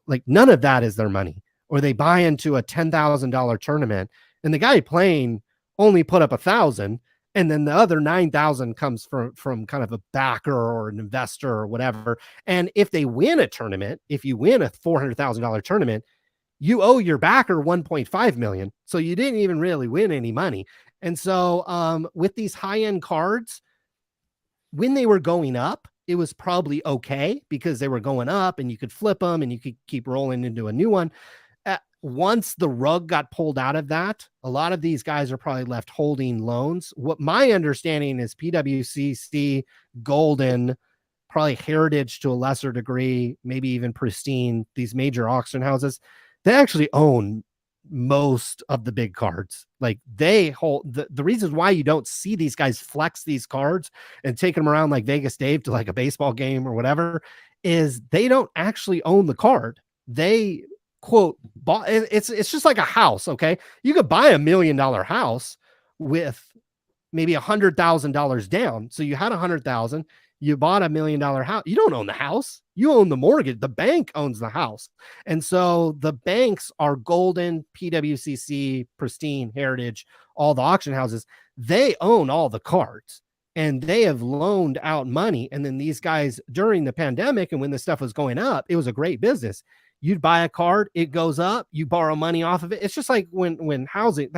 C: Like, none of that is their money. Or they buy into a $10,000 tournament, and the guy playing only put up 1,000, and then the other 9,000 comes from kind of a backer or an investor or whatever. And if they win a tournament, if you win a $400,000 tournament, you owe your backer 1.5 million. So you didn't even really win any money. And so with these high-end cards, when they were going up, it was probably okay because they were going up and you could flip them and you could keep rolling into a new one. Once the rug got pulled out of that, a lot of these guys are probably left holding loans. What my understanding is, PWCC, Golden, probably Heritage to a lesser degree, maybe even Pristine, these major auction houses, they actually own most of the big cards. Like, they hold the reasons why you don't see these guys flex these cards and take them around like Vegas Dave to like a baseball game or whatever, is they don't actually own the card. They quote bought, it's just like a house. Okay, you could buy $1 million house with maybe $100,000 down. So you had 100,000, you bought $1 million house. You don't own the house, you own the mortgage. The bank owns the house. And so the banks are Golden, PWCC, Pristine, Heritage, all the auction houses. They own all the cards, and they have loaned out money. And then these guys, during the pandemic and when the stuff was going up, it was a great business. You'd buy a card, it goes up, you borrow money off of it. It's just like when the housing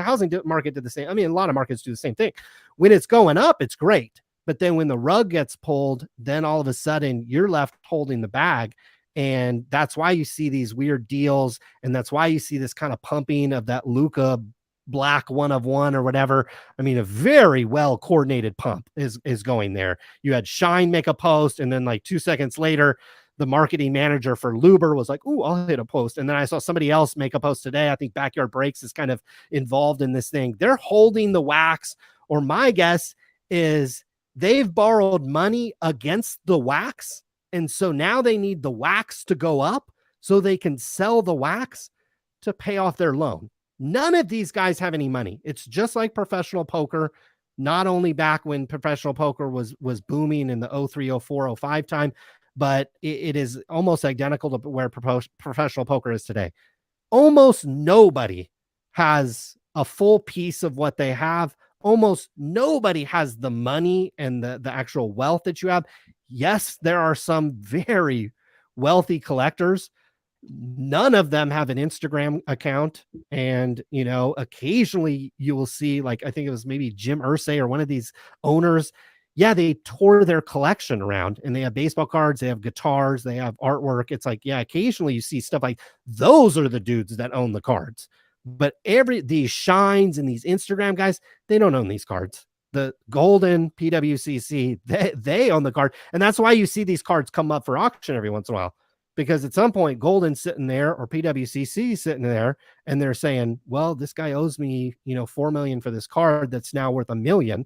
C: market did the same. I mean, a lot of markets do the same thing. When it's going up, it's great. But then when the rug gets pulled, then all of a sudden you're left holding the bag. And that's why you see these weird deals. And that's why you see this kind of pumping of that Luca Black 1 of 1 or whatever. I mean, a very well coordinated pump is going there. You had Shine make a post, and then like 2 seconds later, the marketing manager for Luber was like, "Ooh, I'll hit a post." And then I saw somebody else make a post today. I think Backyard Breaks is kind of involved in this thing. They're holding the wax, or my guess is they've borrowed money against the wax. And so now they need the wax to go up so they can sell the wax to pay off their loan. None of these guys have any money. It's just like professional poker, not only back when professional poker was booming in the 03, 04, 05 time, but it is almost identical to where professional poker is today. Almost nobody has a full piece of what they have. Almost nobody has the money and the actual wealth that you have. Yes, there are some very wealthy collectors. None of them have an Instagram account. And, you know, occasionally you will see, like, I think it was maybe Jim Irsay or one of these owners. Yeah, they tour their collection around and they have baseball cards, they have guitars, they have artwork. It's like, yeah, occasionally you see stuff like those are the dudes that own the cards. But these shines and these Instagram guys, they don't own these cards. The Golden PWCC, they own the card. And that's why you see these cards come up for auction every once in a while. Because at some point, Golden's sitting there or PWCC sitting there, and they're saying, well, this guy owes me, you know, $4 million for this card that's now worth $1 million.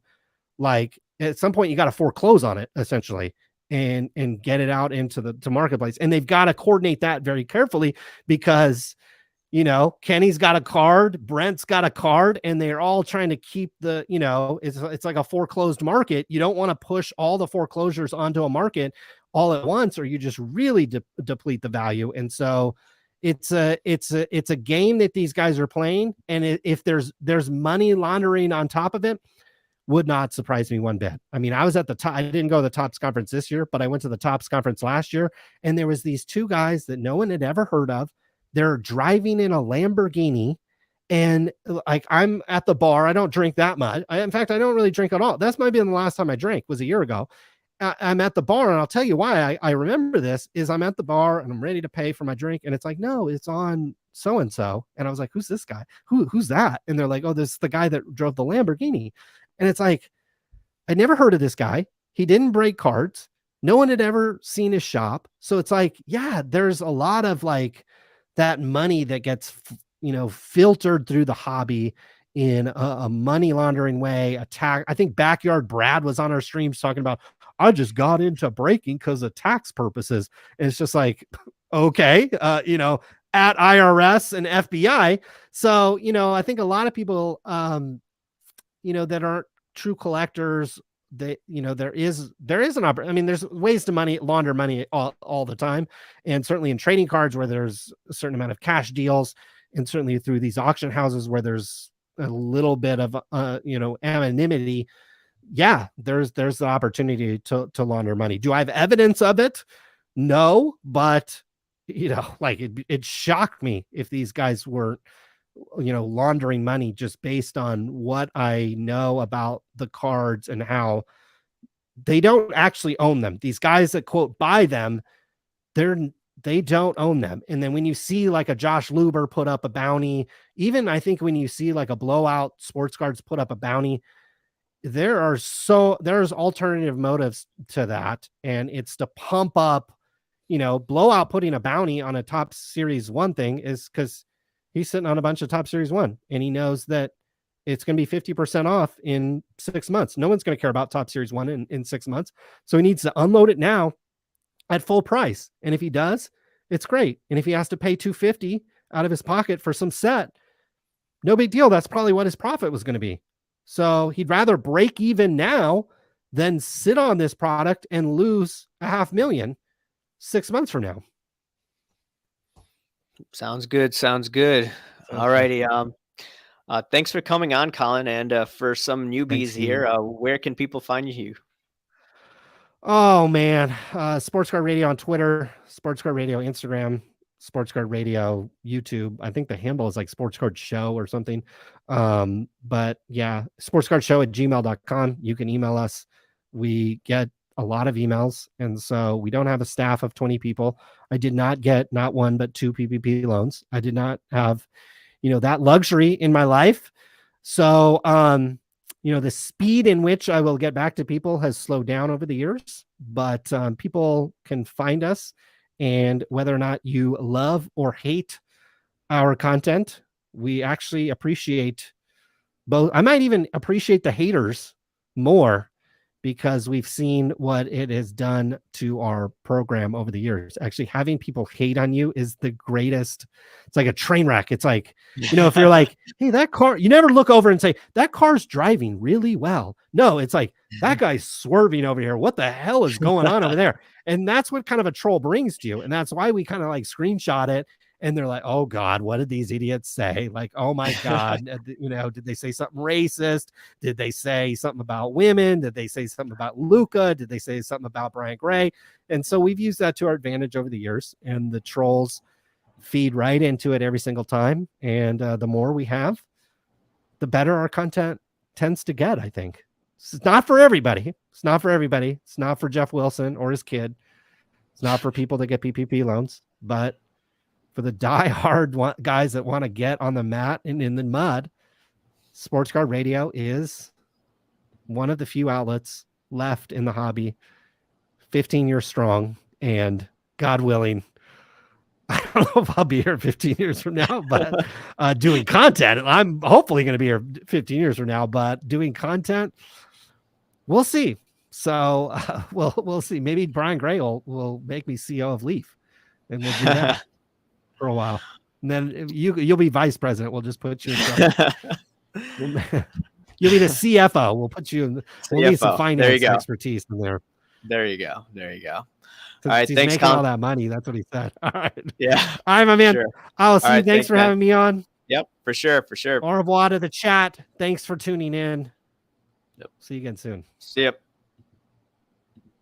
C: Like at some point, you got to foreclose on it essentially and get it out into the marketplace. And they've got to coordinate that very carefully because, you know, Kenny's got a card, Brent's got a card, and they're all trying to keep the, you know, it's like a foreclosed market. You don't want to push all the foreclosures onto a market all at once, or you just really deplete the value. And so it's a game that these guys are playing. And if there's money laundering on top of it, would not surprise me one bit. I mean, I was at the top. I didn't go to the TOPS conference this year, but I went to the TOPS conference last year, and there was these two guys that no one had ever heard of. They're driving in a Lamborghini, and like I'm at the bar. I don't drink that much. In fact, I don't really drink at all. That's might be the last time I drank was a year ago. I'm at the bar, and I'll tell you why I remember this is I'm at the bar and I'm ready to pay for my drink, and it's like, no, it's on so and so, and I was like, who's this guy? Who's that? And they're like, oh, this is the guy that drove the Lamborghini, and it's like, I never heard of this guy. He didn't break cards. No one had ever seen his shop, so it's like, yeah, there's a lot of like that money that gets, you know, filtered through the hobby in a money laundering way. I think Backyard Brad was on our streams talking about, I just got into breaking because of tax purposes. And it's just like, okay, you know, at IRS and FBI. So, you know, I think a lot of people, you know, that aren't true collectors, they, you know, there is an opportunity. I mean, there's ways to launder money all the time. And certainly in trading cards where there's a certain amount of cash deals, and certainly through these auction houses where there's a little bit of, you know, anonymity. Yeah, there's the opportunity to launder money. Do I have evidence of it? No, but you know, like it shocked me if these guys were, you know, laundering money just based on what I know about the cards and how they don't actually own them. These guys that quote buy them, they don't own them. And then when you see like a Josh Luber put up a bounty, even I think when you see like a Blowout Sports Cards put up a bounty, there's alternative motives to that. And it's to pump up, you know, Blowout putting a bounty on a Top Series 1 thing is because he's sitting on a bunch of Top Series 1 and he knows that it's going to be 50% off in 6 months. No one's going to care about Top Series 1 in 6 months. So he needs to unload it now at full price. And if he does, it's great. And if he has to pay $250 out of his pocket for some set, no big deal. That's probably what his profit was going to be. So he'd rather break even now than sit on this product and lose $500,000 6 months from now.
A: Sounds good. All righty. Thanks for coming on, Colin. And for some newbies here, where can people find you?
C: Oh man, Sports Card Radio on Twitter, Sports Card Radio Instagram, Sports Card Radio YouTube. I think the handle is like Sports Card Show or something. But yeah, sportscardshow@gmail.com. You can email us. We get a lot of emails, and so we don't have a staff of 20 people. I did not get not one but 2 PPP loans. I did not have, you know, that luxury in my life. So you know, the speed in which I will get back to people has slowed down over the years, but people can find us And whether or not you love or hate our content, we actually appreciate both. I might even appreciate the haters more, because we've seen what it has done to our program over the years. Actually, having people hate on you is the greatest. It's like a train wreck. It's like, if you're like, hey, that car, you never look over and say, that car's driving really well. No, it's like, that guy's swerving over here. What the hell is going on over there? And that's what kind of a troll brings to you. And that's why we kind of like screenshot it. And they're like, oh God, what did these idiots say? Like, oh my God, did they say something racist? Did they say something about women? Did they say something about Luca? Did they say something about Brian Gray? And so we've used that to our advantage over the years, and the trolls feed right into it every single time. And the more we have, the better our content tends to get, I think. It's not for everybody. It's not for everybody. It's not for Jeff Wilson or his kid. It's not for people that get PPP loans, but for the die-hard guys that want to get on the mat and in the mud, Sports Card Radio is one of the few outlets left in the hobby, 15 years strong, and God willing, I don't know if I'll be here 15 years from now, but doing content. I'm hopefully going to be here 15 years from now, but doing content, we'll see. So we'll see. Maybe Brian Gray will make me CEO of Leaf, and we'll do that for a while. And then you'll be vice president. We'll just put you in charge. You'll be the CFO. We'll put you in. We'll need some finance expertise in there.
A: There you go. All
C: right, he's thanks, making Colin. All that money. That's what he said. All right.
A: Yeah.
C: All right, my man. Sure. I'll see you. Thanks for having me on.
A: Yep, for sure.
C: Au revoir to the chat. Thanks for tuning in.
A: Yep.
C: See you again soon.
A: See you.